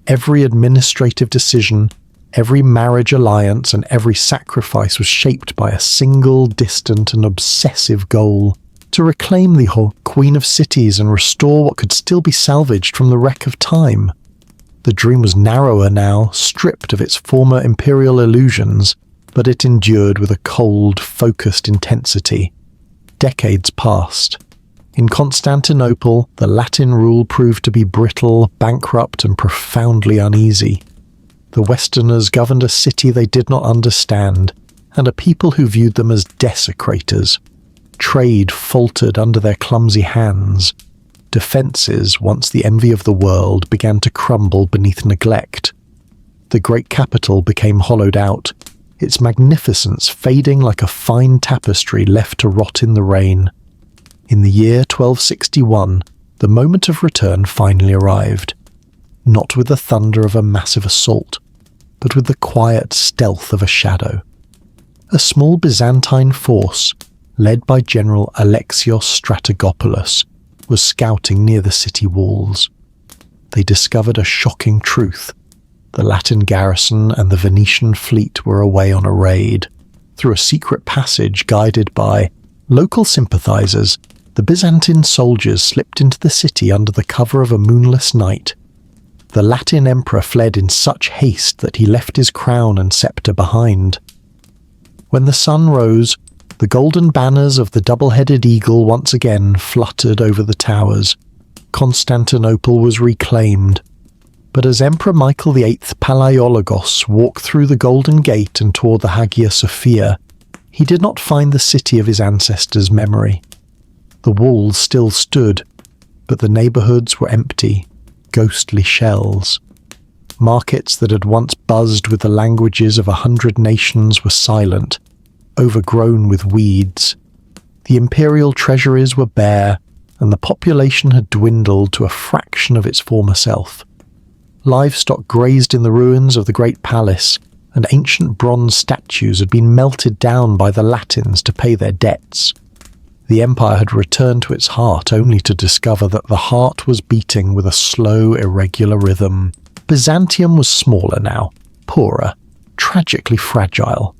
Every administrative decision, every marriage alliance, and every sacrifice was shaped by a single, distant and obsessive goal: to reclaim the whole Queen of Cities and restore what could still be salvaged from the wreck of time. The dream was narrower now, stripped of its former imperial illusions, but it endured with a cold, focused intensity. Decades passed. In Constantinople, the Latin rule proved to be brittle, bankrupt, and profoundly uneasy. The Westerners governed a city they did not understand, and a people who viewed them as desecrators. Trade faltered under their clumsy hands. Defences, once the envy of the world, began to crumble beneath neglect. The great capital became hollowed out, its magnificence fading like a fine tapestry left to rot in the rain. In the year 1261, the moment of return finally arrived, not with the thunder of a massive assault, but with the quiet stealth of a shadow. A small Byzantine force, led by General Alexios Strategopoulos, was scouting near the city walls. They discovered a shocking truth. The Latin garrison and the Venetian fleet were away on a raid. Through a secret passage guided by local sympathizers, the Byzantine soldiers slipped into the city under the cover of a moonless night. The Latin emperor fled in such haste that he left his crown and scepter behind. When the sun rose, the golden banners of the double-headed eagle once again fluttered over the towers. Constantinople was reclaimed. But as Emperor Michael VIII Palaiologos walked through the Golden Gate and toward the Hagia Sophia, he did not find the city of his ancestors' memory. The walls still stood, but the neighbourhoods were empty, ghostly shells. Markets that had once buzzed with the languages of 100 nations were silent, overgrown with weeds. The imperial treasuries were bare, and the population had dwindled to a fraction of its former self. Livestock grazed in the ruins of the great palace, and ancient bronze statues had been melted down by the Latins to pay their debts. The empire had returned to its heart only to discover that the heart was beating with a slow, irregular rhythm. Byzantium was smaller now, poorer, tragically fragile.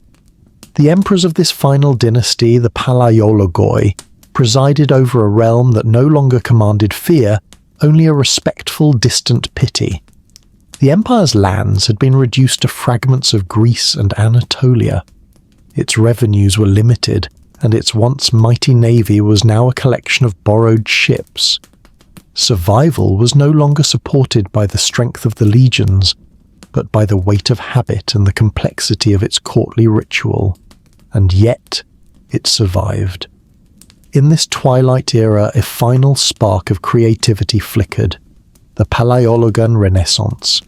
The emperors of this final dynasty, the Palaiologoi, presided over a realm that no longer commanded fear, only a respectful, distant pity. The empire's lands had been reduced to fragments of Greece and Anatolia. Its revenues were limited, and its once mighty navy was now a collection of borrowed ships. Survival was no longer supported by the strength of the legions, but by the weight of habit and the complexity of its courtly ritual. And yet, it survived. In this twilight era, a final spark of creativity flickered, the Palaiologan Renaissance.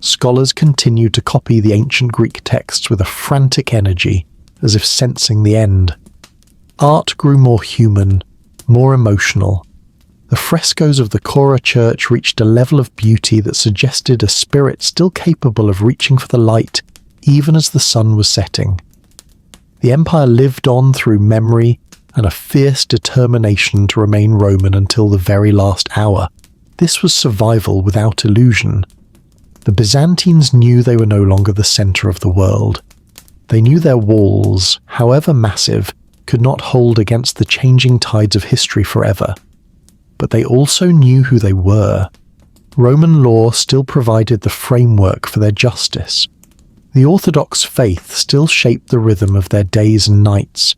Scholars continued to copy the ancient Greek texts with a frantic energy, as if sensing the end. Art grew more human, more emotional. The frescoes of the Chora Church reached a level of beauty that suggested a spirit still capable of reaching for the light, even as the sun was setting. The empire lived on through memory and a fierce determination to remain Roman until the very last hour. This was survival without illusion. The Byzantines knew they were no longer the center of the world. They knew their walls, however massive, could not hold against the changing tides of history forever. But they also knew who they were. Roman law still provided the framework for their justice. The Orthodox faith still shaped the rhythm of their days and nights.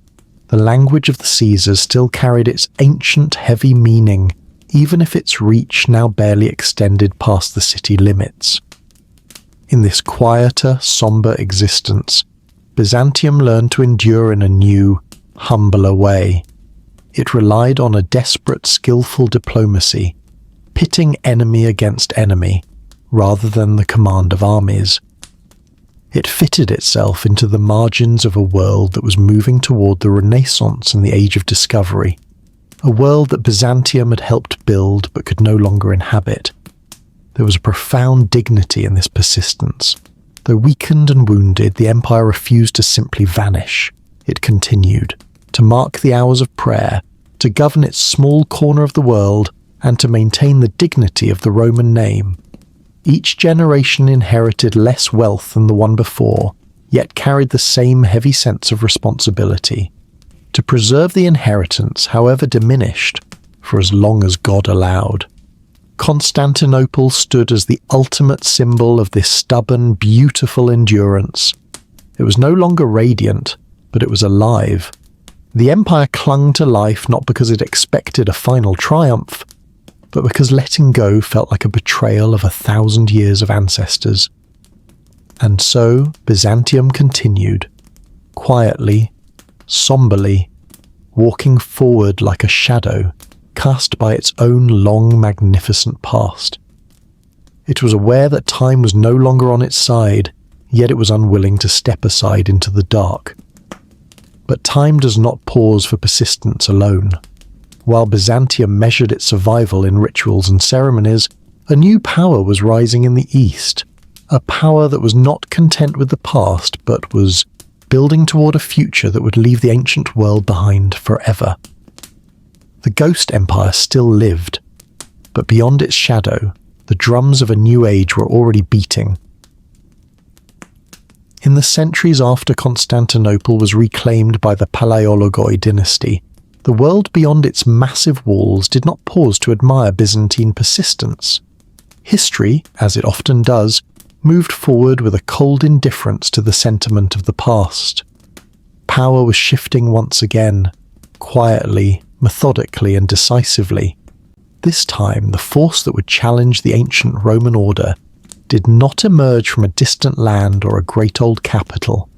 The language of the Caesars still carried its ancient, heavy meaning, even if its reach now barely extended past the city limits. In this quieter, somber existence, Byzantium learned to endure in a new, humbler way. It relied on a desperate, skillful diplomacy, pitting enemy against enemy, rather than the command of armies. It fitted itself into the margins of a world that was moving toward the Renaissance and the Age of Discovery, a world that Byzantium had helped build but could no longer inhabit. There was a profound dignity in this persistence. Though weakened and wounded, the empire refused to simply vanish. It continued to mark the hours of prayer, to govern its small corner of the world, and to maintain the dignity of the Roman name. Each generation inherited less wealth than the one before, yet carried the same heavy sense of responsibility. To preserve the inheritance, however diminished, for as long as God allowed. Constantinople stood as the ultimate symbol of this stubborn, beautiful endurance. It was no longer radiant, but it was alive. The empire clung to life not because it expected a final triumph, but because letting go felt like a betrayal of 1,000 years of ancestors. And so Byzantium continued, quietly, somberly, walking forward like a shadow cast by its own long, magnificent past. It was aware that time was no longer on its side, yet it was unwilling to step aside into the dark. But time does not pause for persistence alone. While Byzantium measured its survival in rituals and ceremonies, a new power was rising in the east, a power that was not content with the past but was building toward a future that would leave the ancient world behind forever. The Ghost Empire still lived, but beyond its shadow, the drums of a new age were already beating. In the centuries after Constantinople was reclaimed by the Palaiologoi dynasty, the world beyond its massive walls did not pause to admire Byzantine persistence. History, as it often does, moved forward with a cold indifference to the sentiment of the past. Power was shifting once again, quietly, methodically, and decisively. This time, the force that would challenge the ancient Roman order did not emerge from a distant land or a great old capital.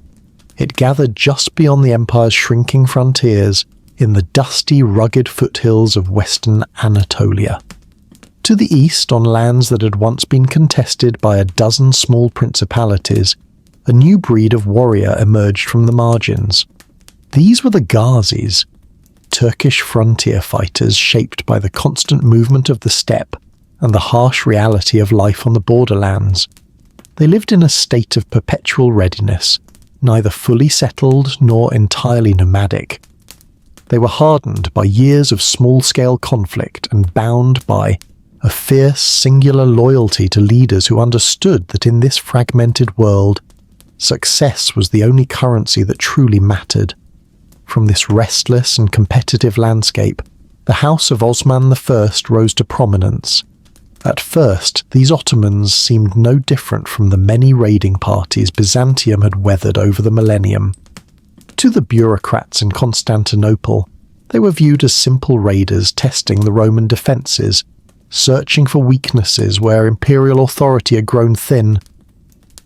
It gathered just beyond the empire's shrinking frontiers, in the dusty, rugged foothills of western Anatolia. To the east, on lands that had once been contested by a dozen small principalities, a new breed of warrior emerged from the margins. These were the Ghazis, Turkish frontier fighters shaped by the constant movement of the steppe and the harsh reality of life on the borderlands. They lived in a state of perpetual readiness, neither fully settled nor entirely nomadic. They were hardened by years of small-scale conflict and bound by a fierce, singular loyalty to leaders who understood that in this fragmented world, success was the only currency that truly mattered. From this restless and competitive landscape, the House of Osman I rose to prominence. At first, these Ottomans seemed no different from the many raiding parties Byzantium had weathered over the millennium. To the bureaucrats in Constantinople, they were viewed as simple raiders testing the Roman defences, searching for weaknesses where imperial authority had grown thin.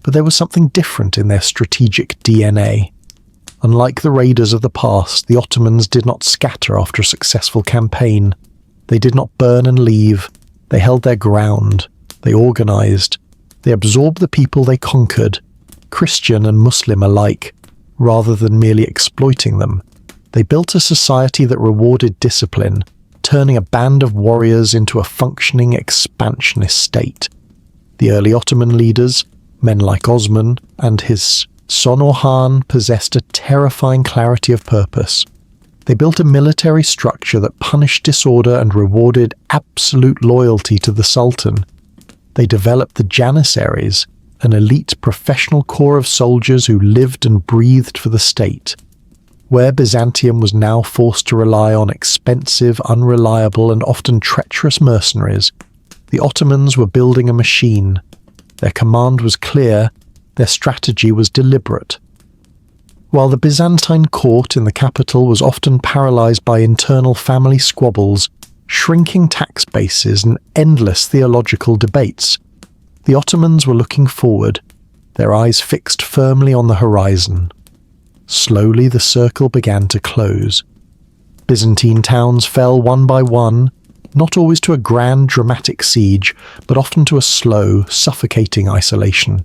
But there was something different in their strategic DNA. Unlike the raiders of the past, the Ottomans did not scatter after a successful campaign. They did not burn and leave. They held their ground. They organised. They absorbed the people they conquered, Christian and Muslim alike, rather than merely exploiting them. They built a society that rewarded discipline, turning a band of warriors into a functioning expansionist state. The early Ottoman leaders, men like Osman and his son Orhan, possessed a terrifying clarity of purpose. They built a military structure that punished disorder and rewarded absolute loyalty to the Sultan. They developed the Janissaries, an elite professional corps of soldiers who lived and breathed for the state. Where Byzantium was now forced to rely on expensive, unreliable, and often treacherous mercenaries, the Ottomans were building a machine. Their command was clear, their strategy was deliberate. While the Byzantine court in the capital was often paralysed by internal family squabbles, shrinking tax bases, and endless theological debates, the Ottomans were looking forward, their eyes fixed firmly on the horizon. Slowly the circle began to close. Byzantine towns fell one by one, not always to a grand dramatic siege, but often to a slow, suffocating isolation.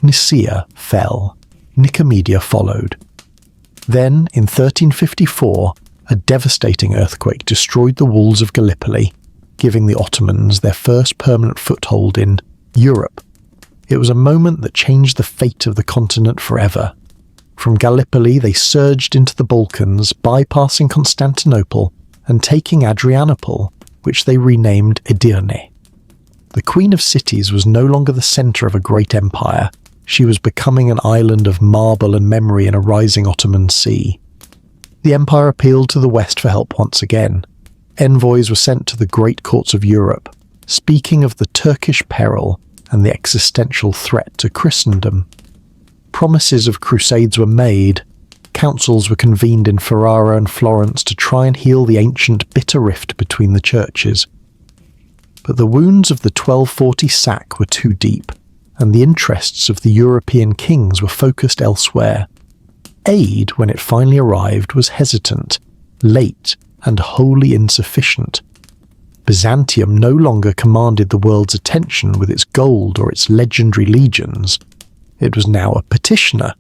Nicaea fell. Nicomedia followed. Then, in 1354, a devastating earthquake destroyed the walls of Gallipoli, giving the Ottomans their first permanent foothold in Europe. It was a moment that changed the fate of the continent forever. From Gallipoli they surged into the Balkans, bypassing Constantinople and taking Adrianople, which they renamed Edirne. The Queen of Cities was no longer the centre of a great empire. She was becoming an island of marble and memory in a rising Ottoman sea. The empire appealed to the West for help once again. Envoys were sent to the great courts of Europe, speaking of the Turkish peril and the existential threat to Christendom. Promises of crusades were made. Councils were convened in Ferrara and Florence to try and heal the ancient bitter rift between the churches. But the wounds of the 1240 sack were too deep, and the interests of the European kings were focused elsewhere. Aid, when it finally arrived, was hesitant, late, and wholly insufficient. Byzantium no longer commanded the world's attention with its gold or its legendary legions. It was now a petitioner,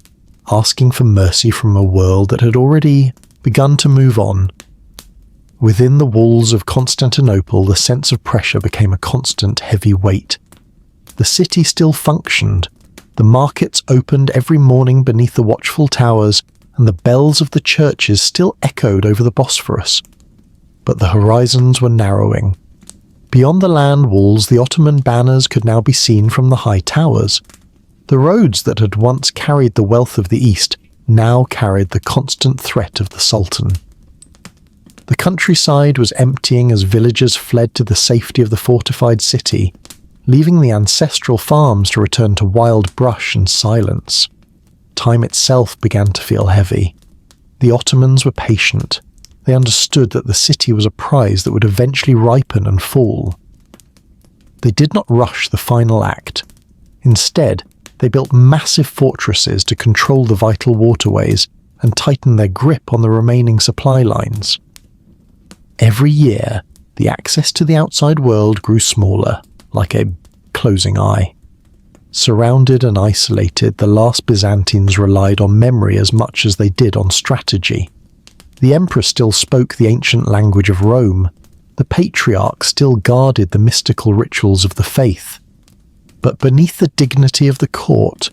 asking for mercy from a world that had already begun to move on. Within the walls of Constantinople, the sense of pressure became a constant heavy weight. The city still functioned. The markets opened every morning beneath the watchful towers, and the bells of the churches still echoed over the Bosphorus. But the horizons were narrowing. Beyond the land walls, the Ottoman banners could now be seen from the high towers. The roads that had once carried the wealth of the East now carried the constant threat of the Sultan. The countryside was emptying as villagers fled to the safety of the fortified city, leaving the ancestral farms to return to wild brush and silence. Time itself began to feel heavy. The Ottomans were patient. They understood that the city was a prize that would eventually ripen and fall. They did not rush the final act. Instead, they built massive fortresses to control the vital waterways and tighten their grip on the remaining supply lines. Every year, the access to the outside world grew smaller, like a closing eye. Surrounded and isolated, the last Byzantines relied on memory as much as they did on strategy. The emperor still spoke the ancient language of Rome. The patriarch still guarded the mystical rituals of the faith. But beneath the dignity of the court,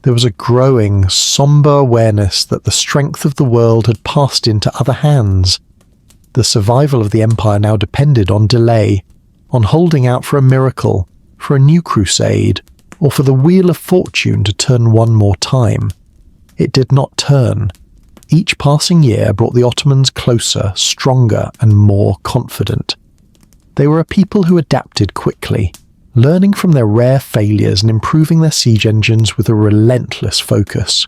there was a growing, sombre awareness that the strength of the world had passed into other hands. The survival of the empire now depended on delay, on holding out for a miracle, for a new crusade, or for the wheel of fortune to turn one more time. It did not turn. Each passing year brought the Ottomans closer, stronger, and more confident. They were a people who adapted quickly, learning from their rare failures and improving their siege engines with a relentless focus.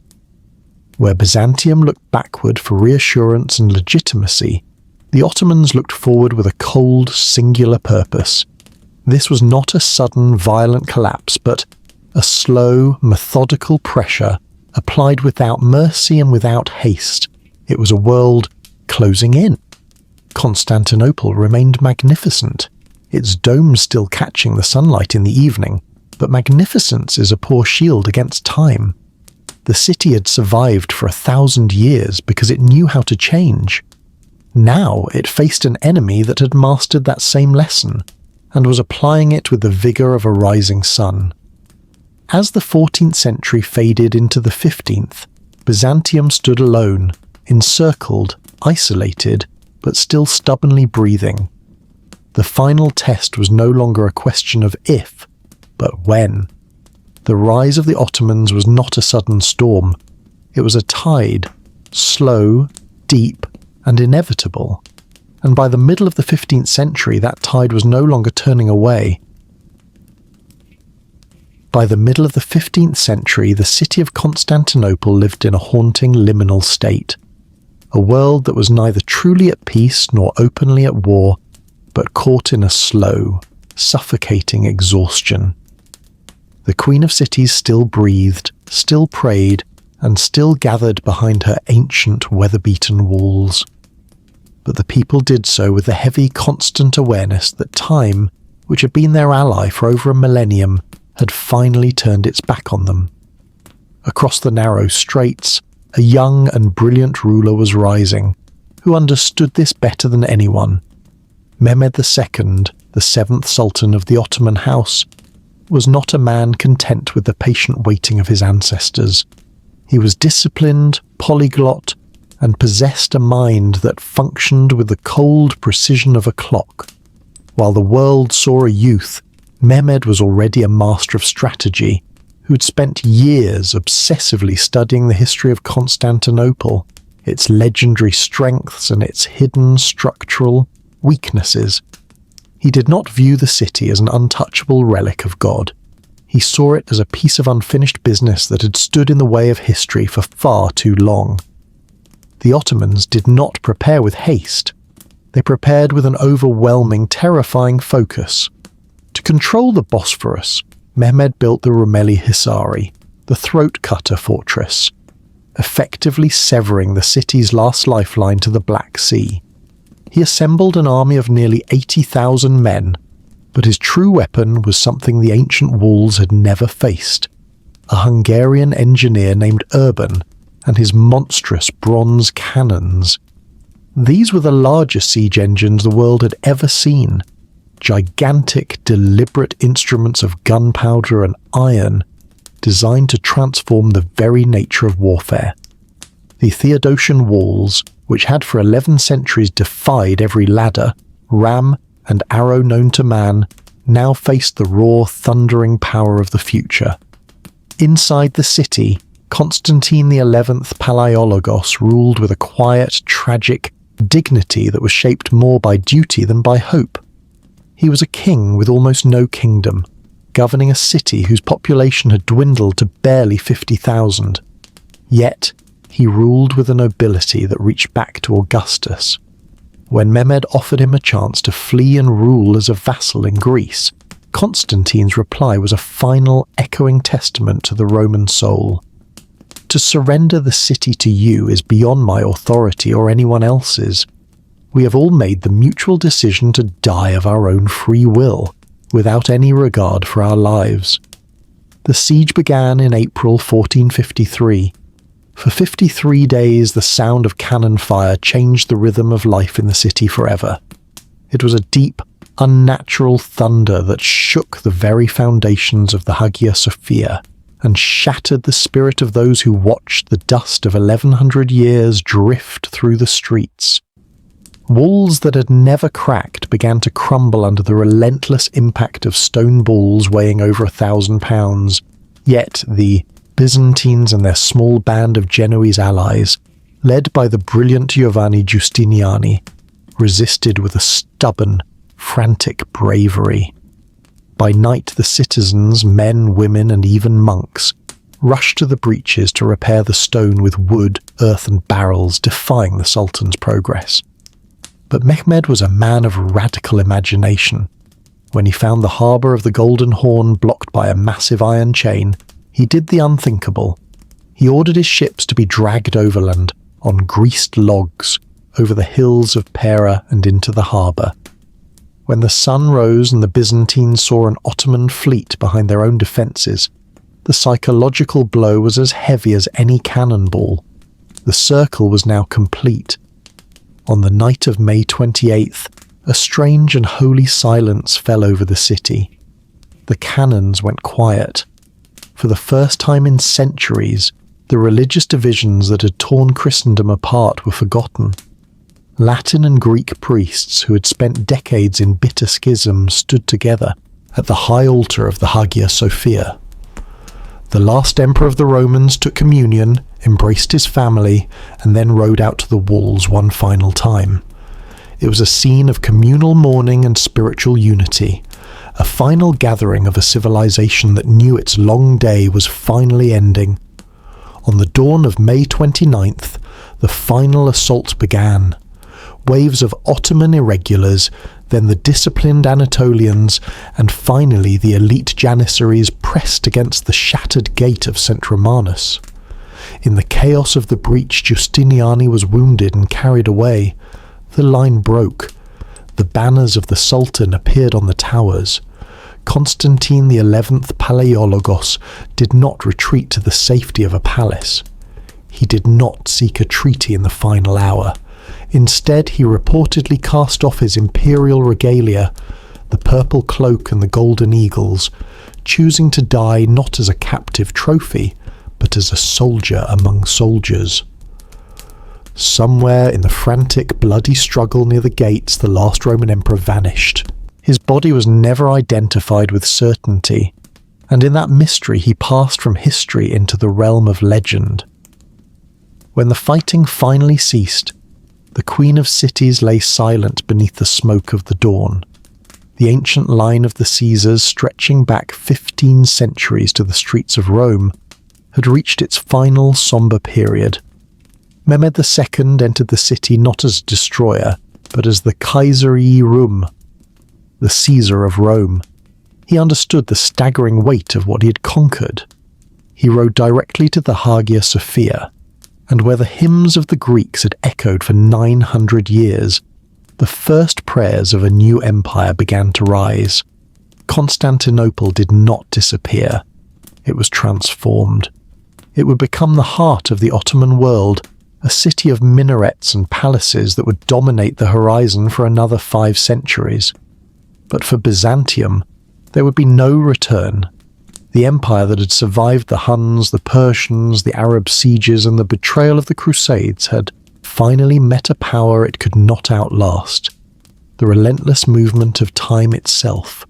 Where Byzantium looked backward for reassurance and legitimacy, the Ottomans looked forward with a cold, singular purpose. This was not a sudden, violent collapse, but a slow, methodical pressure applied without mercy and without haste. It was a world closing in. Constantinople remained magnificent, its domes still catching the sunlight in the evening, but magnificence is a poor shield against time. The city had survived for 1,000 years because it knew how to change. Now it faced an enemy that had mastered that same lesson, and was applying it with the vigour of a rising sun. As the 14th century faded into the 15th, Byzantium stood alone, encircled, isolated, but still stubbornly breathing. The final test was no longer a question of if, but when. The rise of the Ottomans was not a sudden storm. It was a tide, slow, deep, and inevitable. And by the middle of the 15th century, that tide was no longer turning away. By the middle of the 15th century, the city of Constantinople lived in a haunting liminal state. A world that was neither truly at peace nor openly at war, but caught in a slow, suffocating exhaustion. The Queen of Cities still breathed, still prayed, and still gathered behind her ancient weather-beaten walls. But the people did so with the heavy, constant awareness that time, which had been their ally for over a millennium, had finally turned its back on them. Across the narrow straits, a young and brilliant ruler was rising, who understood this better than anyone. Mehmed II, the 7th Sultan of the Ottoman house, was not a man content with the patient waiting of his ancestors. He was disciplined, polyglot, and possessed a mind that functioned with the cold precision of a clock. While the world saw a youth, Mehmed was already a master of strategy, who'd spent years obsessively studying the history of Constantinople, its legendary strengths and its hidden structural weaknesses. He did not view the city as an untouchable relic of God. He saw it as a piece of unfinished business that had stood in the way of history for far too long. The Ottomans did not prepare with haste. They prepared with an overwhelming, terrifying focus. To control the Bosphorus, Mehmed built the Rumeli Hisari, the throat-cutter fortress, effectively severing the city's last lifeline to the Black Sea. He assembled an army of nearly 80,000 men, but his true weapon was something the ancient walls had never faced: a Hungarian engineer named Urban and his monstrous bronze cannons. These were the largest siege engines the world had ever seen, gigantic, deliberate instruments of gunpowder and iron, designed to transform the very nature of warfare. The Theodosian walls, which had for 11 centuries defied every ladder, ram, and arrow known to man, now faced the raw, thundering power of the future. Inside the city, Constantine XI Palaiologos ruled with a quiet, tragic dignity that was shaped more by duty than by hope. He was a king with almost no kingdom, governing a city whose population had dwindled to barely 50,000. Yet, he ruled with a nobility that reached back to Augustus. When Mehmed offered him a chance to flee and rule as a vassal in Greece, Constantine's reply was a final, echoing testament to the Roman soul. To surrender the city to you is beyond my authority or anyone else's. We have all made the mutual decision to die of our own free will, without any regard for our lives. The siege began in April 1453. For 53 days, the sound of cannon fire changed the rhythm of life in the city forever. It was a deep, unnatural thunder that shook the very foundations of the Hagia Sophia and shattered the spirit of those who watched the dust of 1100 years drift through the streets. Walls that had never cracked began to crumble under the relentless impact of stone balls weighing over 1,000 pounds. Yet the Byzantines and their small band of Genoese allies, led by the brilliant Giovanni Giustiniani, resisted with a stubborn, frantic bravery. By night the citizens, men, women, and even monks, rushed to the breaches to repair the stone with wood, earth and barrels, defying the Sultan's progress. But Mehmed was a man of radical imagination. When he found the harbour of the Golden Horn blocked by a massive iron chain, he did the unthinkable. He ordered his ships to be dragged overland on greased logs over the hills of Pera and into the harbour. When the sun rose and the Byzantines saw an Ottoman fleet behind their own defences, the psychological blow was as heavy as any cannonball. The circle was now complete. On the night of May 28th, a strange and holy silence fell over the city. The cannons went quiet. For the first time in centuries, the religious divisions that had torn Christendom apart were forgotten. Latin and Greek priests who had spent decades in bitter schism stood together at the high altar of the Hagia Sophia. The last emperor of the Romans took communion, embraced his family, and then rode out to the walls one final time. It was a scene of communal mourning and spiritual unity, a final gathering of a civilization that knew its long day was finally ending. On the dawn of May 29th, the final assault began. Waves of Ottoman irregulars, then the disciplined Anatolians, and finally the elite Janissaries pressed against the shattered gate of St. Romanus. In the chaos of the breach, Justinian was wounded and carried away. The line broke. The banners of the Sultan appeared on the towers. Constantine the 11th Palaiologos did not retreat to the safety of a palace. He did not seek a treaty in the final hour. Instead, he reportedly cast off his imperial regalia, the purple cloak and the golden eagles, choosing to die not as a captive trophy, but as a soldier among soldiers. Somewhere in the frantic, bloody struggle near the gates, the last Roman emperor vanished. His body was never identified with certainty, and in that mystery he passed from history into the realm of legend. When the fighting finally ceased, the Queen of Cities lay silent beneath the smoke of the dawn. The ancient line of the Caesars, stretching back 15 centuries to the streets of Rome, had reached its final sombre period. Mehmed II entered the city not as a destroyer, but as the Kaiseri Rum, the Caesar of Rome. He understood the staggering weight of what he had conquered. He rode directly to the Hagia Sophia, and where the hymns of the Greeks had echoed for 900 years, the first prayers of a new empire began to rise. Constantinople did not disappear. It was transformed. It would become the heart of the Ottoman world, a city of minarets and palaces that would dominate the horizon for another 5 centuries. But for Byzantium, there would be no return. The empire that had survived the Huns, the Persians, the Arab sieges, and the betrayal of the Crusades had finally met a power it could not outlast, the relentless movement of time itself.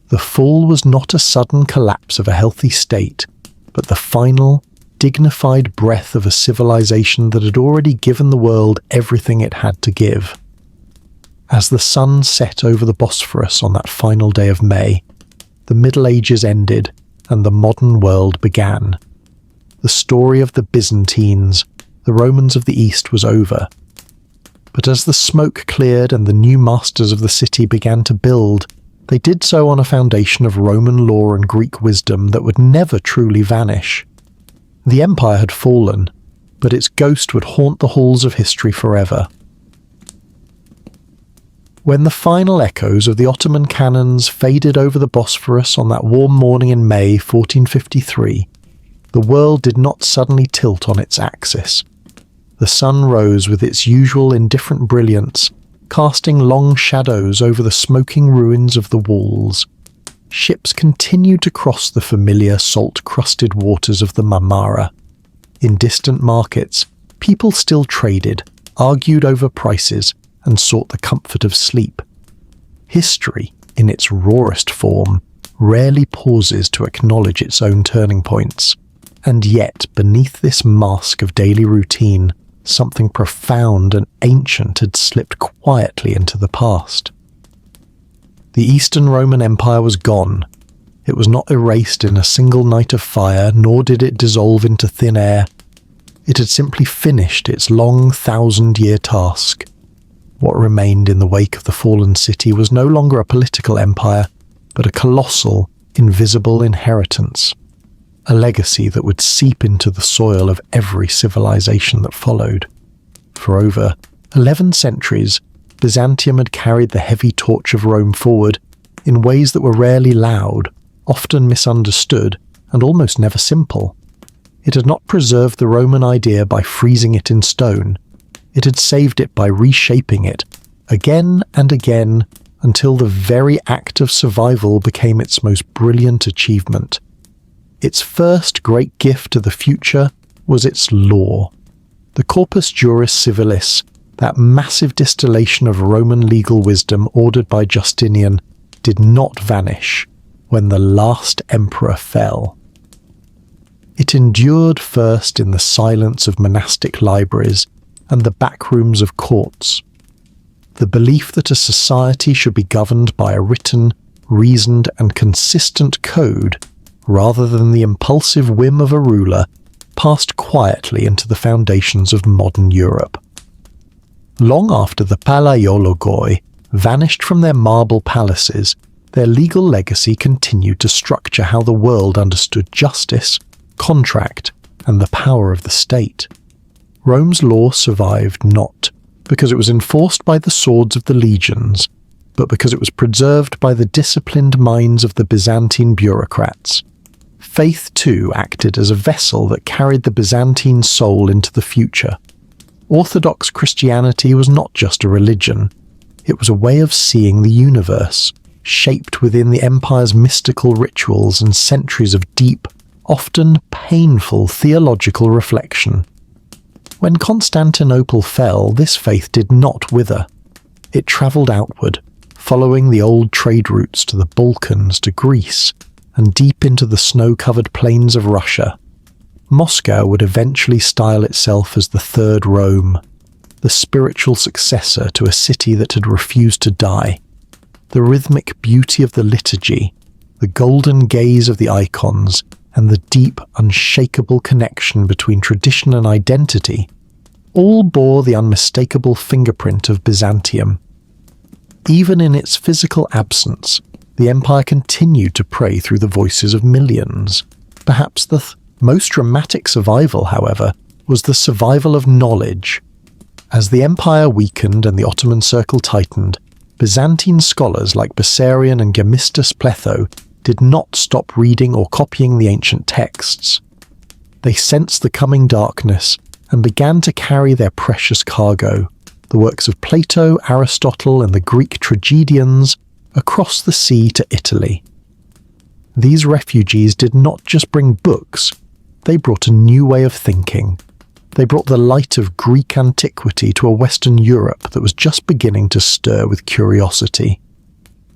The fall was not a sudden collapse of a healthy state, but the final, dignified breath of a civilization that had already given the world everything it had to give. As the sun set over the Bosphorus on that final day of May, the Middle Ages ended and the modern world began. The story of the Byzantines, the Romans of the East, was over. But as the smoke cleared and the new masters of the city began to build, they did so on a foundation of Roman law and Greek wisdom that would never truly vanish. The empire had fallen, but its ghost would haunt the halls of history forever. When the final echoes of the Ottoman cannons faded over the Bosphorus on that warm morning in May 1453, the world did not suddenly tilt on its axis. The sun rose with its usual indifferent brilliance, casting long shadows over the smoking ruins of the walls. Ships continued to cross the familiar salt-crusted waters of the Marmara. In distant markets, people still traded, argued over prices, and sought the comfort of sleep. History, in its rawest form, rarely pauses to acknowledge its own turning points. And yet, beneath this mask of daily routine, something profound and ancient had slipped quietly into the past. The Eastern Roman Empire was gone. It was not erased in a single night of fire, nor did it dissolve into thin air. It had simply finished its long 1,000-year task. What remained in the wake of the fallen city was no longer a political empire, but a colossal, invisible inheritance. A legacy that would seep into the soil of every civilization that followed. For over 11 centuries, Byzantium had carried the heavy torch of Rome forward in ways that were rarely loud, often misunderstood, and almost never simple. It had not preserved the Roman idea by freezing it in stone. It had saved it by reshaping it, again and again, until the very act of survival became its most brilliant achievement. Its first great gift to the future was its law. The Corpus Juris Civilis, that massive distillation of Roman legal wisdom ordered by Justinian, did not vanish when the last emperor fell. It endured first in the silence of monastic libraries and the backrooms of courts. The belief that a society should be governed by a written, reasoned, and consistent code, rather than the impulsive whim of a ruler, passed quietly into the foundations of modern Europe. Long after the Palaiologoi vanished from their marble palaces, their legal legacy continued to structure how the world understood justice, contract, and the power of the state. Rome's law survived not because it was enforced by the swords of the legions, but because it was preserved by the disciplined minds of the Byzantine bureaucrats. Faith, too, acted as a vessel that carried the Byzantine soul into the future. Orthodox Christianity was not just a religion. It was a way of seeing the universe, shaped within the empire's mystical rituals and centuries of deep, often painful theological reflection. When Constantinople fell, this faith did not wither. It travelled outward, following the old trade routes to the Balkans, to Greece, and deep into the snow-covered plains of Russia. Moscow would eventually style itself as the Third Rome, the spiritual successor to a city that had refused to die. The rhythmic beauty of the liturgy, the golden gaze of the icons, and the deep, unshakable connection between tradition and identity all bore the unmistakable fingerprint of Byzantium. Even in its physical absence, the empire continued to pray through the voices of millions. Perhaps the most dramatic survival, however, was the survival of knowledge. As the empire weakened and the Ottoman circle tightened, Byzantine scholars like Bessarion and Gemistus Pletho did not stop reading or copying the ancient texts. They sensed the coming darkness and began to carry their precious cargo, the works of Plato, Aristotle, and the Greek tragedians, across the sea to Italy. These refugees did not just bring books, they brought a new way of thinking. They brought the light of Greek antiquity to a Western Europe that was just beginning to stir with curiosity.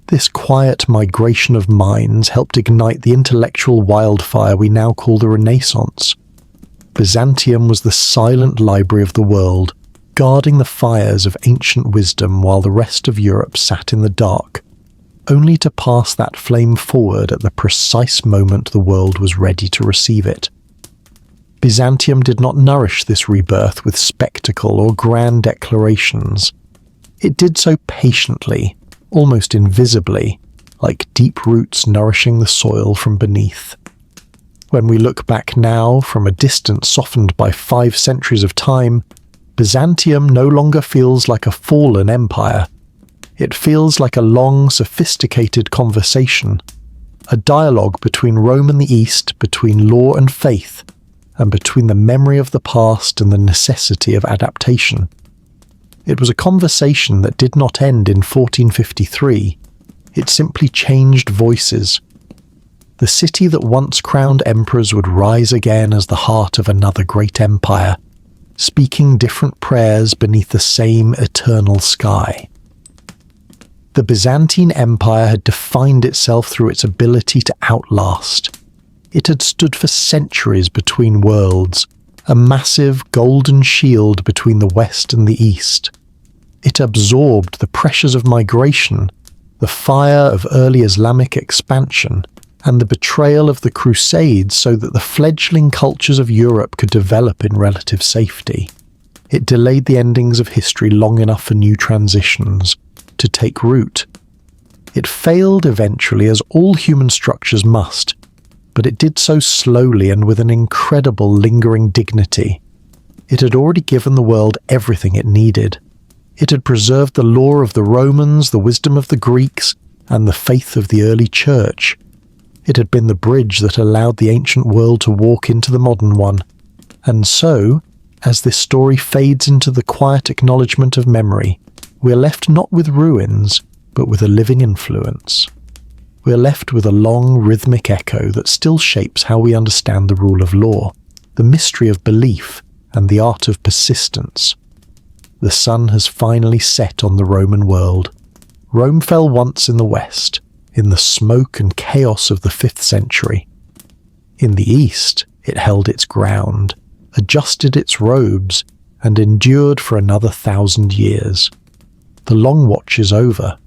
This quiet migration of minds helped ignite the intellectual wildfire we now call the Renaissance. Byzantium was the silent library of the world, guarding the fires of ancient wisdom while the rest of Europe sat in the dark, only to pass that flame forward at the precise moment the world was ready to receive it. Byzantium did not nourish this rebirth with spectacle or grand declarations. It did so patiently, almost invisibly, like deep roots nourishing the soil from beneath. When we look back now, from a distance softened by 5 centuries of time, Byzantium no longer feels like a fallen empire. It feels like a long, sophisticated conversation, a dialogue between Rome and the East, between law and faith, and between the memory of the past and the necessity of adaptation. It was a conversation that did not end in 1453. It simply changed voices. The city that once crowned emperors would rise again as the heart of another great empire, speaking different prayers beneath the same eternal sky. The Byzantine Empire had defined itself through its ability to outlast. It had stood for centuries between worlds, a massive golden shield between the West and the East. It absorbed the pressures of migration, the fire of early Islamic expansion, and the betrayal of the Crusades so that the fledgling cultures of Europe could develop in relative safety. It delayed the endings of history long enough for new transitions to take root. It failed eventually, as all human structures must, but it did so slowly and with an incredible lingering dignity. It had already given the world everything it needed. It had preserved the law of the Romans, the wisdom of the Greeks, and the faith of the early church. It had been the bridge that allowed the ancient world to walk into the modern one. And so, as this story fades into the quiet acknowledgement of memory, we are left not with ruins, but with a living influence. We are left with a long, rhythmic echo that still shapes how we understand the rule of law, the mystery of belief, and the art of persistence. The sun has finally set on the Roman world. Rome fell once in the west, in the smoke and chaos of the 5th century. In the east, it held its ground, adjusted its robes, and endured for another 1,000 years. The long watch is over.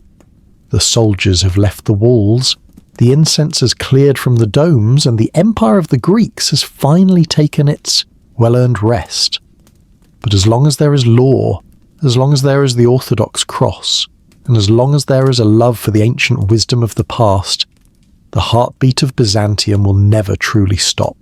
The soldiers have left the walls, the incense has cleared from the domes, and the empire of the Greeks has finally taken its well-earned rest. But as long as there is law, as long as there is the Orthodox cross, and as long as there is a love for the ancient wisdom of the past, the heartbeat of Byzantium will never truly stop.